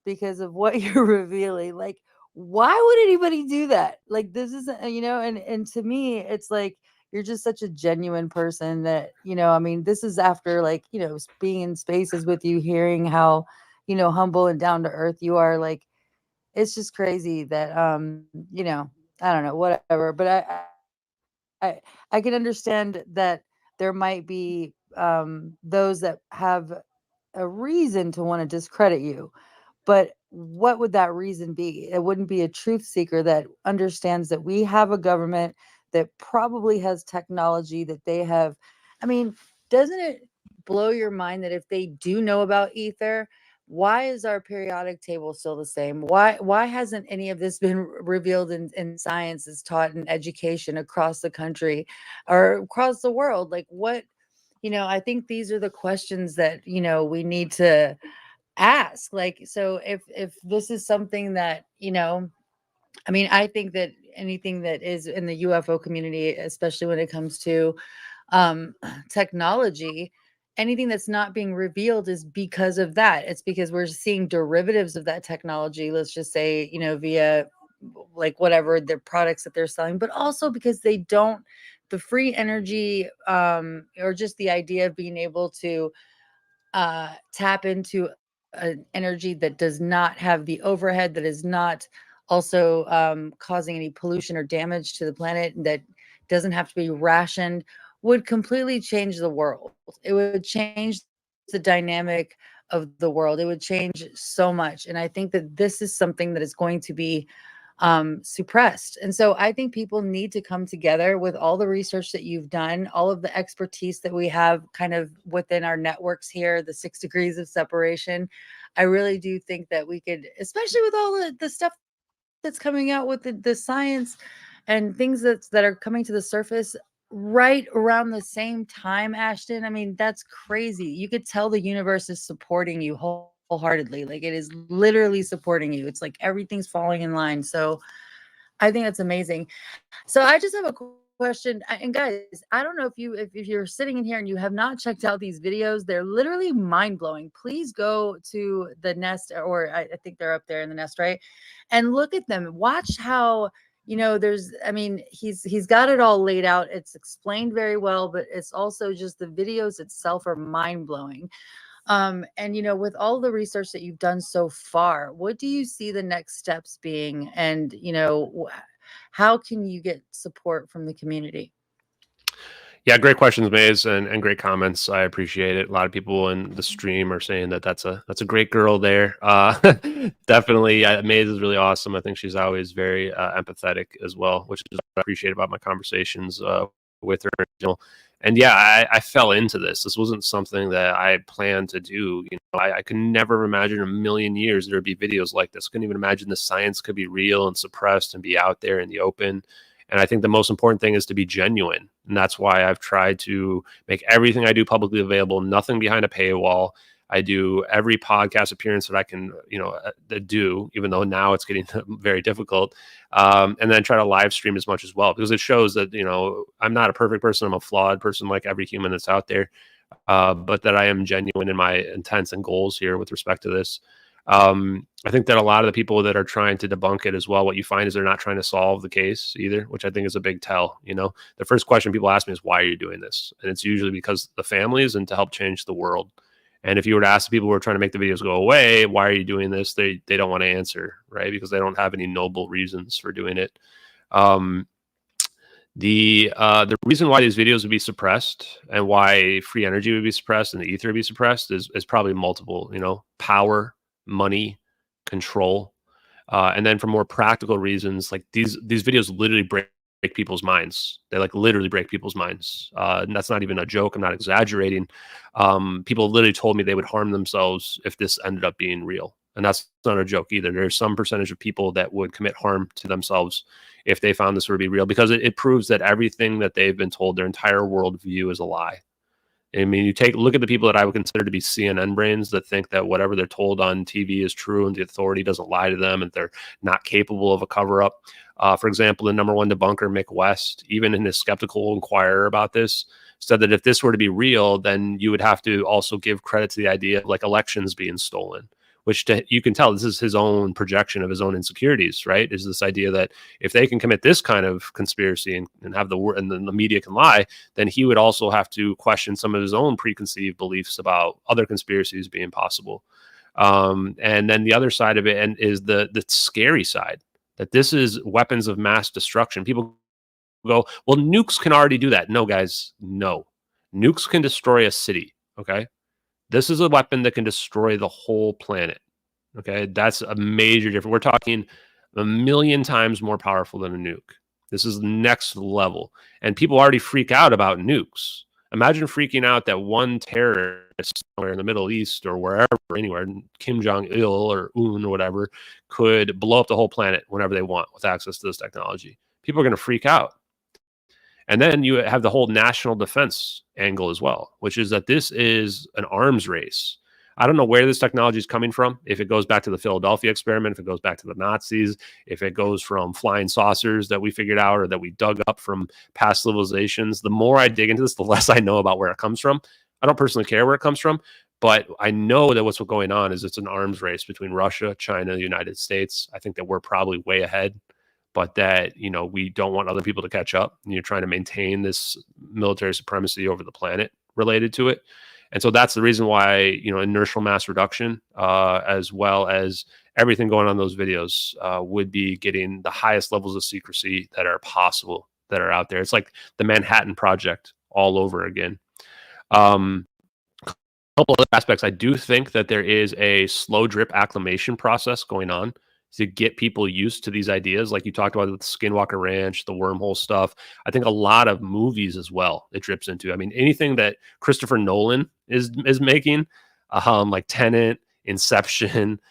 because of what you're revealing? Like, why would anybody do that? Like, this is, and to me, it's like, you're just such a genuine person that, I mean, this is after like, being in spaces with you, hearing how, humble and down to earth you are. Like, it's just crazy that, I don't know, whatever. But I can understand that there might be those that have a reason to want to discredit you. But what would that reason be? It wouldn't be a truth seeker that understands that we have a government that probably has technology that they have. I mean, doesn't it blow your mind that if they do know about ether, why is our periodic table still the same? Why hasn't any of this been revealed in science is taught in education across the country or across the world? Like what, I think these are the questions that, we need to ask. Like, so if this is something that, I mean, I think that anything that is in the UFO community, especially when it comes to um technology, anything that's not being revealed is because of that. It's because we're seeing derivatives of that technology, let's just say, via like whatever the products that they're selling, but also because they don't, the free energy or just the idea of being able to tap into an energy that does not have the overhead, that is not also causing any pollution or damage to the planet, that doesn't have to be rationed, would completely change the world. It would change the dynamic of the world. It would change so much. And I think that this is something that is going to be suppressed. And so I think people need to come together with all the research that you've done, all of the expertise that we have kind of within our networks here, the 6 degrees of separation. I really do think that we could, especially with all the stuff that's coming out with the science and things that are coming to the surface right around the same time, Ashton. I mean, that's crazy. You could tell the universe is supporting you wholeheartedly. Like it is literally supporting you. It's like everything's falling in line. So I think that's amazing. So I just have a question. And guys, I don't know if you're sitting in here and you have not checked out these videos, they're literally mind blowing. Please go to the Nest, or I think they're up there in the Nest, right? And look at them. Watch how, there's, I mean, he's got it all laid out. It's explained very well, but it's also just the videos itself are mind blowing. And with all the research that you've done so far, what do you see the next steps being? And how can you get support from the community? Yeah, great questions, Maze, and great comments. I appreciate it. A lot of people in the stream are saying that that's a great girl there. Definitely, Maze is really awesome. I think she's always very empathetic as well, which is what I appreciate about my conversations with her. And yeah, I fell into this. This wasn't something that I planned to do. I could never imagine in a million years there'd be videos like this. Couldn't even imagine the science could be real and suppressed and be out there in the open. And I think the most important thing is to be genuine. And that's why I've tried to make everything I do publicly available, nothing behind a paywall. I do every podcast appearance that I can, do, even though now it's getting very difficult. And then try to live stream as much as well, because it shows that, I'm not a perfect person. I'm a flawed person like every human that's out there, but that I am genuine in my intents and goals here with respect to this. I think that a lot of the people that are trying to debunk it as well, what you find is they're not trying to solve the case either, which I think is a big tell. The first question people ask me is, why are you doing this? And it's usually because the families and to help change the world. And if you were to ask the people who are trying to make the videos go away, why are you doing this? They don't want to answer, right? Because they don't have any noble reasons for doing it. The reason why these videos would be suppressed and why free energy would be suppressed and the ether would be suppressed is probably multiple, power, money, control. And then for more practical reasons, like these videos literally break people's minds. They like literally break people's minds. And that's not even a joke. I'm not exaggerating. People literally told me they would harm themselves if this ended up being real. And that's not a joke either. There's some percentage of people that would commit harm to themselves if they found this would be real, because it proves that everything that they've been told, their entire worldview, is a lie. I mean, you look at the people that I would consider to be CNN brains that think that whatever they're told on TV is true and the authority doesn't lie to them and they're not capable of a cover up. For example, the #1 debunker, Mick West, even in his Skeptical Inquirer about this, said that if this were to be real, then you would have to also give credit to the idea of like elections being stolen, which you can tell this is his own projection of his own insecurities, right? Is this idea that if they can commit this kind of conspiracy and have and then the media can lie, then he would also have to question some of his own preconceived beliefs about other conspiracies being possible. And then the other side of it is the scary side, that this is weapons of mass destruction. People go, well, nukes can already do that. No, guys, no. Nukes can destroy a city, okay? This is a weapon that can destroy the whole planet. Okay, that's a major difference. We're talking 1,000,000 times more powerful than a nuke. This is next level. And people already freak out about nukes. Imagine freaking out that one terrorist somewhere in the Middle East or wherever, anywhere, Kim Jong-il or Un or whatever, could blow up the whole planet whenever they want with access to this technology. People are going to freak out. And then you have the whole national defense angle as well, which is that this is an arms race. I don't know where this technology is coming from. If it goes back to the Philadelphia experiment, if it goes back to the Nazis, if it goes from flying saucers that we figured out or that we dug up from past civilizations, the more I dig into this, the less I know about where it comes from. I don't personally care where it comes from, but I know that what's going on is it's an arms race between Russia, China, the United States. I think that we're probably way ahead, but that, you know, we don't want other people to catch up. And you're trying to maintain this military supremacy over the planet related to it. And so that's the reason why, you know, inertial mass reduction, as well as everything going on in those videos, would be getting the highest levels of secrecy that are possible, that are out there. It's like the Manhattan Project all over again. A couple other aspects. I do think that there is a slow drip acclimation process going on to get people used to these ideas, like you talked about with the Skinwalker Ranch, the wormhole stuff. I think a lot of movies as well it drips into. I mean, anything that Christopher Nolan is making, like Tenet, Inception,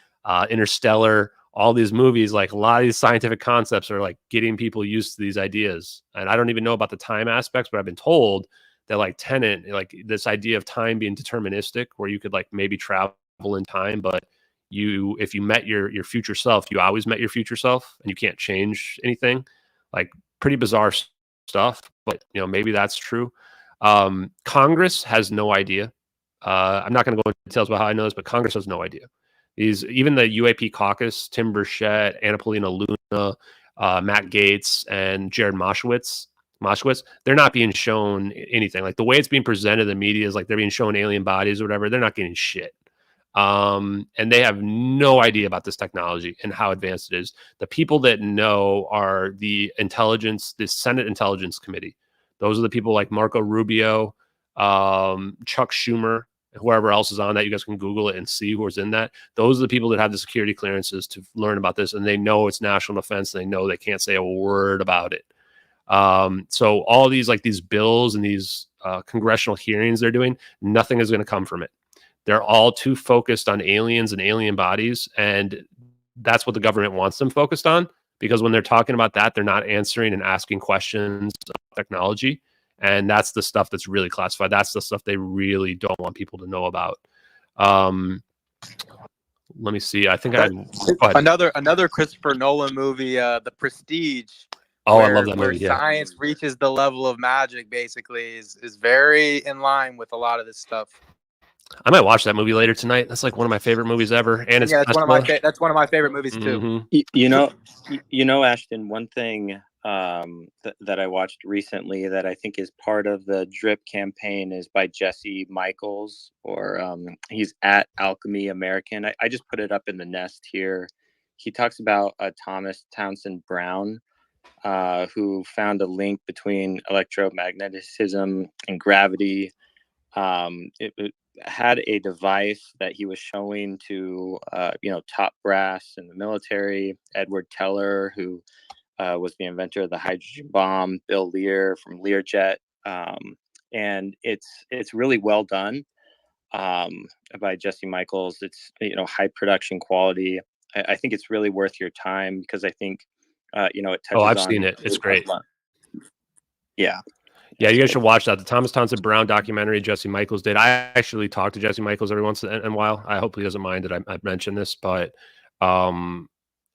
Interstellar, all these movies, like a lot of these scientific concepts are like getting people used to these ideas. And I don't even know about the time aspects, but I've been told that like Tenet, like this idea of time being deterministic, where you could like maybe travel in time, but if you met your future self, you always met your future self and you can't change anything. Like pretty bizarre stuff, but you know, maybe that's true. Congress has no idea. I'm not going to go into details about how I know this, but Congress has no idea. Even the UAP caucus, Tim Burchett, Anna Paulina Luna, Matt Gaetz, and Jared Moskowitz, they're not being shown anything. Like the way it's being presented in the media is like they're being shown alien bodies or whatever. They're not getting shit. And they have no idea about this technology and how advanced it is. The people that know are the Senate Intelligence Committee. Those are the people like Marco Rubio, Chuck Schumer, whoever else is on that. You guys can Google it and see who's in that. Those are the people that have the security clearances to learn about this, and they know it's national defense, and they know they can't say a word about it. So all these bills and these congressional hearings they're doing, nothing is going to come from it. They're all too focused on aliens and alien bodies, and that's what the government wants them focused on, because when they're talking about that, they're not answering and asking questions of technology, and that's the stuff that's really classified. That's the stuff they really don't want people to know about. Let me see. I think another Christopher Nolan movie, The Prestige. Oh, I love that movie. Where science reaches the level of magic, basically, is very in line with a lot of this stuff. I might watch that movie later tonight. That's like one of my favorite movies ever, and it's that's one of my favorite movies too. Mm-hmm. You know, Ashton. One thing that I watched recently that I think is part of the Drip campaign is by Jesse Michaels, or he's at Alchemy American. I just put it up in the nest here. He talks about Thomas Townsend Brown, who found a link between electromagnetism and gravity. It had a device that he was showing to top brass in the military, Edward Teller, who was the inventor of the hydrogen bomb, Bill Lear from Learjet, and it's really well done. by Jesse Michaels. It's, you know, high production quality. I think it's really worth your time because I think, you know, it touches I've on seen it. It's great. Yeah. Yeah, you guys should watch that. The Thomas Townsend Brown documentary Jesse Michaels did. I actually talk to Jesse Michaels every once in a while. I hope he doesn't mind that I mentioned this, but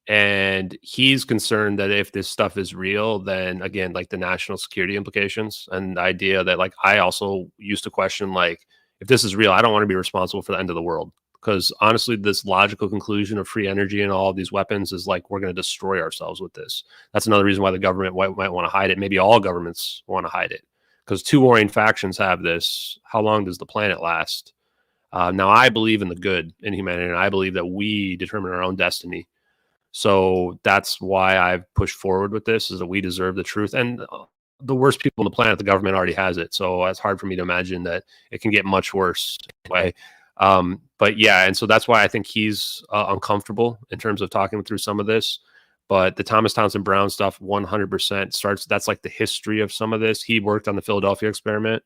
and he's concerned that if this stuff is real, then again, like the national security implications and the idea that, like, I also used to question, like, if this is real, I don't want to be responsible for the end of the world. Because honestly, this logical conclusion of free energy and all of these weapons is like, we're going to destroy ourselves with this. That's another reason why the government might want to hide it. Maybe all governments want to hide it because two warring factions have this. How long does the planet last? Now, I believe in the good in humanity, and I believe that we determine our own destiny. So that's why I've pushed forward with this, is that we deserve the truth. And the worst people on the planet, the government already has it. So it's hard for me to imagine that it can get much worse. Anyway. But yeah, and so that's why I think he's uncomfortable in terms of talking through some of this. But the Thomas Townsend Brown stuff 100% starts. That's like the history of some of this. He worked on the Philadelphia experiment.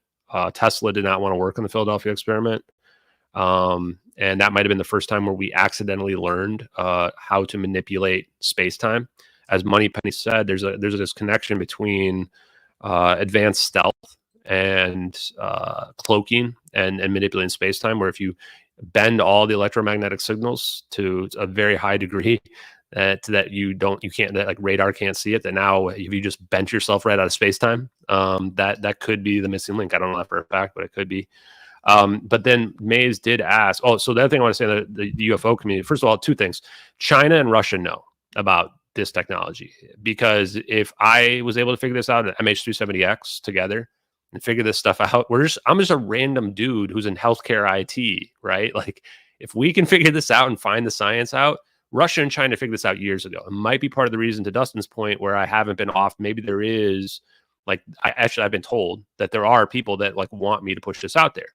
Tesla did not want to work on the Philadelphia experiment. And that might have been the first time where we accidentally learned how to manipulate space-time. As Moneypenny said, there's this connection between advanced stealth and cloaking and manipulating space-time, where if you bend all the electromagnetic signals to a very high degree that like radar can't see it, that now if you just bent yourself right out of space-time, that could be the missing link. I don't know that for a fact, but it could be. But then Mays did ask, so the other thing I want to say, the UFO community, first of all, two things. China and Russia know about this technology, because if I was able to figure this out at MH370 X together and figure this stuff out, I'm just a random dude who's in healthcare IT, right? Like, if we can figure this out and find the science out, Russia and China figured this out years ago. It might be part of the reason, to Dustin's point, where I haven't been off. Maybe there is, like, I've been told that there are people that like want me to push this out there,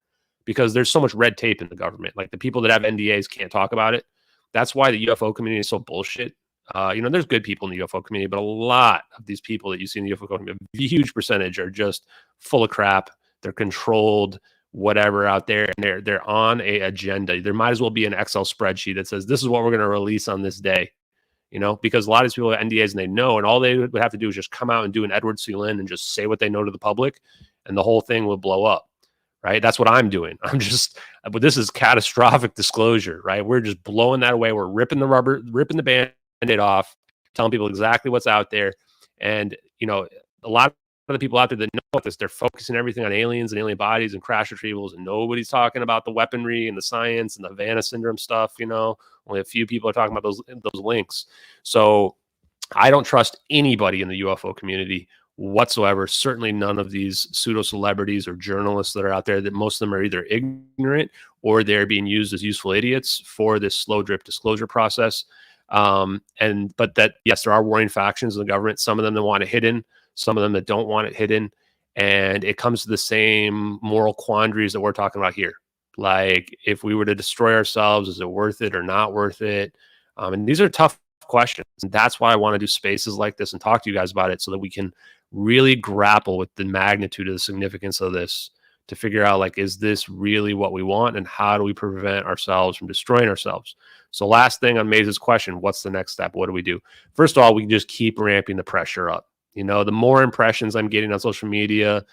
because there's so much red tape in the government. Like, the people that have NDAs can't talk about it. That's why the UFO community is so bullshit. You know, there's good people in the UFO community, but a lot of these people that you see in the UFO community, a huge percentage, are just full of crap. They're controlled, whatever out there, and they're on a agenda. There might as well be an Excel spreadsheet that says this is what we're going to release on this day. You know, because a lot of these people have NDAs and they know, and all they would have to do is just come out and do an Edward C. Lin and just say what they know to the public, and the whole thing will blow up. Right. That's what I'm doing. But this is catastrophic disclosure, right? We're just blowing that away. We're ripping the Band-Aid off, telling people exactly what's out there. And, you know, a lot of the people out there that know about this, they're focusing everything on aliens and alien bodies and crash retrievals, and nobody's talking about the weaponry and the science and the Havana syndrome stuff. You know, only a few people are talking about those links. So I don't trust anybody in the UFO community whatsoever. Certainly none of these pseudo celebrities or journalists that are out there, that most of them are either ignorant or they're being used as useful idiots for this slow drip disclosure process. But that, yes, there are warring factions in the government, some of them that want it hidden, some of them that don't want it hidden. And it comes to the same moral quandaries that we're talking about here. Like, if we were to destroy ourselves, is it worth it or not worth it? And these are tough questions. And that's why I want to do spaces like this and talk to you guys about it, so that we can really grapple with the magnitude of the significance of this, to figure out, like, is this really what we want, and how do we prevent ourselves from destroying ourselves? So last thing on Maze's question, what's the next step? What do we do? First of all, we can just keep ramping the pressure up. You know, the more impressions I'm getting on social media,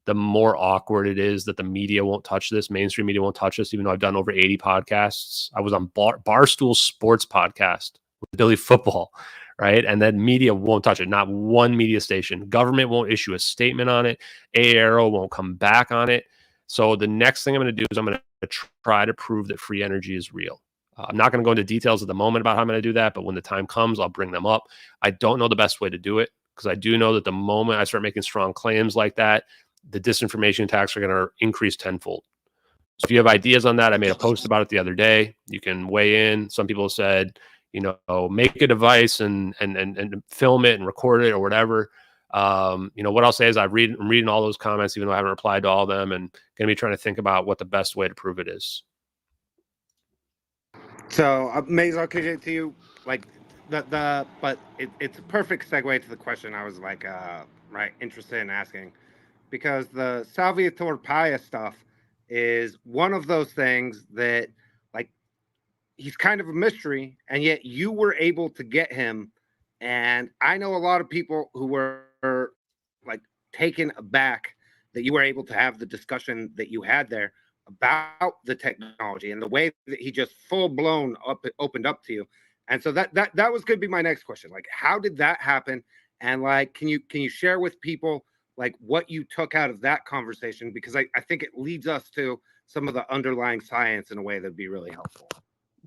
the more awkward it is that the media won't touch this. Mainstream media won't touch this, even though I've done over 80 podcasts. I was on Barstool Sports podcast with Billy Football, right? And then media won't touch it. Not one media station. Government won't issue a statement on it. AARO won't come back on it. So the next thing I'm going to do is I'm going to try to prove that free energy is real. I'm not going to go into details at the moment about how I'm going to do that, but when the time comes, I'll bring them up. I don't know the best way to do it, because I do know that the moment I start making strong claims like that, the disinformation attacks are going to increase tenfold. So if you have ideas on that, I made a post about it the other day. You can weigh in. Some people said, you know, make a device and film it and record it or whatever. You know, what I'll say is I'm reading all those comments, even though I haven't replied to all of them, and going to be trying to think about what the best way to prove it is. So, Maze, I'll kick it to you. Like, but it's a perfect segue to the question I was like, interested in asking, because the Salvatore Paya stuff is one of those things that, like, he's kind of a mystery, and yet you were able to get him. And I know a lot of people who were like taken aback that you were able to have the discussion that you had there about the technology and the way that he just full blown opened up to you. And so that was going to be my next question. Like, how did that happen? And like, can you share with people like what you took out of that conversation? Because I think it leads us to some of the underlying science in a way that'd be really helpful.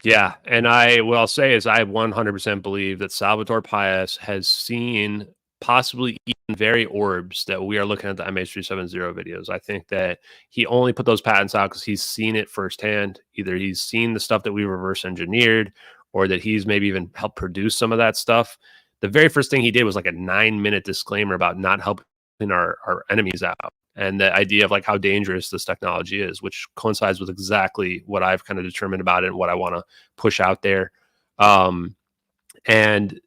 Yeah, and what I'll say is I 100% believe that Salvatore Pais has seen possibly even very orbs that we are looking at the MH370 videos. I think that he only put those patents out because he's seen it firsthand. Either he's seen the stuff that we reverse engineered, or that he's maybe even helped produce some of that stuff. The very first thing he did was like a 9-minute disclaimer about not helping our enemies out. And the idea of like how dangerous this technology is, which coincides with exactly what I've kind of determined about it and what I want to push out there. And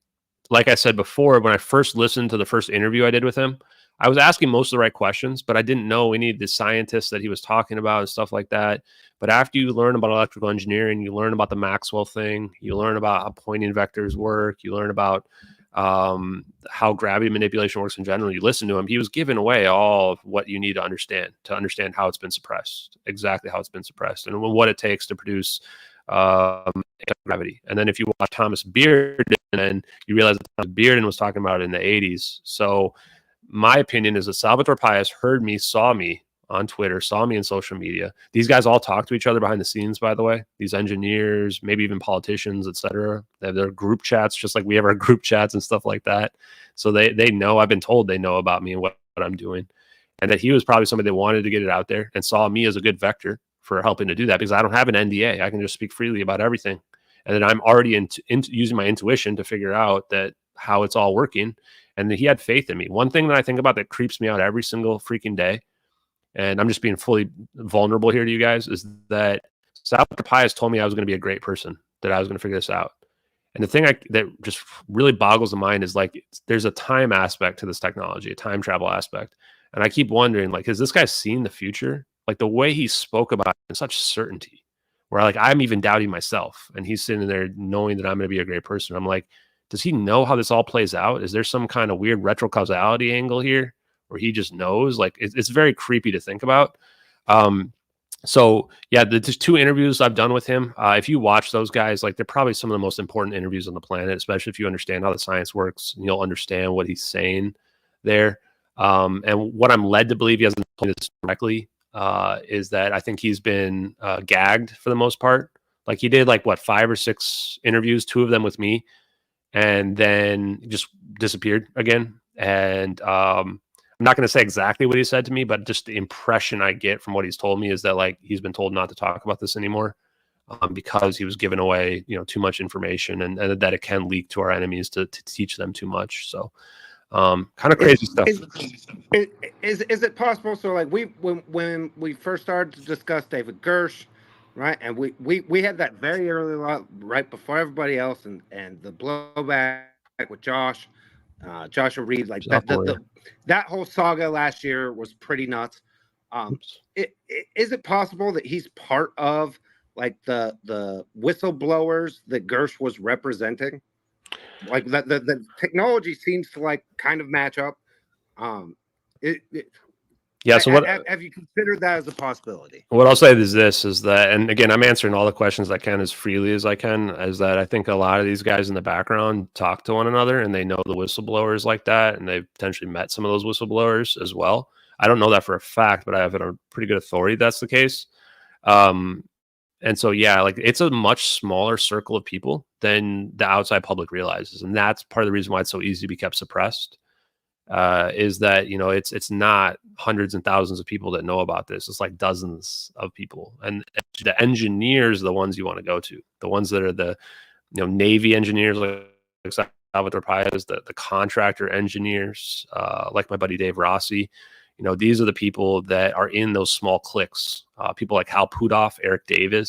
like I said before, when I first listened to the first interview I did with him, I was asking most of the right questions, but I didn't know any of the scientists that he was talking about and stuff like that. But after you learn about electrical engineering, you learn about the Maxwell thing, you learn about how Poynting vectors work, you learn about how gravity manipulation works in general. You listen to him, he was giving away all of what you need to understand how it's been suppressed, exactly how it's been suppressed, and what it takes to produce gravity. And then if you watch Thomas Bearden, then you realize that Thomas Bearden was talking about it in the 80s. So my opinion is that Salvatore Pais heard me, saw me on Twitter, saw me in social media. These guys all talk to each other behind the scenes, by the way. These engineers, maybe even politicians, etc. They have their group chats, just like we have our group chats and stuff like that. So they know, I've been told they know about me and what I'm doing. And that he was probably somebody that wanted to get it out there and saw me as a good vector for helping to do that, because I don't have an NDA. I can just speak freely about everything. And then I'm already using my intuition to figure out that how it's all working. And he had faith in me. One thing that I think about that creeps me out every single freaking day, and I'm just being fully vulnerable here to you guys, is that Salvatore Pais told me I was going to be a great person, that I was going to figure this out. And the thing that just really boggles the mind is like, there's a time aspect to this technology, a time travel aspect. And I keep wondering, like, has this guy seen the future? Like the way he spoke about it in such certainty, where like I'm even doubting myself, and he's sitting there knowing that I'm going to be a great person. I'm like, does he know how this all plays out? Is there some kind of weird retrocausality angle here, where he just knows? Like it's very creepy to think about. So yeah, the 2 interviews I've done with him, if you watch those guys, like they're probably some of the most important interviews on the planet, especially if you understand how the science works, and you'll understand what he's saying there. And what I'm led to believe, he hasn't told me this directly, is that I think he's been gagged for the most part. Like he did like 5 or 6 interviews, 2 of them with me, and then just disappeared again. And I'm not going to say exactly what he said to me, but just the impression I get from what he's told me is that like he's been told not to talk about this anymore, because he was giving away, too much information, and that it can leak to our enemies to teach them too much. So kind of crazy stuff. Is it possible? So like when we first started to discuss David Gersh, right, and we had that very early right before everybody else, and the blowback with Joshua Reed, like that whole saga last year was pretty nuts. Is it possible that he's part of like the whistleblowers that Gersh was representing? Like the technology seems to like kind of match up. Yeah. So what have you considered that as a possibility? What I'll say is this: is that, and again, I'm answering all the questions I can as freely as I can. Is that I think a lot of these guys in the background talk to one another, and they know the whistleblowers like that, and they've potentially met some of those whistleblowers as well. I don't know that for a fact, but I have a pretty good authority that's the case. And so, yeah, like it's a much smaller circle of people than the outside public realizes. And that's part of the reason why it's so easy to be kept suppressed, is that, it's not hundreds and thousands of people that know about this. It's like dozens of people. And the engineers are the ones you want to go to, the ones that are the, Navy engineers, like Salvatore Pais, the contractor engineers, like my buddy Dave Rossi. These are the people that are in those small cliques. People like Hal Puthoff, Eric Davis,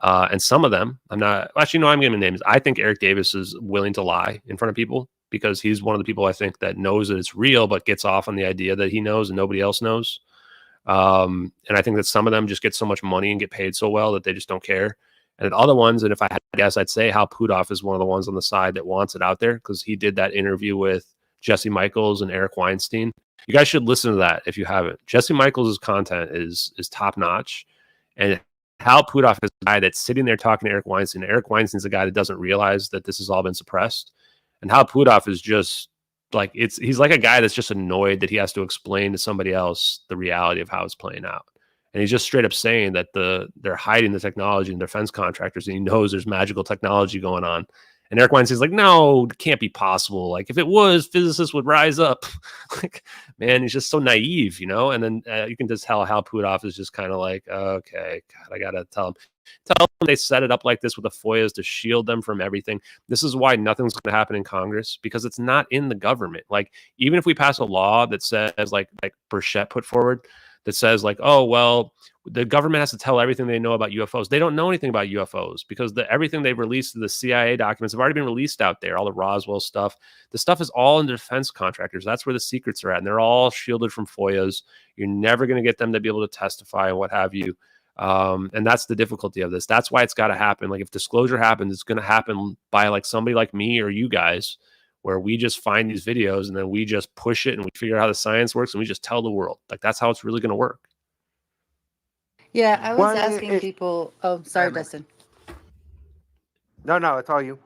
and some of them, I'm giving names. I think Eric Davis is willing to lie in front of people, because he's one of the people I think that knows that it's real, but gets off on the idea that he knows and nobody else knows. And I think that some of them just get so much money and get paid so well that they just don't care. And other ones, and if I had to guess, I'd say Hal Puthoff is one of the ones on the side that wants it out there because he did that interview with Jesse Michaels and Eric Weinstein. You guys should listen to that if you haven't. Jesse Michaels' content is top notch, and Hal Puthoff is the guy that's sitting there talking to Eric Weinstein. Eric Weinstein's the guy that doesn't realize that this has all been suppressed, and Hal Puthoff is just like he's like a guy that's just annoyed that he has to explain to somebody else the reality of how it's playing out. And he's just straight up saying that they're hiding the technology in defense contractors, and he knows there's magical technology going on. And Eric Weinstein's like, no, it can't be possible. Like, if it was, physicists would rise up. Like, man, he's just so naive, you know? And then you can just tell Hal Puthoff is just kind of like, okay, God, I got to tell them they set it up like this with the FOIAs to shield them from everything. This is why nothing's going to happen in Congress, because it's not in the government. Like, even if we pass a law that says, like Burchett put forward, that says like, oh, well, the government has to tell everything they know about UFOs. They don't know anything about UFOs because everything they've released, the CIA documents have already been released out there. All the Roswell stuff, the stuff is all in defense contractors. That's where the secrets are at. And they're all shielded from FOIAs. You're never going to get them to be able to testify and what have you. And that's the difficulty of this. That's why it's got to happen. Like, if disclosure happens, it's going to happen by like somebody like me or you guys, where we just find these videos and then we just push it and we figure out how the science works and we just tell the world. Like, that's how it's really going to work. Yeah, I was asking people. Oh, sorry, Dustin. No, it's all you.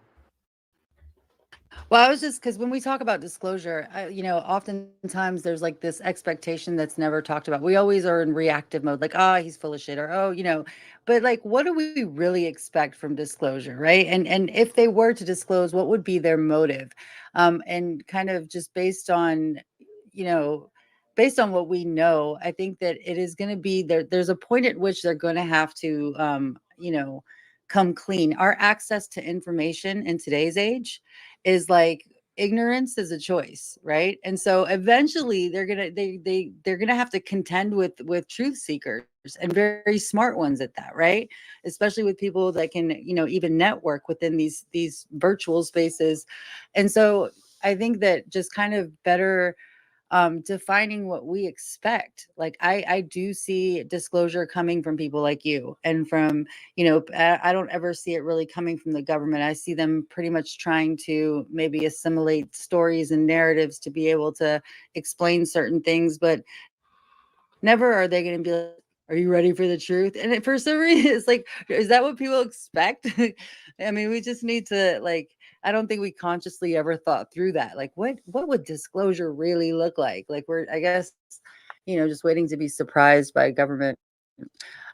Well, I was just, because when we talk about disclosure, oftentimes there's like this expectation that's never talked about. We always are in reactive mode, like, he's full of shit, or, but like, what do we really expect from disclosure, right? And if they were to disclose, what would be their motive? And kind of just based on what we know, I think that it is going to be there's a point at which they're going to have to, come clean. Our access to information in today's age is like, ignorance is a choice, right? And so eventually they're gonna have to contend with truth seekers, and very smart ones at that, right? Especially with people that can even network within these virtual spaces. And so I think that just kind of better defining what we expect. Like, I do see disclosure coming from people like you, and from, I don't ever see it really coming from the government. I see them pretty much trying to maybe assimilate stories and narratives to be able to explain certain things, but never are they going to be like, are you ready for the truth? And for some reason, it's like, is that what people expect? I mean, we just need to, like, I don't think we consciously ever thought through that. Like, what would disclosure really look like? Like, we're, I guess, just waiting to be surprised by government.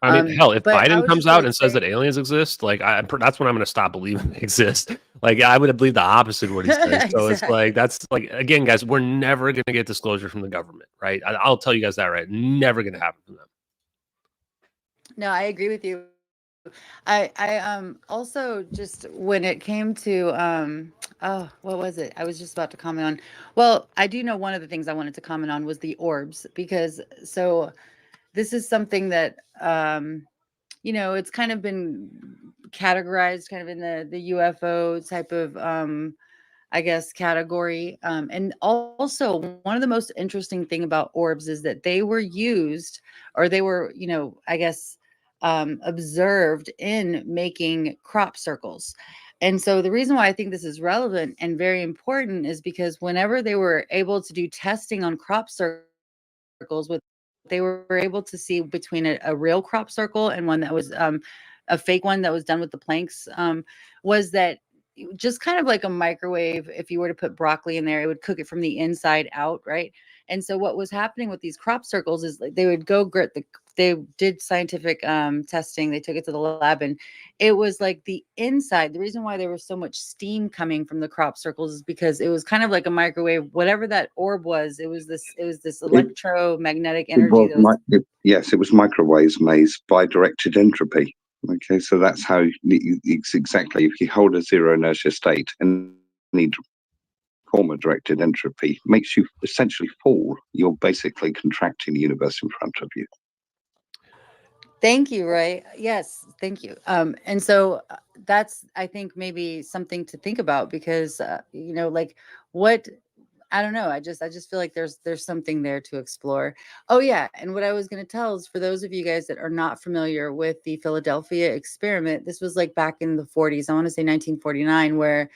I mean, hell, if Biden comes out and says that aliens exist, like, that's when I'm going to stop believing they exist. Like, I would believe the opposite of what he says. So exactly. It's like, that's like, again, guys, we're never going to get disclosure from the government, right? I'll tell you guys that, right? Never going to happen from them. No, I agree with you. I also, just when it came to what was it? I was just about to comment on. Well, I do know one of the things I wanted to comment on was the orbs, because this is something that it's kind of been categorized kind of in the UFO type of I guess category. And also, one of the most interesting thing about orbs is that they were used, or they were, I guess, observed in making crop circles. And so the reason why I think this is relevant and very important is because whenever they were able to do testing on crop circles, they were able to see between a real crop circle and one that was a fake one that was done with the planks, was that just kind of like a microwave. If you were to put broccoli in there, it would cook it from the inside out, right? And so what was happening with these crop circles is, like, they would go they did scientific testing. They took it to the lab, and it was like the inside. The reason why there was so much steam coming from the crop circles is because it was kind of like a microwave. Whatever that orb was, it was this electromagnetic energy. Yes, it was microwaves, Maze, by directed entropy. Okay, so that's how it's exactly. If you hold a zero inertia state and need form of directed entropy, makes you essentially fall. You're basically contracting the universe in front of you. Thank you, Roy. Yes, thank you. And so that's, I think, maybe something to think about, because like, what I don't know. I just feel like there's something there to explore. Oh yeah, and what I was going to tell is for those of you guys that are not familiar with the Philadelphia experiment, this was like back in the 40s. I want to say 1949, where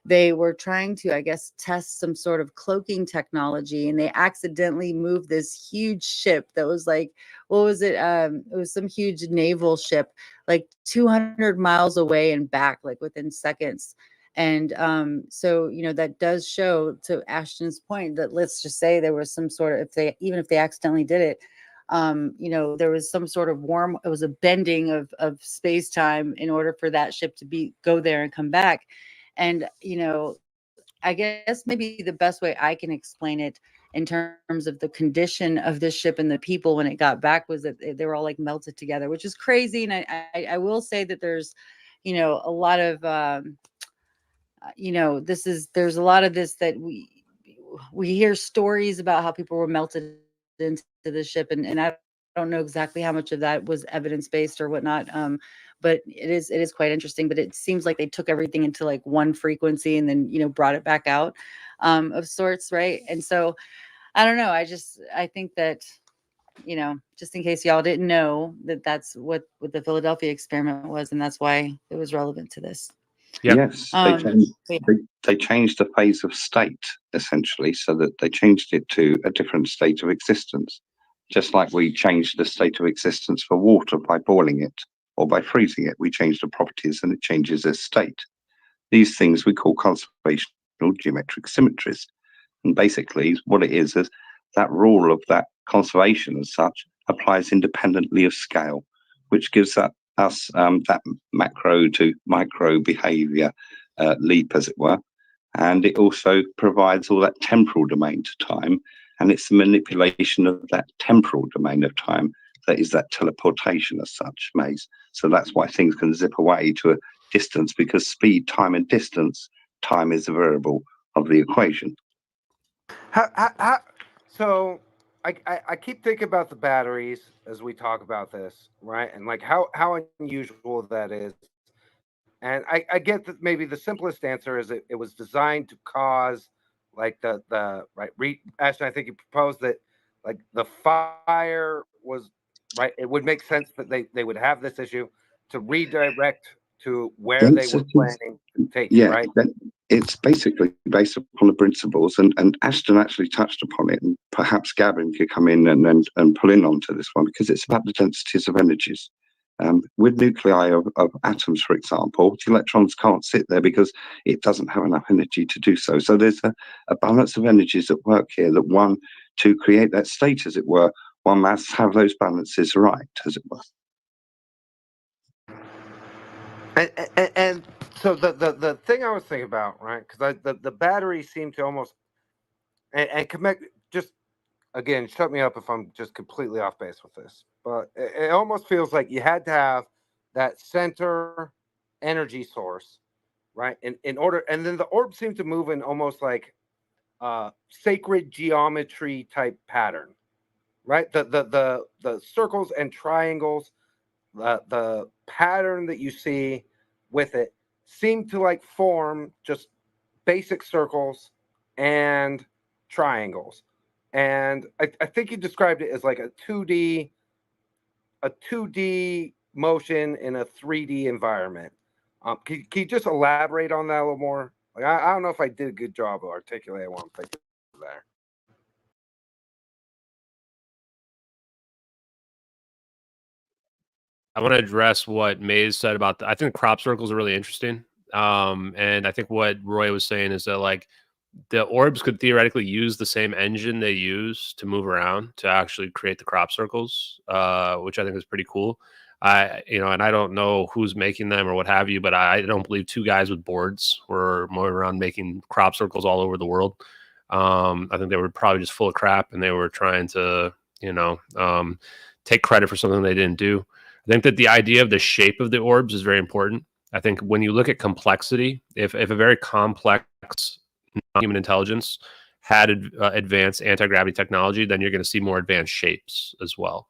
they were trying to, I guess, test some sort of cloaking technology, and they accidentally moved this huge ship that was like, what was it? It was some huge naval ship, like 200 miles away and back, like within seconds. And so, that does show, to Ashton's point, that let's just say there was some sort of, even if they accidentally did it, there was some sort of it was a bending of space time in order for that ship to go there and come back. And, I guess maybe the best way I can explain it in terms of the condition of this ship and the people when it got back was that they were all like melted together, which is crazy. And I will say that there's, a lot of, there's a lot of this that we hear stories about how people were melted into the ship, and I don't know exactly how much of that was evidence-based or whatnot. But it is quite interesting. But it seems like they took everything into like one frequency and then, brought it back out of sorts, right? And so I don't know. I think that, just in case y'all didn't know, that's what the Philadelphia experiment was, and that's why it was relevant to this. Yep. Yes, they changed the phase of state, essentially, so that they changed it to a different state of existence. Just like we changed the state of existence for water by boiling it or by freezing it, we change the properties and it changes its state. These things we call conservational geometric symmetries. And basically what it is that rule of that conservation as such applies independently of scale, which gives us that macro to micro behavior leap, as it were. And it also provides all that temporal domain to time. And it's the manipulation of that temporal domain of time that is that teleportation as such, Maze. So that's why things can zip away to a distance, because speed, time, and distance, time is a variable of the equation. So I keep thinking about the batteries as we talk about this, right? And like how unusual that is. And I get that maybe the simplest answer is it was designed to cause like the right. Ashton, I think you proposed that like the fire was right. It would make sense that they would have this issue to redirect to where they were planning to take it, right? It's basically based upon the principles, and Ashton actually touched upon it, and perhaps Gavin could come in and pull in onto this one, because it's about the densities of energies. With nuclei of atoms, for example, the electrons can't sit there because it doesn't have enough energy to do so. So there's a balance of energies at work here that one, to create that state, as it were, one must have those balances right, as it were. And so the thing I was thinking about, right? Because the battery seemed to almost and connect. Just again, shut me up if I'm just completely off base with this, but it almost feels like you had to have that center energy source, right? In order, and then the orb seemed to move in almost like sacred geometry type pattern, right? The circles and triangles, the pattern that you see with it seem to like form just basic circles and triangles. And I think you described it as like a 2D motion in a 3D environment. Can you just elaborate on that a little more? Like I don't know if I did a good job of articulating what I'm thinking there. I want to address what Maze said about I think crop circles are really interesting. And I think what Roy was saying is that like the orbs could theoretically use the same engine they use to move around to actually create the crop circles, which I think is pretty cool. And I don't know who's making them or what have you, but I don't believe two guys with boards were moving around making crop circles all over the world. I think they were probably just full of crap and they were trying to, take credit for something they didn't do. I think that the idea of the shape of the orbs is very important. I think when you look at complexity, if a very complex human intelligence had advanced anti-gravity technology, then you're going to see more advanced shapes as well.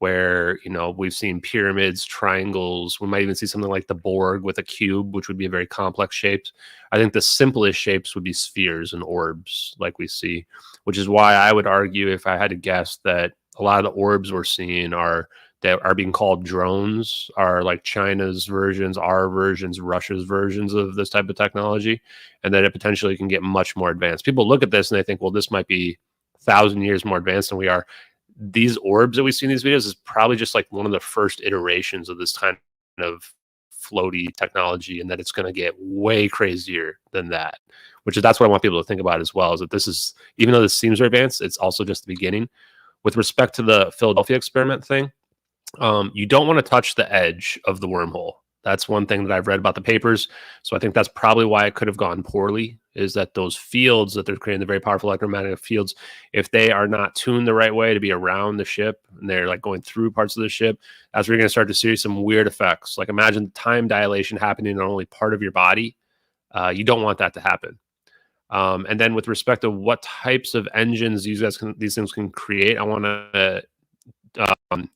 where, you know, we've seen pyramids, triangles. We might even see something like the Borg with a cube, which would be a very complex shape. I think the simplest shapes would be spheres and orbs like we see, which is why I would argue, if I had to guess, that a lot of the orbs we're seeing that are being called drones are like China's versions, our versions, Russia's versions of this type of technology, and that it potentially can get much more advanced. People look at this and they think, well, this might be 1,000 years more advanced than we are. These orbs that we see in these videos is probably just like one of the first iterations of this kind of floaty technology, and that it's going to get way crazier than that, that's what I want people to think about as well, is that this is, even though this seems very advanced, it's also just the beginning. With respect to the Philadelphia experiment thing, you don't want to touch the edge of the wormhole. That's one thing that I've read about the papers. So I think that's probably why it could have gone poorly, is that those fields that they're creating, the very powerful electromagnetic fields, if they are not tuned the right way to be around the ship and they're like going through parts of the ship, that's where you're going to start to see some weird effects. Like imagine time dilation happening in only part of your body. You don't want that to happen. And then with respect to what types of engines these things can create, I want to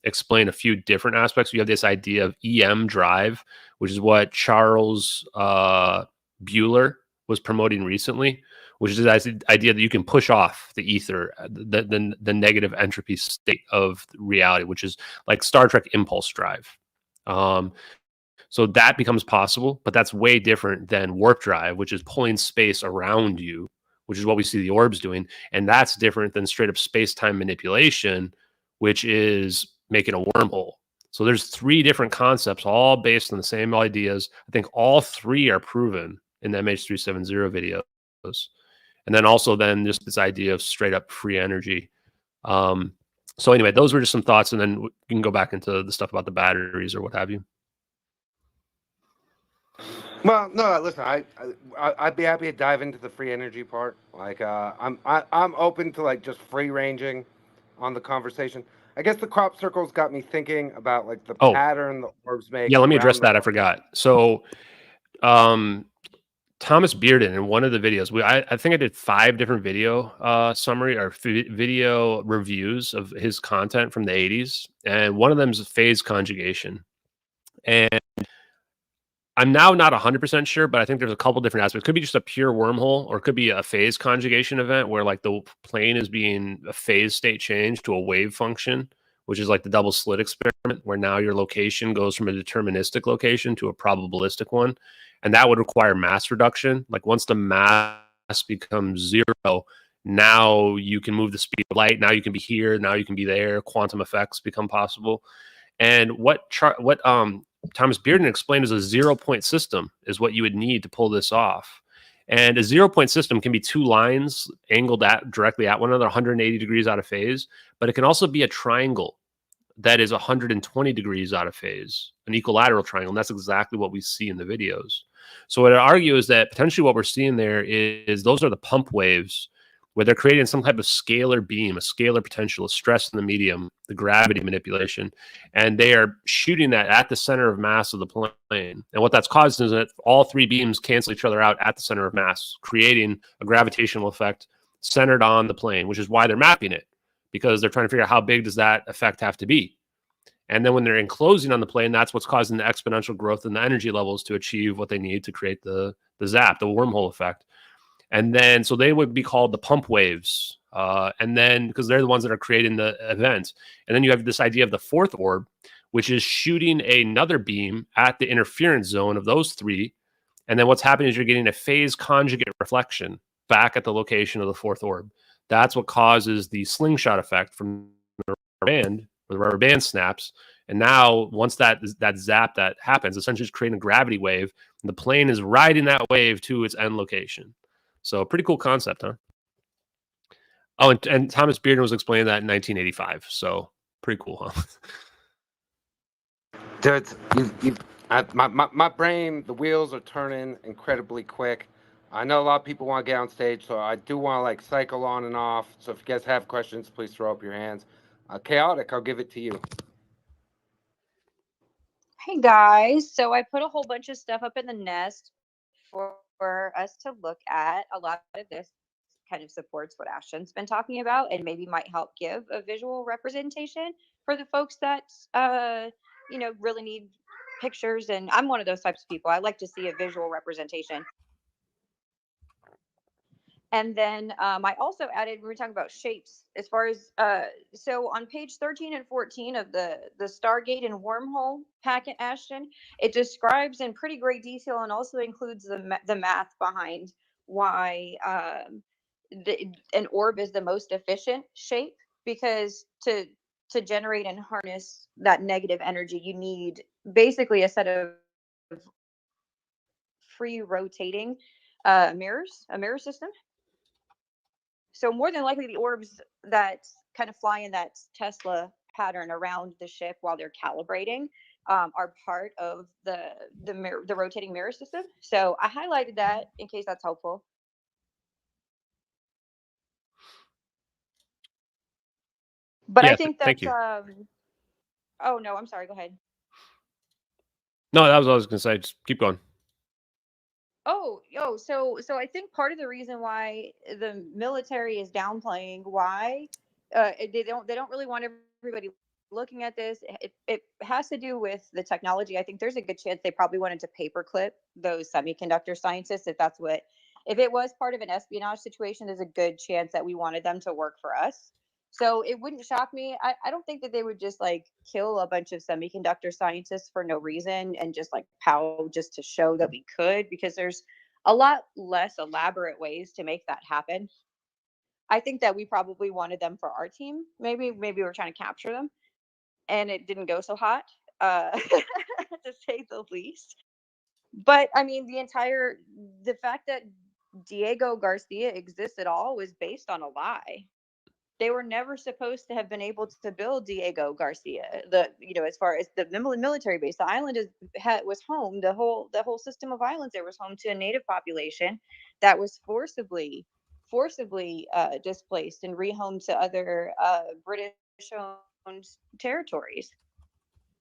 explain a few different aspects. You have this idea of EM drive, which is what Charles Bueller was promoting recently, which is the idea that you can push off the ether, the negative entropy state of reality, which is like Star Trek impulse drive. So that becomes possible, but that's way different than warp drive, which is pulling space around you, which is what we see the orbs doing. And that's different than straight up space-time manipulation, which is making a wormhole. So there's 3 different concepts, all based on the same ideas. I think all 3 are proven in the MH370 videos. And then also just this idea of straight up free energy. So anyway, those were just some thoughts, and then we can go back into the stuff about the batteries or what have you. Well, no, listen, I'd be happy to dive into the free energy part. Like, I'm open to like just free ranging on the conversation. I guess the crop circles got me thinking about like the pattern the orbs make. Yeah, let me address that. I forgot. So, Thomas Bearden, in one of the videos, I think I did 5 different video summary or video reviews of his content from the 80s, and one of them is phase conjugation. And I'm now not 100% sure, but I think there's a couple different aspects. It could be just a pure wormhole, or it could be a phase conjugation event where like the plane is being a phase state change to a wave function, which is like the double slit experiment, where now your location goes from a deterministic location to a probabilistic one. And that would require mass reduction. Like once the mass becomes 0, now you can move the speed of light. Now you can be here. Now you can be there. Quantum effects become possible. And what Thomas Bearden explained as a 0-point system is what you would need to pull this off. And a 0-point system can be 2 lines angled directly at one another, 180 degrees out of phase, but it can also be a triangle that is 120 degrees out of phase, an equilateral triangle. And that's exactly what we see in the videos. So what I argue is that potentially what we're seeing there is those are the pump waves, where they're creating some type of scalar beam, a scalar potential, a stress in the medium, the gravity manipulation, and they are shooting that at the center of mass of the plane. And what that's causing is that all 3 beams cancel each other out at the center of mass, creating a gravitational effect centered on the plane, which is why they're mapping it, because they're trying to figure out how big does that effect have to be. And then when they're enclosing on the plane, that's what's causing the exponential growth in the energy levels to achieve what they need to create the zap, the wormhole effect. And then, so they would be called the pump waves. And then, because they're the ones that are creating the event. And then you have this idea of the 4th orb, which is shooting another beam at the interference zone of those 3. And then what's happening is you're getting a phase conjugate reflection back at the location of the 4th orb. That's what causes the slingshot effect from the rubber band, where the rubber band snaps. And now, once that zap that happens, essentially it's creating a gravity wave, and the plane is riding that wave to its end location. So pretty cool concept, huh? Oh, and Thomas Bearden was explaining that in 1985. So pretty cool, huh? Dude, my brain, the wheels are turning incredibly quick. I know a lot of people want to get on stage, so I do want to like cycle on and off. So if you guys have questions, please throw up your hands. Chaotic, I'll give it to you. Hey guys, so I put a whole bunch of stuff up in the nest for us to look at. A lot of this kind of supports what Ashton's been talking about and maybe might help give a visual representation for the folks that you know, really need pictures. And I'm one of those types of people. I like to see a visual representation. And then I also added, we were talking about shapes as far as, so on page 13 and 14 of the Stargate and Wormhole packet, Ashton, it describes in pretty great detail and also includes the math behind why an orb is the most efficient shape, because to generate and harness that negative energy, you need basically a set of free rotating mirrors, a mirror system. So more than likely, the orbs that kind of fly in that Tesla pattern around the ship while they're calibrating are part of the rotating mirror system. So I highlighted that in case that's helpful. But yeah, I think thank that. you. Oh no, I'm sorry. Go ahead. No, that was what I was going to say. Just keep going. So I think part of the reason why the military is downplaying why they don't really want everybody looking at this. It has to do with the technology. I think there's a good chance they probably wanted to paperclip those semiconductor scientists if it was part of an espionage situation. There's a good chance that we wanted them to work for us. So it wouldn't shock me. I don't think that they would just like kill a bunch of semiconductor scientists for no reason and just like pow just to show that we could, because there's a lot less elaborate ways to make that happen. I think that we probably wanted them for our team. Maybe we're trying to capture them and it didn't go so hot, to say the least. But I mean, the fact that Diego Garcia exists at all was based on a lie. They were never supposed to have been able to build Diego Garcia. As far as the military base, the island was home. The whole system of islands there was home to a native population that was forcibly displaced and rehomed to other British-owned territories.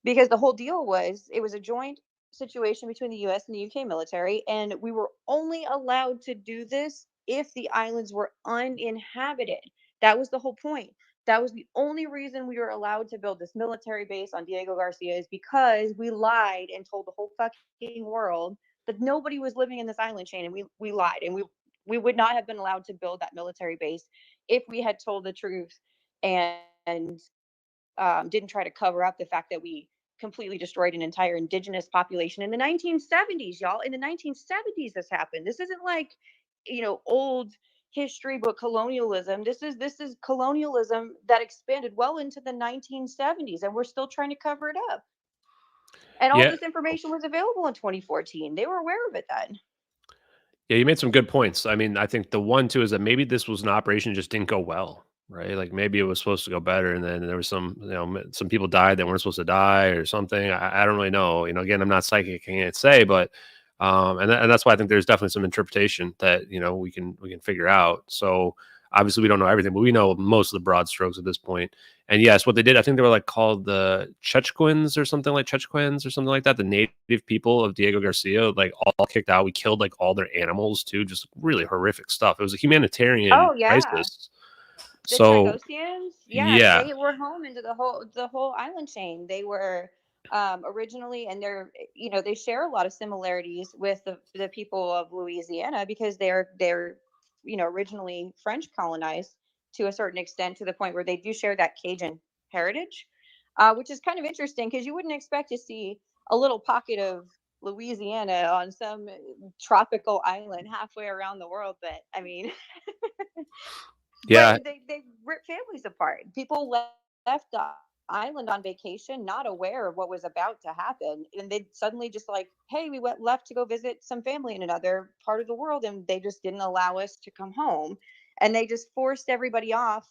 Because the whole deal was it was a joint situation between the U.S. and the UK military, and we were only allowed to do this if the islands were uninhabited. That was the whole point. That was the only reason we were allowed to build this military base on Diego Garcia, is because we lied and told the whole fucking world that nobody was living in this island chain, and we lied, and we would not have been allowed to build that military base if we had told the truth and didn't try to cover up the fact that we completely destroyed an entire indigenous population in the 1970s, y'all. In the 1970s, this happened. This isn't like, old history book colonialism. This is colonialism that expanded well into the 1970s, and we're still trying to cover it up. And all this information was available in 2014. They were aware of it then. Yeah, you made some good points. I mean, I think the one too is that maybe this was an operation that just didn't go well, right? Like maybe it was supposed to go better, and then there was some people died that weren't supposed to die or something. I don't really know. Again, I'm not psychic, I can't say, but and that's why I think there's definitely some interpretation that we can figure out. So obviously we don't know everything, but we know most of the broad strokes at this point. And yes, what they did, I think they were like called the Chechquins or something like that. The native people of Diego Garcia, like all kicked out. We killed like all their animals too, just really horrific stuff. It was a humanitarian crisis. The Chagosians, they were home into the whole island chain. They were originally, and they share a lot of similarities with the people of Louisiana, because they're originally French colonized to a certain extent, to the point where they do share that Cajun heritage, which is kind of interesting, because you wouldn't expect to see a little pocket of Louisiana on some tropical island halfway around the world. But I mean, but they rip families apart. People left the island on vacation, not aware of what was about to happen, and they suddenly just like, hey, we left to go visit some family in another part of the world, and they just didn't allow us to come home, and they just forced everybody off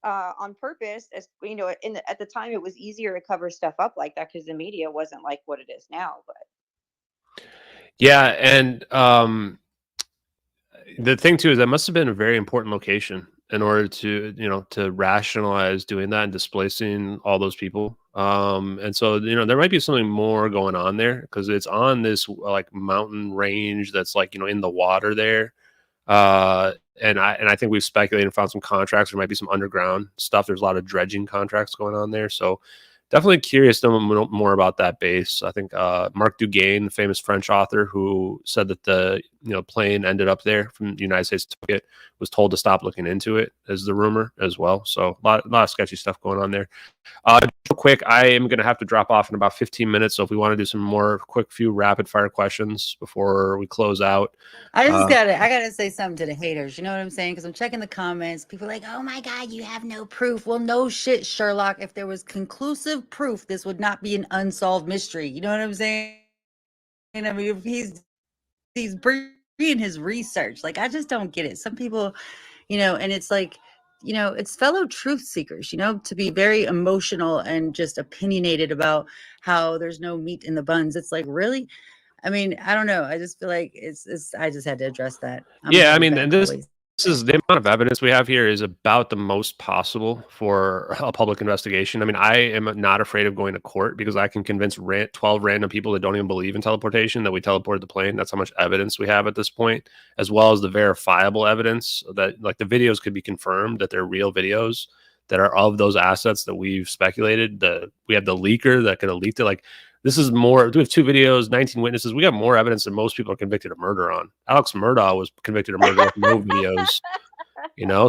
on purpose. As at the time, it was easier to cover stuff up like that because the media wasn't like what it is now. But and the thing too is that must have been a very important location in order to to rationalize doing that and displacing all those people. And so there might be something more going on there, because it's on this like mountain range that's like in the water there. And I think we've speculated and found some contracts. There might be some underground stuff. There's a lot of dredging contracts going on there. So definitely curious to know more about that base. I think Marc Duguay, the famous French author who said that the plane ended up there from the United States, took it, was told to stop looking into it, as the rumor as well. So a lot of sketchy stuff going on there. Real quick, I am going to have to drop off in about 15 minutes. So if we want to do some more quick few rapid fire questions before we close out. I gotta say something to the haters. You know what I'm saying? Because I'm checking the comments. People are like, oh my God, you have no proof. Well, no shit, Sherlock. If there was conclusive proof, this would not be an unsolved mystery. You know what I'm saying? And I mean, if he's bringing his research. Like, I just don't get it. Some people, and it's like, it's fellow truth seekers, to be very emotional and just opinionated about how there's no meat in the buns. It's like, really? I mean, I don't know. I just feel like it's I just had to address that. Yeah, I mean, and this is the amount of evidence we have here is about the most possible for a public investigation. I mean, I am not afraid of going to court because I can convince 12 random people that don't even believe in teleportation that we teleported the plane. That's how much evidence we have at this point, as well as the verifiable evidence that, like, the videos could be confirmed that they're real videos that are of those assets that we've speculated. We have the leaker that could have leaked it. Like, this is more. We have 2 videos, 19 witnesses. We got more evidence than most people are convicted of murder on. Alex Murdaugh was convicted of murder with no videos.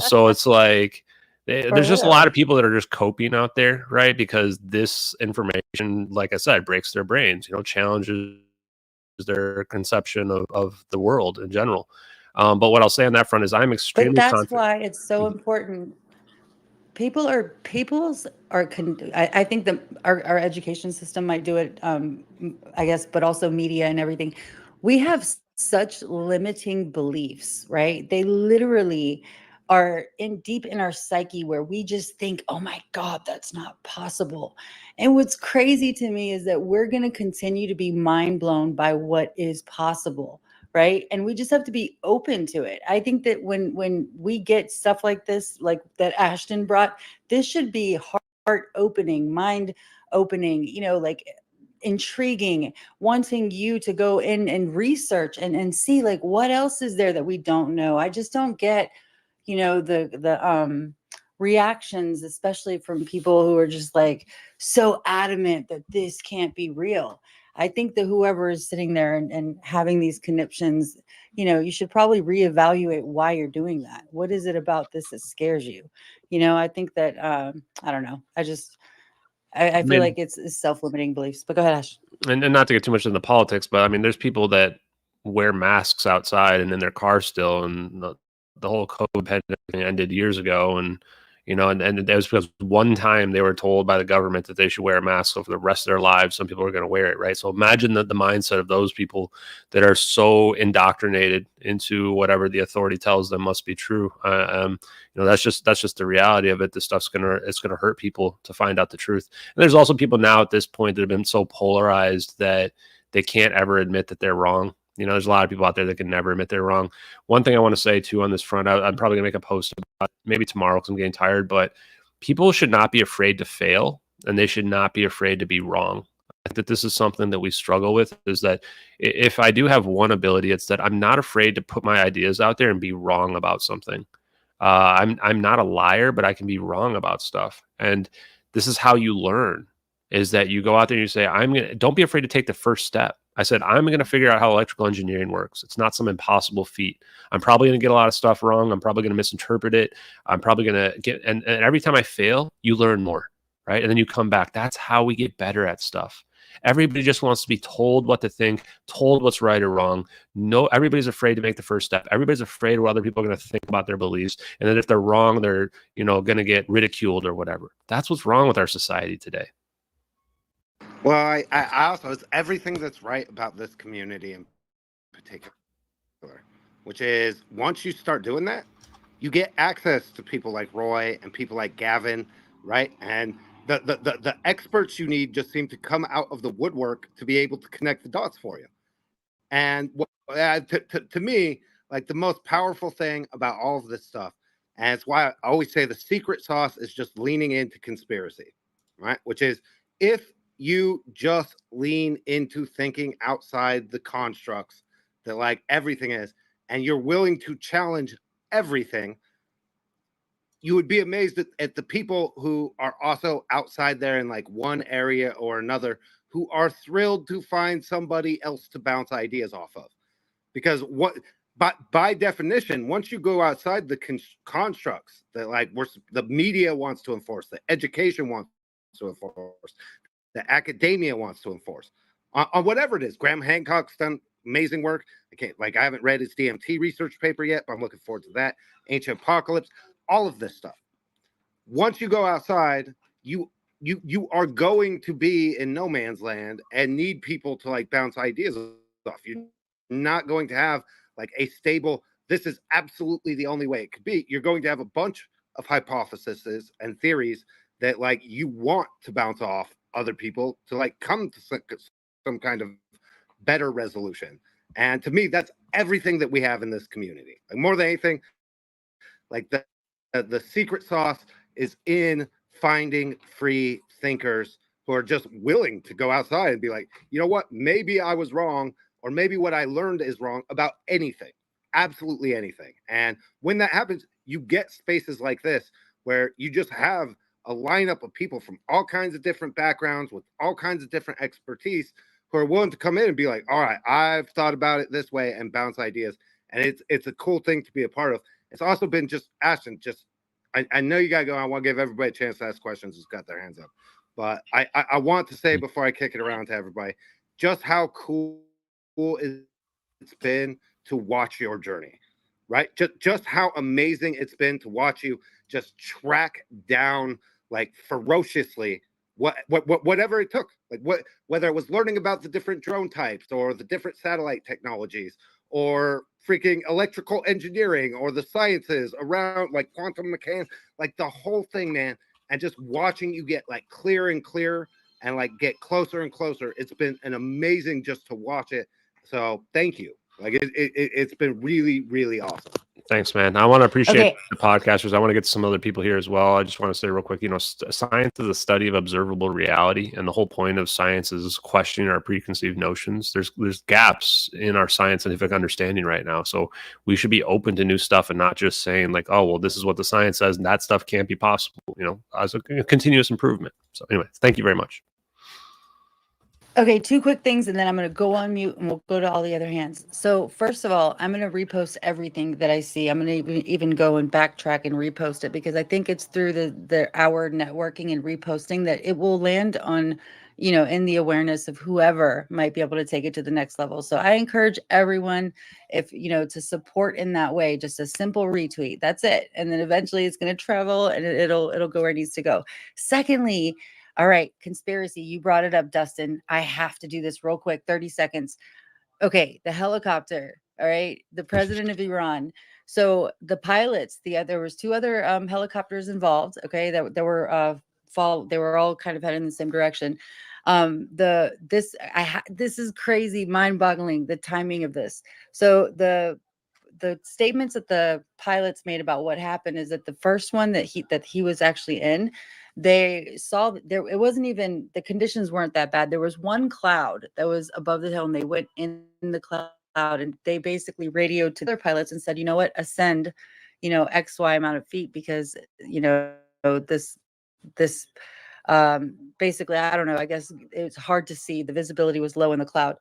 So it's like there's just a lot of people that are just coping out there, right? Because this information, like I said, breaks their brains. Challenges their conception of the world in general. But what I'll say on that front is I'm extremely confident. That's why it's so important. I think that our education system might do it, I guess, but also media and everything. We have such limiting beliefs, right? They literally are deep in our psyche where we just think, oh my God, that's not possible. And what's crazy to me is that we're going to continue to be mind blown by what is possible. Right. And we just have to be open to it. I think that when we get stuff like this, like that Ashton brought, this should be heart opening, mind opening, like intriguing, wanting you to go in and research and see, like, what else is there that we don't know. I just don't get, the reactions, especially from people who are just like so adamant that this can't be real. I think that whoever is sitting there and having these conniptions, you should probably reevaluate why you're doing that. What is it about this that scares you? I think that, I don't know. I feel like it's self-limiting beliefs, but go ahead, Ash. And not to get too much into politics, but I mean, there's people that wear masks outside and in their car still, and the whole COVID pandemic ended years ago. And and it was because one time they were told by the government that they should wear a mask, so for the rest of their lives, some people are going to wear it, right? So imagine the mindset of those people that are so indoctrinated into whatever the authority tells them must be true. That's just the reality of it. This stuff's it's gonna hurt people to find out the truth. And there's also people now at this point that have been so polarized that they can't ever admit that they're wrong. There's a lot of people out there that can never admit they're wrong. One thing I want to say too on this front, I'm probably gonna make a post about maybe tomorrow because I'm getting tired, but people should not be afraid to fail, and they should not be afraid to be wrong. I think that this is something that we struggle with, is that if I do have one ability, it's that I'm not afraid to put my ideas out there and be wrong about something. I'm not a liar, but I can be wrong about stuff. And this is how you learn, is that you go out there and you say, don't be afraid to take the first step. I said, I'm going to figure out how electrical engineering works. It's not some impossible feat. I'm probably going to get a lot of stuff wrong. I'm probably going to misinterpret it. I'm probably going to get, and every time I fail, you learn more, right? And then you come back. That's how we get better at stuff. Everybody just wants to be told what to think, told what's right or wrong. No, everybody's afraid to make the first step. Everybody's afraid of what other people are going to think about their beliefs. And then if they're wrong, they're, going to get ridiculed or whatever. That's what's wrong with our society today. Well, I also, it's everything that's right about this community in particular, which is once you start doing that, you get access to people like Roy and people like Gavin, right? And the experts you need just seem to come out of the woodwork to be able to connect the dots for you. And to me, like, the most powerful thing about all of this stuff, and it's why I always say the secret sauce is just leaning into conspiracy, right? Which is, if you just lean into thinking outside the constructs that, like, everything is, and you're willing to challenge everything, you would be amazed at the people who are also outside there in like one area or another, who are thrilled to find somebody else to bounce ideas off of. Because by definition, once you go outside the constructs that like the media wants to enforce, the education wants to enforce, the academia wants to enforce, on whatever it is. Graham Hancock's done amazing work. I haven't read his DMT research paper yet, but I'm looking forward to that. Ancient Apocalypse, all of this stuff. Once you go outside, you are going to be in no man's land and need people to like bounce ideas off. You're not going to have like a stable, this is absolutely the only way it could be. You're going to have a bunch of hypotheses and theories that like you want to bounce off other people to like come to some kind of better resolution. And to me, that's everything that we have in this community. Like, more than anything, like the secret sauce is in finding free thinkers who are just willing to go outside and be like, you know what, maybe I was wrong, or maybe what I learned is wrong about anything, absolutely anything. And when that happens, you get spaces like this where you just have a lineup of people from all kinds of different backgrounds with all kinds of different expertise who are willing to come in and be like, all right, I've thought about it this way, and bounce ideas. And it's a cool thing to be a part of. It's also been just, Ashton, I know you got to go. I want to give everybody a chance to ask questions who's got their hands up. But I want to say before I kick it around to everybody, just how cool it's been to watch your journey, right? Just how amazing it's been to watch you just track down, like, ferociously whatever it took. Like, whether it was learning about the different drone types or the different satellite technologies or freaking electrical engineering or the sciences around like quantum mechanics, like the whole thing, man. And just watching you get like clearer and clearer and like get closer and closer. It's been an amazing just to watch it. So thank you. Like it's been really, really awesome. Thanks, man. I want to appreciate the podcasters. I want to get some other people here as well. I just want to say real quick, science is a study of observable reality. And the whole point of science is questioning our preconceived notions. There's gaps in our scientific understanding right now. So we should be open to new stuff and not just saying like, oh, well, this is what the science says and that stuff can't be possible, as a continuous improvement. So anyway, thank you very much. Okay, 2 quick things, and then I'm going to go on mute and we'll go to all the other hands. So first of all, I'm going to repost everything that I see. I'm going to even go and backtrack and repost it, because I think it's through our networking and reposting that it will land on, in the awareness of whoever might be able to take it to the next level. So I encourage everyone, if, to support in that way, just a simple retweet. That's it. And then eventually it's going to travel and it'll go where it needs to go. Secondly, all right, conspiracy. You brought it up, Dustin. I have to do this real quick, 30 seconds. Okay, the helicopter. All right, the president of Iran. So the pilots, there was 2 other helicopters involved. Okay, that were they were all kind of heading in the same direction. This is crazy, mind-boggling, the timing of this. So the statements that the pilots made about what happened is that the first one that he was actually in, they saw there, it wasn't even, the conditions weren't that bad. There was one cloud that was above the hill, and they went in the cloud, and they basically radioed to their pilots and said, you know what, ascend, XY amount of feet, because, this basically, I don't know, I guess it's hard to see. The visibility was low in the cloud.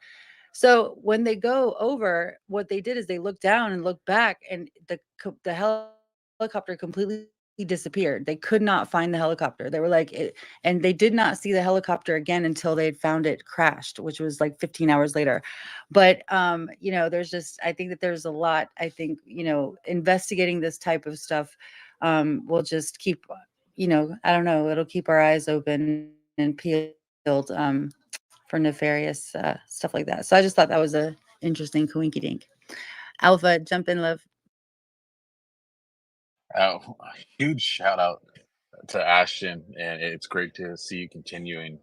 So when they go over, what they did is they looked down and looked back, and the helicopter completely disappeared. They could not find the helicopter. They were like, and they did not see the helicopter again until they had found it crashed, which was like 15 hours later. But, there's just, I think that there's a lot, I think, investigating this type of stuff will just keep, I don't know, it'll keep our eyes open and peeled for nefarious stuff like that. So I just thought that was a interesting coinky dink. Alpha, jump in, love. A huge shout out to Ashton, and it's great to see you continuing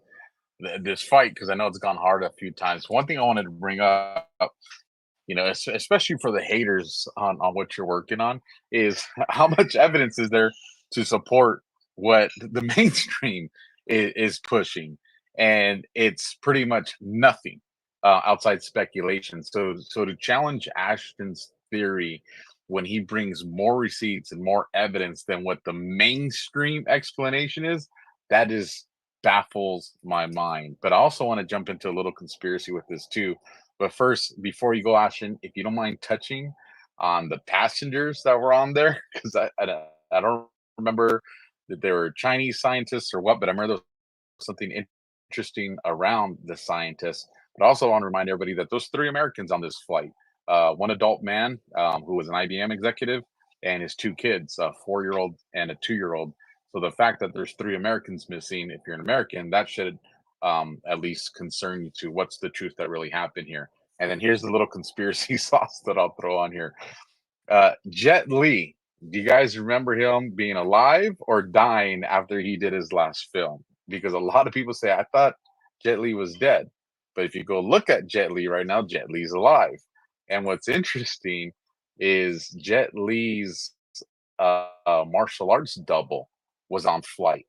this fight, because I know it's gone hard a few times. One thing I wanted to bring up, especially for the haters on what you're working on, is how much evidence is there to support what the mainstream is pushing, and it's pretty much nothing outside speculation. So to challenge Ashton's theory when he brings more receipts and more evidence than what the mainstream explanation is, that is baffles my mind. But I also want to jump into a little conspiracy with this too. But first, before you go, Ashton, if you don't mind touching on the passengers that were on there, because I don't remember that they were Chinese scientists or what, but I remember there was something interesting around the scientists. But I also want to remind everybody that those 3 Americans on this flight, one adult man who was an IBM executive, and his 2 kids, a 4-year-old and a 2-year-old. So the fact that there's 3 Americans missing, if you're an American, that should at least concern you to what's the truth that really happened here. And then here's the little conspiracy sauce that I'll throw on here. Jet Li, do you guys remember him being alive or dying after he did his last film? Because a lot of people say, I thought Jet Li was dead. But if you go look at Jet Li right now, Jet Li's alive. And what's interesting is Jet Li's martial arts double was on flight,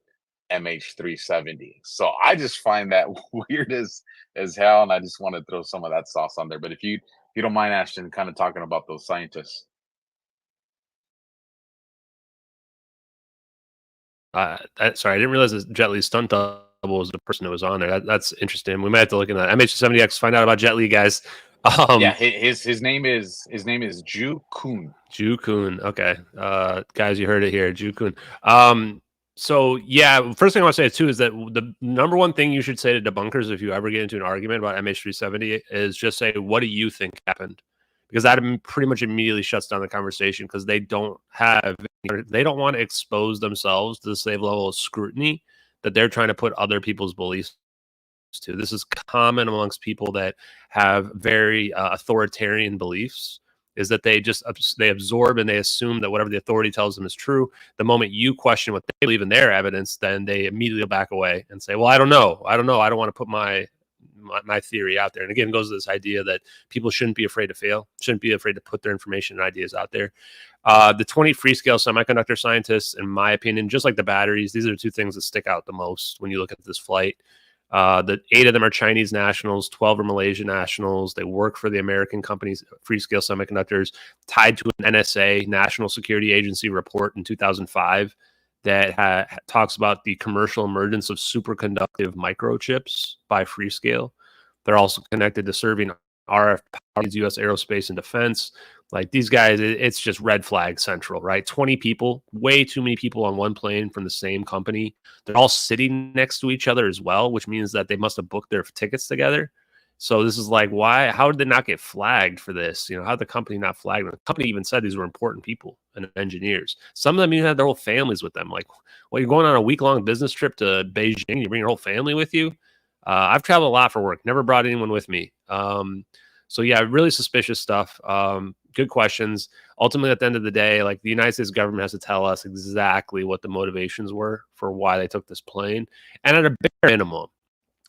MH370. So I just find that weird as hell, and I just want to throw some of that sauce on there. But if you don't mind, Ashton, kind of talking about those scientists. Sorry, I didn't realize that Jet Li's stunt double was the person that was on there. That's interesting. We might have to look into that. MH370 X, find out about Jet Li, guys. Yeah, his name is Ju Kun. Ju Kun. Okay, guys, you heard it here, Ju Kun. So yeah, first thing I want to say too is that the number one thing you should say to debunkers if you ever get into an argument about MH370 is just say, "What do you think happened?" Because that pretty much immediately shuts down the conversation because they don't want to expose themselves to the same level of scrutiny that they're trying to put other people's beliefs to. This is common amongst people that have very authoritarian beliefs, is that they absorb and they assume that whatever the authority tells them is true. The moment you question what they believe in their evidence, then they immediately back away and say, well, I don't know. I don't want to put my theory out there. And again, it goes to this idea that people shouldn't be afraid to fail, shouldn't be afraid to put their information and ideas out there. The 20 Freescale semiconductor scientists, in my opinion, just like the batteries, these are the 2 things that stick out the most when you look at this flight. The 8 of them are Chinese nationals, 12 are Malaysian nationals. They work for the American companies, Freescale Semiconductors, tied to an NSA, National Security Agency report in 2005 that talks about the commercial emergence of superconductive microchips by Freescale. They're also connected to serving RF powers, U.S. aerospace and defense. Like these guys, it's just red flag central, right? 20 people, way too many people on one plane from the same company. They're all sitting next to each other as well, which means that they must have booked their tickets together. So this is like, why? How did they not get flagged for this? How did the company not flag them? The company even said these were important people and engineers. Some of them even had their whole families with them. Like, well, you're going on a week-long business trip to Beijing. You bring your whole family with you. I've traveled a lot for work. Never brought anyone with me. So yeah, really suspicious stuff. Good questions. Ultimately, at the end of the day, like the United States government has to tell us exactly what the motivations were for why they took this plane. And at a bare minimum,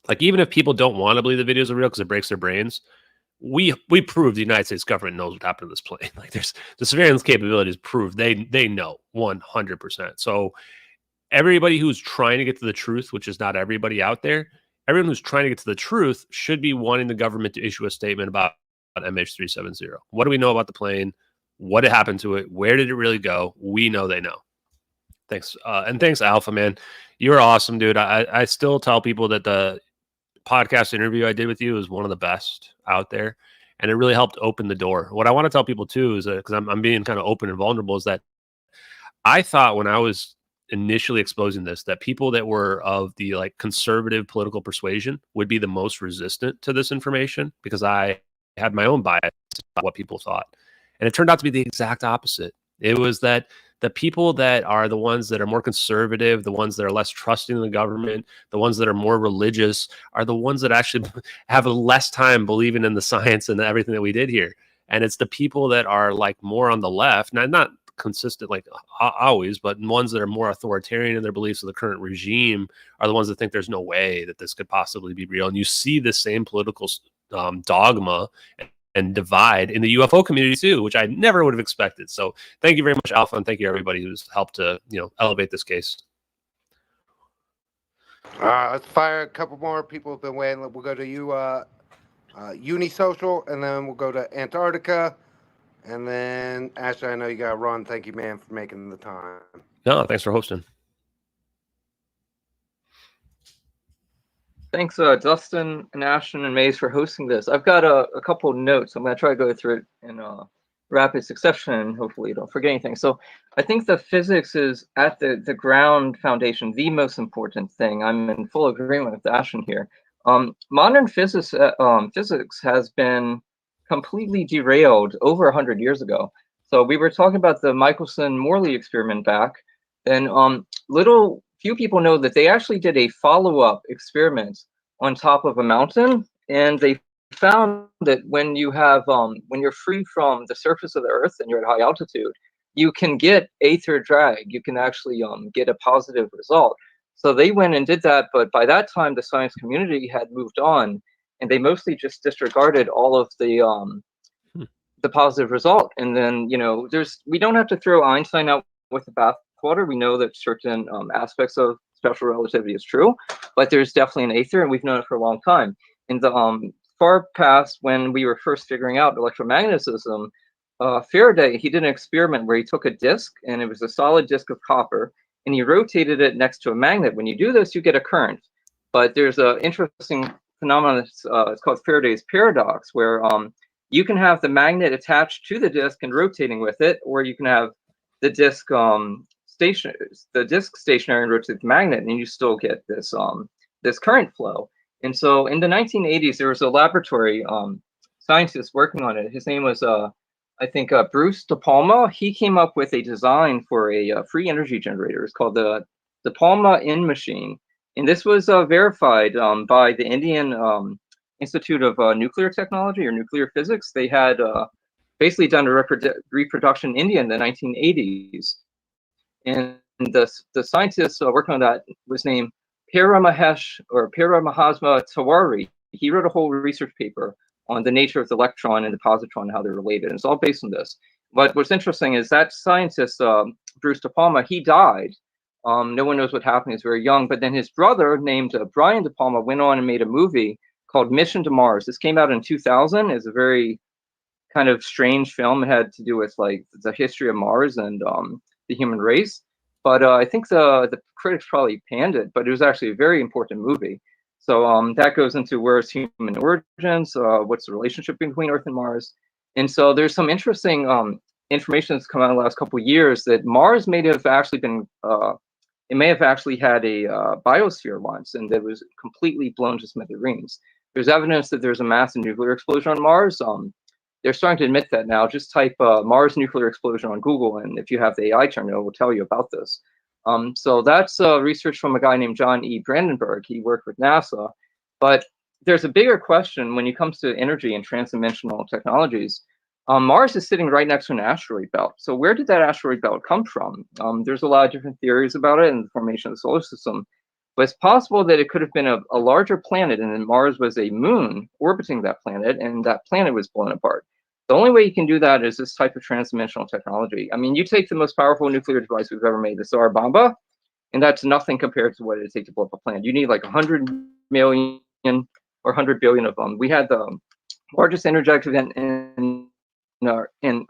like even if people don't want to believe the videos are real because it breaks their brains, we prove the United States government knows what happened to this plane. Like there's the surveillance capabilities prove they know 100%. So everybody who's trying to get to the truth, which is not everybody out there, everyone who's trying to get to the truth should be wanting the government to issue a statement about MH370. What do we know about the plane? What happened to it? Where did it really go? We know they know. Thanks. And thanks, Alpha, man. You're awesome, dude. I still tell people that the podcast interview I did with you is one of the best out there. And it really helped open the door. What I want to tell people too is that, because I'm being kind of open and vulnerable, is that I thought when I was initially exposing this, that people that were of the like conservative political persuasion would be the most resistant to this information because I had my own bias about what people thought. And it turned out to be the exact opposite. It was that the people that are the ones that are more conservative, the ones that are less trusting in the government, the ones that are more religious are the ones that actually have less time believing in the science and everything that we did here. And it's the people that are like more on the left, not consistent like always, but ones that are more authoritarian in their beliefs of the current regime are the ones that think there's no way that this could possibly be real. And you see the same political dogma and divide in the UFO community too, which I never would have expected. So thank you very much, Alpha, and thank you everybody who's helped to elevate this case. Let's fire a couple more people have been waiting. We'll go to you, Unisocial, and then we'll go to Antarctica. And then, Ashley, I know you got to run. Thank you, man, for making the time. No, thanks for hosting. Thanks, Dustin and Ashton and Maze for hosting this. I've got a couple of notes. I'm going to try to go through it in rapid succession, and hopefully you don't forget anything. So I think the physics is at the ground foundation, the most important thing. I'm in full agreement with Ashton here. Modern physics has been completely derailed over 100 years ago. So we were talking about the Michelson-Morley experiment back, and few people know that they actually did a follow-up experiment on top of a mountain, and they found that when you have when you're free from the surface of the Earth and you're at high altitude, you can get aether drag. You can actually get a positive result. So they went and did that, but by that time the science community had moved on, and they mostly just disregarded all of the positive result. And then we don't have to throw Einstein out with the bathwater. We know that certain aspects of special relativity is true, but there's definitely an aether, and we've known it for a long time. In the far past, when we were first figuring out electromagnetism, Faraday, he did an experiment where he took a disk, and it was a solid disk of copper, and he rotated it next to a magnet. When you do this, you get a current. But there's an interesting phenomenon. It's called Faraday's paradox, where you can have the magnet attached to the disk and rotating with it, or you can have the disk stationary and rotate the magnet, and you still get this this current flow. And so in the 1980s, there was a laboratory scientist working on it. His name was I think Bruce De Palma. He came up with a design for a free energy generator. It's called the De Palma In machine, and this was verified by the Indian Institute of Nuclear Technology or Nuclear Physics. They had basically done a reproduction in India in the 1980s. And the scientist working on that was named Paramahasma Tiwari. He wrote a whole research paper on the nature of the electron and the positron and how they're related. And it's all based on this. But what's interesting is that scientist, Bruce De Palma, he died. No one knows what happened. He was very young. But then his brother, named Brian De Palma, went on and made a movie called Mission to Mars. This came out in 2000. It's a very kind of strange film. It had to do with like the history of Mars and the human race. But I think the critics probably panned it, but it was actually a very important movie. So that goes into where's human origins, what's the relationship between Earth and Mars. And so there's some interesting information that's come out in the last couple of years that Mars may have actually been, it may have actually had a biosphere once, and that was completely blown to smithereens. There's evidence that there's a massive nuclear explosion on Mars. They're starting to admit that now. Just type Mars nuclear explosion on Google, and if you have the AI terminal, it will tell you about this. So that's research from a guy named John E. Brandenburg. He worked with NASA. But there's a bigger question when it comes to energy and transdimensional technologies. Mars is sitting right next to an asteroid belt. So where did that asteroid belt come from? There's a lot of different theories about it and the formation of the solar system. But it's possible that it could have been a larger planet, and then Mars was a moon orbiting that planet, and that planet was blown apart. The only way you can do that is this type of transdimensional technology. I mean, you take the most powerful nuclear device we've ever made, the Tsar Bomba, and that's nothing compared to what it would take to blow up a planet. You need like 100 million or 100 billion of them. We had the largest energetic event in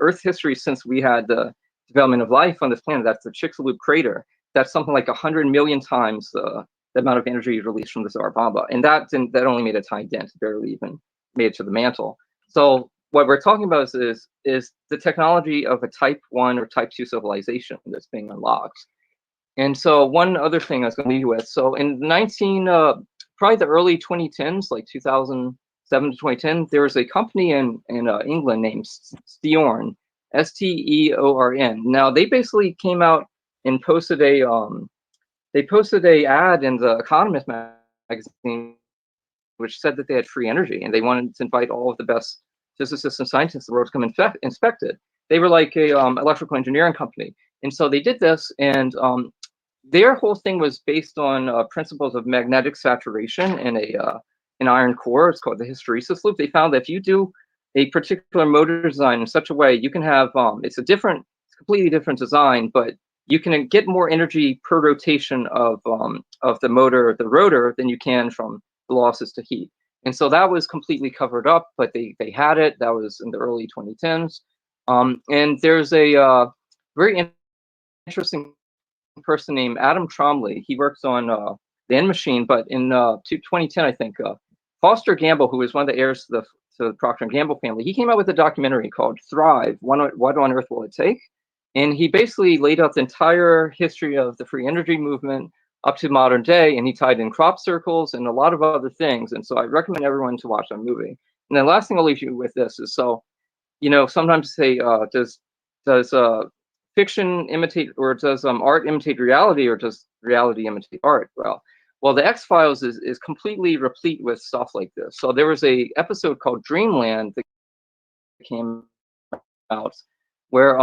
Earth history since we had the development of life on this planet. That's the Chicxulub crater. That's something like 100 million times the amount of energy released from the Tsar Bomba, and that only made a tiny dent, barely even made it to the mantle. So what we're talking about is the technology of a type 1 or type 2 civilization that's being unlocked. And so one other thing I was going to leave you with. So in probably the early 2010s, like 2007 to 2010, there was a company in England named Steorn, Steorn. Now they basically came out and posted a ad in the Economist magazine, which said that they had free energy and they wanted to invite all of the best physicists and scientists in the world to come inspect it. They were like a electrical engineering company, and so they did this, and their whole thing was based on principles of magnetic saturation in an iron core. It's called the hysteresis loop. They found that if you do a particular motor design in such a way, you can have it's completely different design, but you can get more energy per rotation of the motor, the rotor, than you can from the losses to heat. And so that was completely covered up, but they had it. That was in the early 2010s. And there's a very interesting person named Adam Tromley. He works on the End Machine, but in 2010, I think, Foster Gamble, who is one of the heirs to the Procter & Gamble family, he came out with a documentary called Thrive, What on Earth Will It Take? And he basically laid out the entire history of the free energy movement up to modern day, and he tied in crop circles and a lot of other things. And so I recommend everyone to watch that movie. And the last thing I'll leave you with this is, so, you know, sometimes say, does fiction imitate, or does art imitate reality, or does reality imitate art? Well, the X-Files is completely replete with stuff like this. So there was a episode called Dreamland that came out where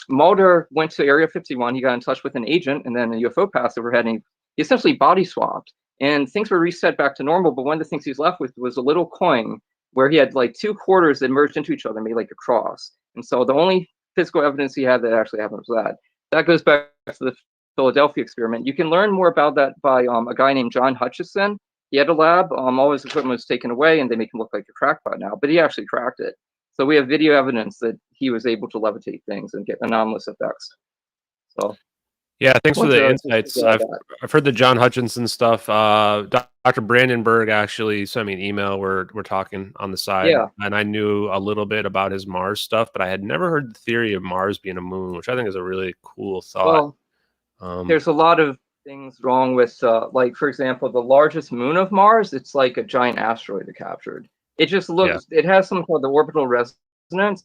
Mulder went to Area 51. He got in touch with an agent, and then a UFO passed overhead, and he essentially body swapped, and things were reset back to normal. But one of the things he was left with was a little coin where he had like two quarters that merged into each other, made like a cross. And so the only physical evidence he had that actually happened was that. That goes back to the Philadelphia experiment. You can learn more about that by a guy named John Hutchison. He had a lab. All his equipment was taken away, and they make him look like a crackpot now. But he actually cracked it. So we have video evidence that he was able to levitate things and get anomalous effects. So yeah, thanks for the insights. I've heard the John Hutchinson stuff. Dr. Brandenburg actually sent me an email. We're talking on the side, and I knew a little bit about his Mars stuff, but I had never heard the theory of Mars being a moon, which I think is a really cool thought. Well, there's a lot of things wrong with, like, for example, the largest moon of Mars, it's like a giant asteroid that captured. It just looks, it has something called the orbital resonance,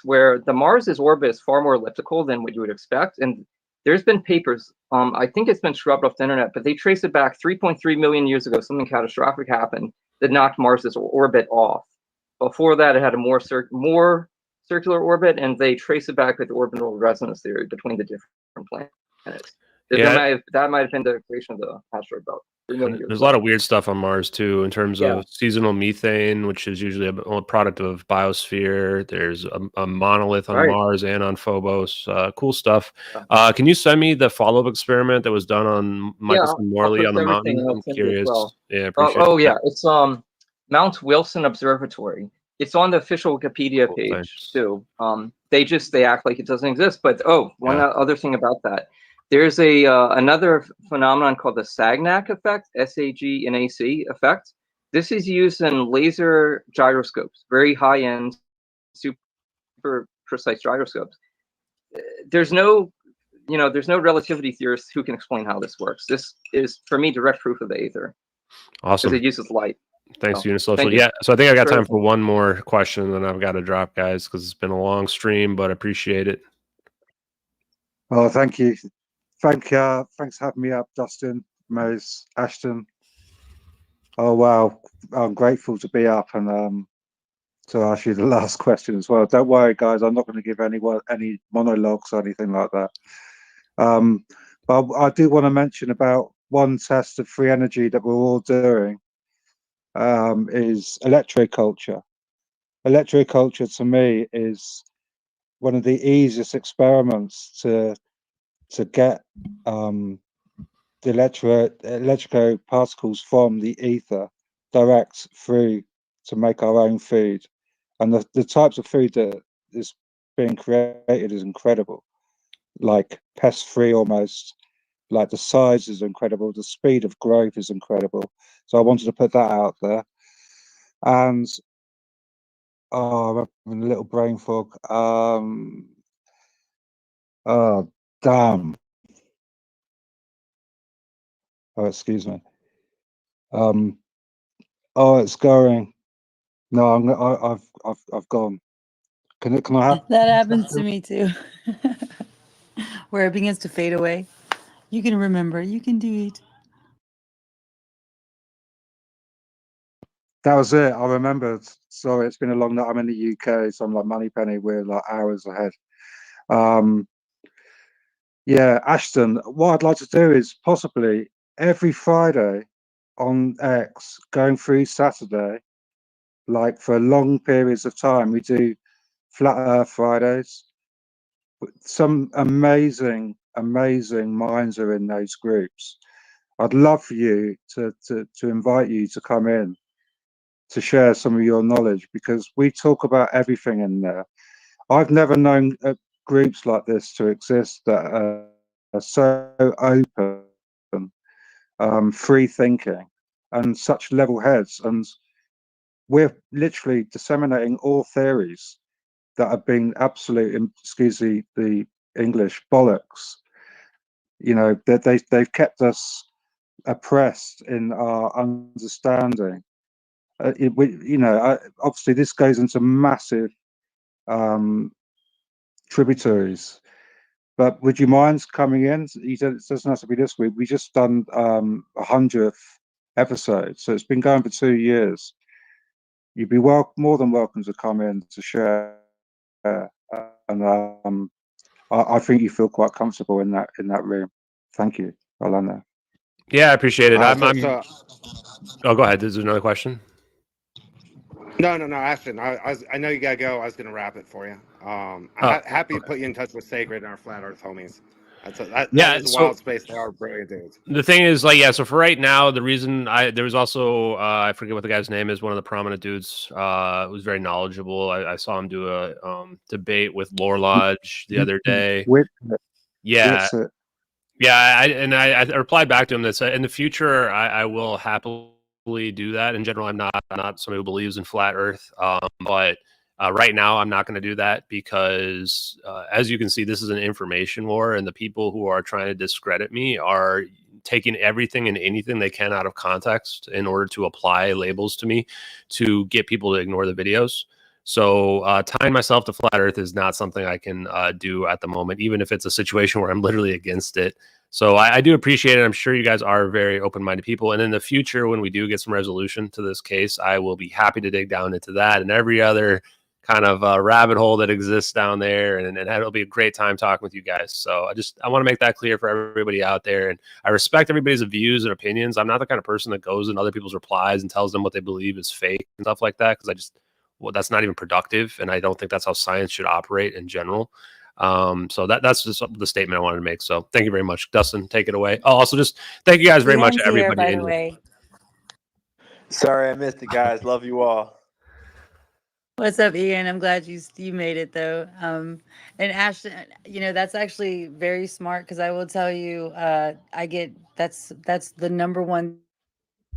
where the Mars's orbit is far more elliptical than what you would expect. And there's been papers, I think it's been scrubbed off the internet, but they trace it back 3.3 million years ago. Something catastrophic happened that knocked Mars's orbit off. Before that, it had a more circular orbit, and they trace it back with the orbital resonance theory between the different planets. That might have been the creation of the asteroid belt. There's a lot of weird stuff on Mars too, in terms of seasonal methane, which is usually a product of biosphere. There's a monolith on Mars and on Phobos. Cool stuff. Can you send me the follow-up experiment that was done on Michael Morley on the mountain? I'm curious. Yeah, appreciate it. Yeah, it's Mount Wilson Observatory. It's on the official Wikipedia page too. They act like it doesn't exist. But one other thing about that. There's another phenomenon called the Sagnac effect, SAGNAC effect. This is used in laser gyroscopes, very high-end, super precise gyroscopes. There's no relativity theorists who can explain how this works. This is, for me, direct proof of the ether. Awesome. Because it uses light. Thanks, Unisocial. Yeah, so I think I got time for one more question, and then I've got to drop, guys, because it's been a long stream, but I appreciate it. Oh, thank you. Thanks for having me up, Dustin, Mose, Ashton. Oh, wow. I'm grateful to be up and to ask you the last question as well. Don't worry, guys. I'm not going to give any monologues or anything like that. But I do want to mention about one test of free energy that we're all doing is electroculture. Electroculture, to me, is one of the easiest experiments to get the electrical particles from the ether direct through to make our own food. And the types of food that is being created is incredible, like pest-free almost. Like the size is incredible, the speed of growth is incredible. So I wanted to put that out there. And I'm having a little brain fog. Oh, damn. Oh, excuse me. Oh, it's going. No, I've gone. Can I have that? Happens to me too. Where it begins to fade away. You can remember. You can do it. That was it. I remembered. Sorry, it's been a long night. I'm in the UK, so I'm like Moneypenny. We're like hours ahead. Yeah, Ashton, what I'd like to do is possibly every Friday on X, going through Saturday, like for long periods of time, we do Flat Earth Fridays. Some amazing minds are in those groups. I'd love for you to invite you to come in to share some of your knowledge, because we talk about everything in there. I've never known groups like this to exist that are so open, free thinking, and such level heads. And we're literally disseminating all theories that have been absolute, excuse the English, bollocks. You know, that they've kept us oppressed in our understanding. Obviously this goes into massive tributaries. But would you mind coming in? You said it doesn't have to be this week. We just done 100th episode, so it's been going for 2 years. You'd be more than welcome to come in to share, and I think you feel quite comfortable in that room. Thank you, Alana. Yeah, I appreciate it. Oh, go ahead. Is there another question? No, Ashton. I know you gotta go. I was gonna wrap it for you. Happy to put you in touch with Sacred and our Flat Earth homies. That is a wild space. They are brilliant dudes. The thing is, like, yeah. So for right now, the reason there was also I forget what the guy's name is. One of the prominent dudes was very knowledgeable. I saw him do a debate with Lore Lodge the other day. Yeah. Yeah, I replied back to him that said, in the future, I will happily do that. In general, I'm not somebody who believes in flat Earth, but right now, I'm not going to do that because, as you can see, this is an information war, and the people who are trying to discredit me are taking everything and anything they can out of context in order to apply labels to me to get people to ignore the videos. So tying myself to flat Earth is not something I can do at the moment, even if it's a situation where I'm literally against it. So I do appreciate it. I'm sure you guys are very open-minded people. And in the future, when we do get some resolution to this case, I will be happy to dig down into that and every other kind of rabbit hole that exists down there. And it'll be a great time talking with you guys. So I want to make that clear for everybody out there. And I respect everybody's views and opinions. I'm not the kind of person that goes in other people's replies and tells them what they believe is fake and stuff like that, because that's not even productive, and I don't think that's how science should operate in general. So that's just the statement I wanted to make. So thank you very much, Dustin. Take it away. Oh, also just thank you guys very much, everybody. By the way. Sorry, I missed it, guys. Love you all. What's up, Ian? I'm glad you made it though. And Ashton, that's actually very smart, because I will tell you, that's the number one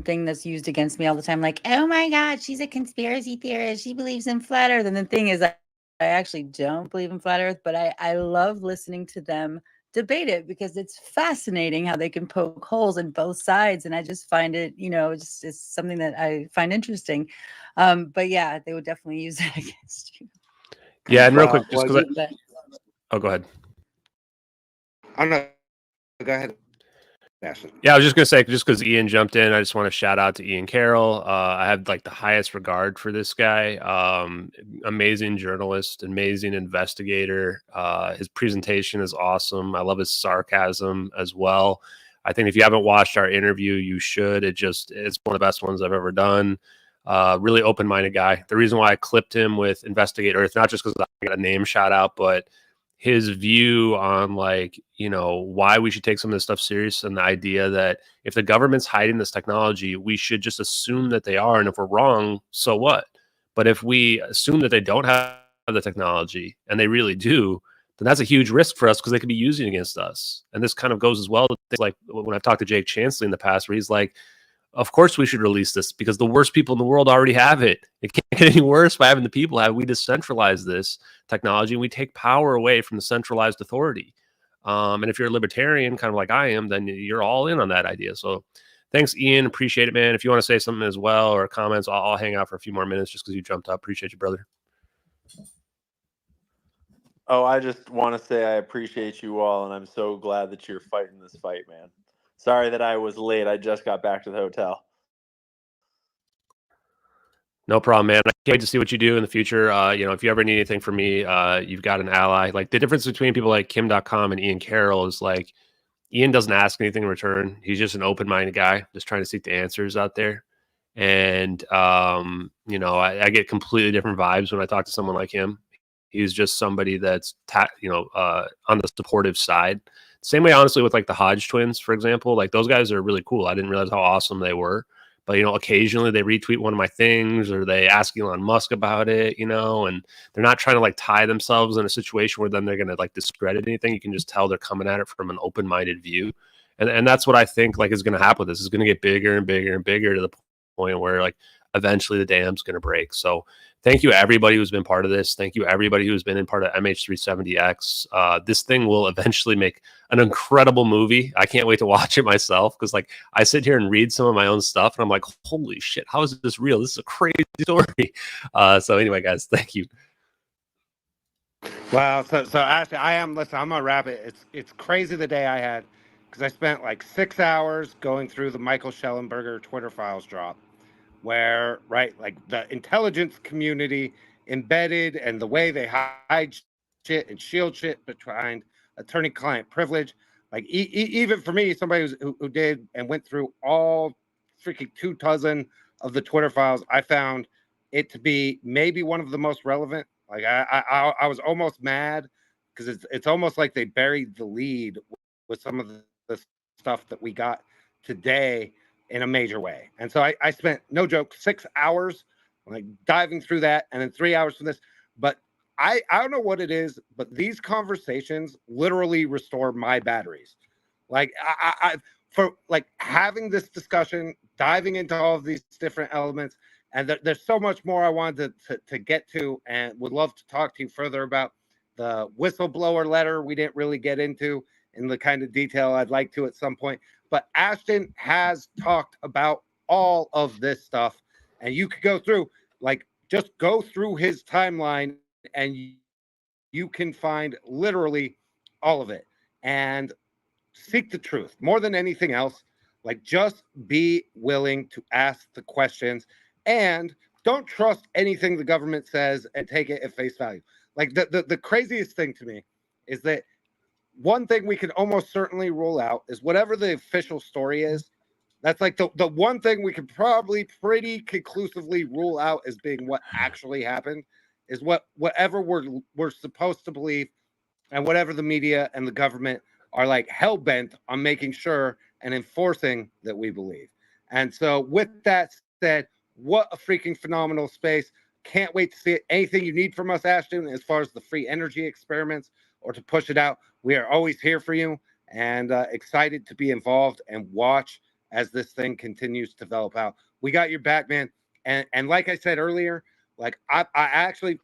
thing that's used against me all the time. Like, oh my God, she's a conspiracy theorist. She believes in flat Earth. And the thing is, I actually don't believe in flat Earth, but I love listening to them debate it, because it's fascinating how they can poke holes in both sides. And I just find it, it's something that I find interesting. But yeah, they would definitely use it against you. Yeah, and real quick, just because oh, go ahead. I'm not. Go ahead. Yeah, I was just gonna say, just because Ian jumped in, I just want to shout out to Ian Carroll. I have like the highest regard for this guy. Amazing journalist, amazing investigator. His presentation is awesome. I love his sarcasm as well. I think if you haven't watched our interview, you should. It's one of the best ones I've ever done. Really open-minded guy. The reason why I clipped him with Investigate Earth, not just because I got a name shout out, but his view on why we should take some of this stuff serious, and the idea that if the government's hiding this technology, we should just assume that they are. And if we're wrong, so what? But if we assume that they don't have the technology and they really do, then that's a huge risk for us, because they could be using it against us. And this kind of goes as well to things like when I've talked to Jake Chansley in the past, where he's like, of course we should release this, because the worst people in the world already have it. It can't get any worse by having the people have. We decentralize this technology and we take power away from the centralized authority. And if you're a libertarian, kind of like I am, then you're all in on that idea. So thanks, Ian. Appreciate it, man. If you want to say something as well or comments, I'll hang out for a few more minutes just because you jumped up. Appreciate you, brother. Oh, I just want to say I appreciate you all, and I'm so glad that you're fighting this fight, man. Sorry that I was late. I just got back to the hotel. No problem, man. I can't wait to see what you do in the future. If you ever need anything from me, you've got an ally. Like, the difference between people like Kim.com and Ian Carroll is, like, Ian doesn't ask anything in return. He's just an open-minded guy, just trying to seek the answers out there. And, I get completely different vibes when I talk to someone like him. He's just somebody that's, on the supportive side. Same way, honestly, with like the Hodge twins, for example. Like, those guys are really cool. I didn't realize how awesome they were. but occasionally they retweet one of my things or they ask Elon Musk about it, and they're not trying to like tie themselves in a situation where then they're going to like discredit anything. You can just tell they're coming at it from an open-minded view. And that's what I think like is going to happen with this. It's going to get bigger and bigger and bigger to the point where like eventually the dam's going to break. So thank you everybody who's been part of this. Thank you everybody who's been in part of MH370X. This thing will eventually make an incredible movie. I can't wait to watch it myself because like I sit here and read some of my own stuff and I'm like, holy shit, how is this real? This is a crazy story. So anyway, guys, thank you. Wow. So actually, listen, I'm gonna wrap it. It's crazy the day I had because I spent like 6 hours going through the Michael Schellenberger Twitter files drop, where like the intelligence community embedded and the way they hide shit and shield shit behind attorney-client privilege. Like even for me, somebody who did and went through all freaking 2 dozen of the Twitter files, I found it to be maybe one of the most relevant. Like I was almost mad because it's almost like they buried the lead with some of the stuff that we got today in a major way. And so I spent, no joke, 6 hours like diving through that, and then 3 hours from this. But I don't know what it is, but these conversations literally restore my batteries. Like I for like having this discussion, diving into all of these different elements. And there's so much more I wanted to get to, and would love to talk to you further about the whistleblower letter we didn't really get into in the kind of detail I'd like to at some point. But Ashton has talked about all of this stuff, and you could go through, like, just go through his timeline, and you can find literally all of it. And seek the truth more than anything else. Like, just be willing to ask the questions. And don't trust anything the government says and take it at face value. Like the craziest thing to me is that one thing we can almost certainly rule out is whatever the official story is. That's like the one thing we can probably pretty conclusively rule out as being what actually happened is whatever we're supposed to believe, and whatever the media and the government are like hell bent on making sure and enforcing that we believe. And so with that said, what a freaking phenomenal space. Can't wait to see it. Anything you need from us, Ashton, as far as the free energy experiments or to push it out, we are always here for you, and excited to be involved and watch as this thing continues to develop out. We got your back, man. And like I said earlier, like I actually,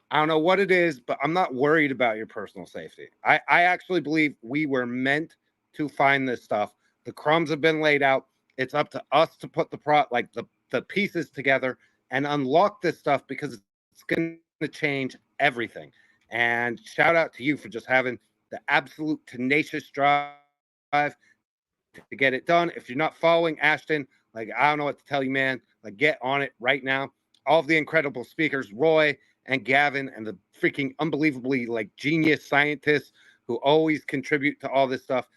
I don't know what it is, but I'm not worried about your personal safety. I actually believe we were meant to find this stuff. The crumbs have been laid out. It's up to us to put the pieces together and unlock this stuff, because it's going to change everything. And shout out to you for just having the absolute tenacious drive to get it done. If you're not following Ashton, like, I don't know what to tell you, man. Like, get on it right now. All of the incredible speakers, Roy and Gavin, and the freaking unbelievably like genius scientists who always contribute to all this stuff.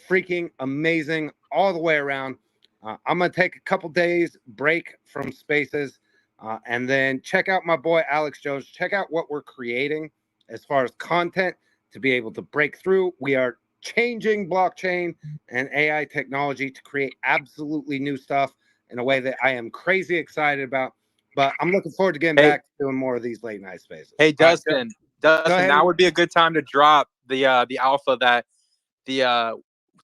Freaking amazing all the way around. I'm going to take a couple days break from spaces, and then check out my boy Alex Jones. Check out what we're creating as far as content to be able to break through. We are changing blockchain and AI technology to create absolutely new stuff in a way that I am crazy excited about. But I'm looking forward to getting back to doing more of these late night spaces. Hey, Dustin, now would be a good time to drop the alpha that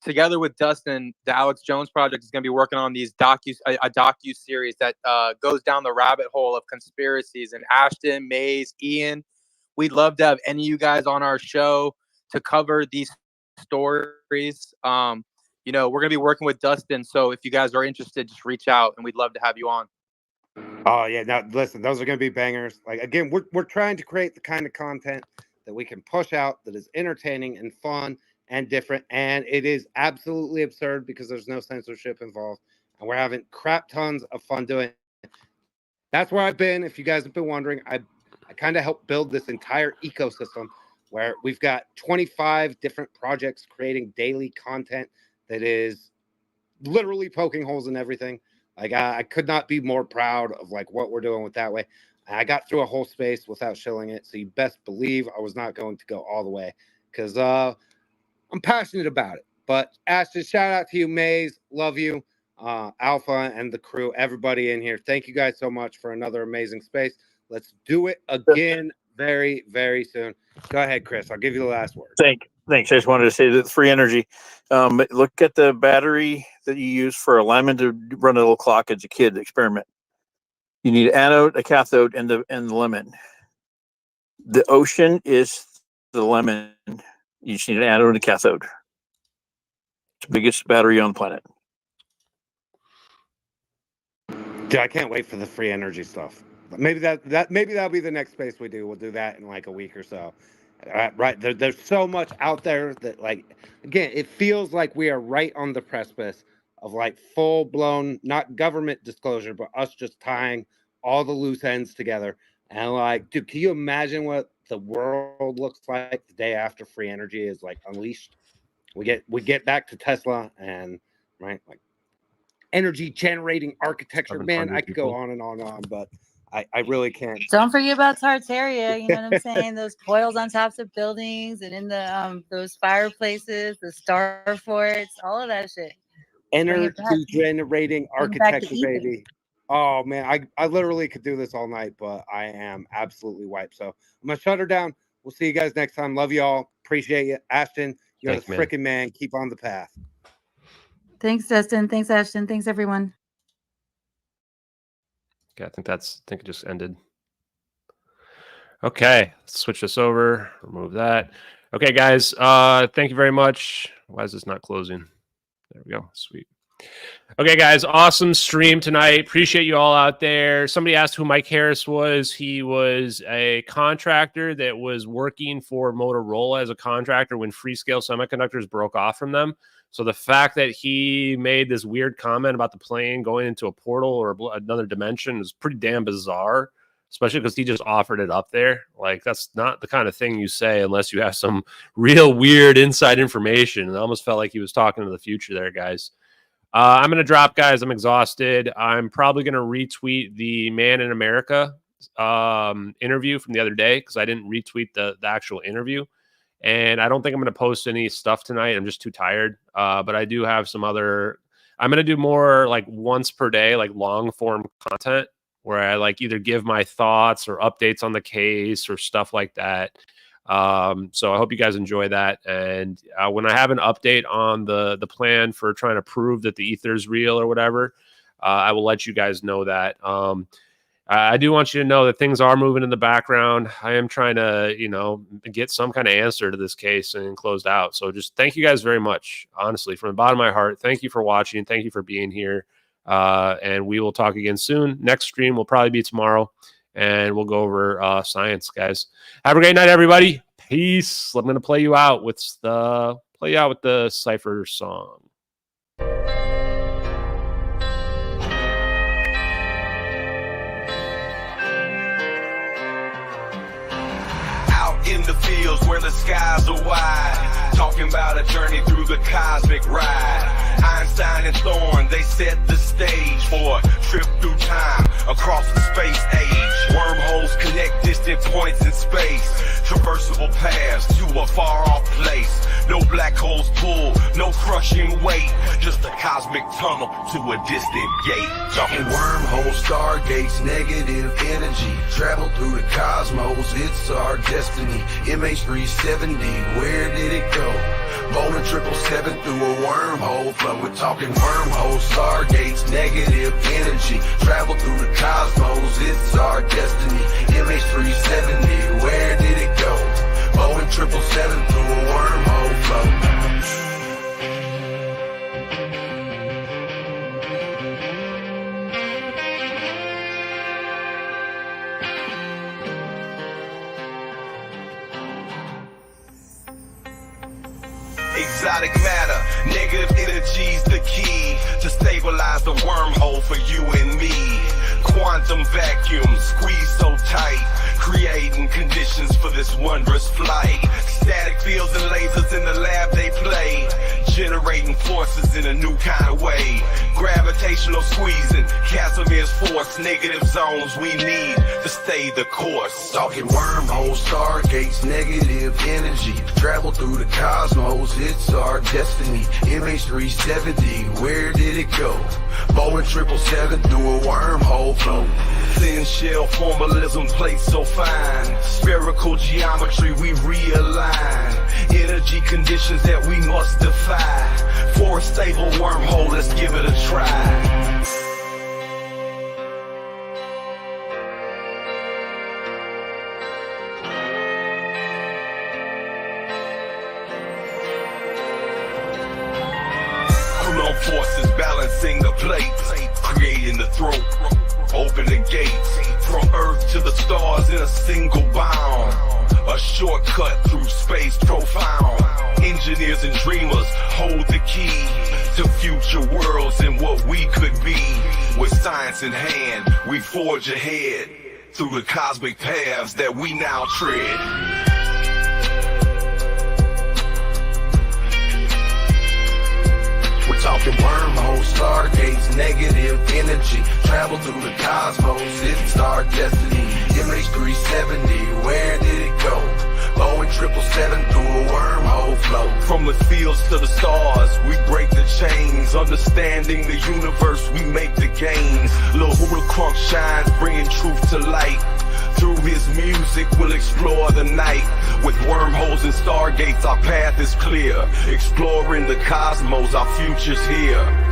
together with Dustin, the Alex Jones project is going to be working on these a docu series that goes down the rabbit hole of conspiracies. And Ashton, Maze, Ian, we'd love to have any of you guys on our show to cover these stories. We're going to be working with Dustin, so if you guys are interested, just reach out, and we'd love to have you on. Oh yeah, now listen, those are going to be bangers. Like, again, we're trying to create the kind of content that we can push out that is entertaining and fun and different, and it is absolutely absurd because there's no censorship involved, and we're having crap tons of fun doing it. That's where I've been. If you guys have been wondering, I kind of helped build this entire ecosystem where we've got 25 different projects creating daily content that is literally poking holes in everything. Like, I could not be more proud of like what we're doing with that way. I got through a whole space without shilling it, so you best believe I was not going to go all the way, because I'm passionate about it. But Ashton, shout out to you, Maze. Love you. Alpha and the crew, everybody in here. Thank you guys so much for another amazing space. Let's do it again very, very soon. Go ahead, Chris. I'll give you the last word. Thanks. I just wanted to say that free energy. Look at the battery that you use for a lemon to run a little clock as a kid experiment. You need an anode, a cathode, and the lemon. The ocean is the lemon. You just need an anode and a cathode. It's the biggest battery on the planet. Dude, I can't wait for the free energy stuff. Maybe that'll be the next space we do. We'll do that in like a week or so. Right. There's so much out there that, like, again, it feels like we are right on the precipice of like full blown, not government disclosure, but us just tying all the loose ends together. And like, dude, can you imagine what the world looks like the day after free energy is like unleashed? We get back to Tesla and right, like energy generating architecture. Man, I could go on and on, but I really can't. Don't forget about Tartaria. You know what I'm saying? Those coils on tops of buildings and in the those fireplaces, the star forts, all of that shit. Energy generating architecture, baby. Oh man, I literally could do this all night, but I am absolutely wiped. So I'm gonna shut her down. We'll see you guys next time. Love you all. Appreciate you, Ashton. You're the freaking man. Keep on the path. Thanks, Dustin. Thanks, Ashton. Thanks, everyone. Okay, I think it just ended. Okay, let's switch this over. Remove that. Okay, guys. Thank you very much. Why is this not closing? There we go. Sweet. Okay, guys. Awesome stream tonight. Appreciate you all out there. Somebody asked who Mike Harris was. He was a contractor that was working for Motorola as a contractor when Freescale Semiconductors broke off from them. So the fact that he made this weird comment about the plane going into a portal or another dimension is pretty damn bizarre, especially because he just offered it up there. Like, that's not the kind of thing you say unless you have some real weird inside information. It almost felt like he was talking to the future there, guys. I'm going to drop, guys. I'm exhausted. I'm probably going to retweet the Man in America interview from the other day because I didn't retweet the actual interview. And I don't think I'm going to post any stuff tonight. I'm just too tired. But I do have some other. I'm going to do more like once per day, like long form content where I like either give my thoughts or updates on the case or stuff like that. So I hope you guys enjoy that. And when I have an update on the plan for trying to prove that the ether is real or whatever, I will let you guys know that. I do want you to know that things are moving in the background. I am trying to, get some kind of answer to this case and closed out. So just thank you guys very much. Honestly, from the bottom of my heart, thank you for watching. Thank you for being here. And we will talk again soon. Next stream will probably be tomorrow. And we'll go over science, guys. Have a great night, everybody. Peace. I'm going to play you out with the Cypher song. Out in the fields where the skies are wide, talking about a journey through the cosmic ride. Einstein and Thorne, they set the stage for a trip through time across the space age. Wormholes connect distant points in space, traversable paths to a far-off place. No black holes pull, no crushing weight, just a cosmic tunnel to a distant gate. Talking wormholes, stargates, negative energy, travel through the cosmos, it's our destiny. MH370, where did it go? Bowling 777 through a wormhole flow. We're talking wormholes, stargates, negative energy, travel through the cosmos, it's our destiny. MH370, where did it go? Bowling 777 through a wormhole flow. Exotic matter, negative energy's the key to stabilize the wormhole for you and me. Quantum vacuum squeeze so tight, creating conditions for this wondrous flight. Static fields and lasers in the lab they play. generating forces in a new kind of way. Gravitational squeezing, Casimir's force, negative zones we need to stay the course. Talking wormholes, stargates, negative energy. Travel through the cosmos, it's our destiny. MH370, where did it go? Boeing 777 through a wormhole flow. Thin shell formalism, plates so fine. Spherical geometry we realign. Energy conditions that we must defy. For a stable wormhole, let's give it a try. Unknown forces balancing the plates, creating the throat, opening gates from Earth to the stars in a single bound. A shortcut through space profound. Engineers and dreamers hold the key to future worlds and what we could be. With science in hand, we forge ahead through the cosmic paths that we now tread. We're talking wormholes, stargates, negative energy. Travel through the cosmos, it's our destiny. MH370, where did it go? Boeing 777 through a wormhole flow. From the fields to the stars, we break the chains. Understanding the universe, we make the gains. Lil Hula Crunk shines, bringing truth to light. Through his music, we'll explore the night. With wormholes and stargates, our path is clear. Exploring the cosmos, our future's here.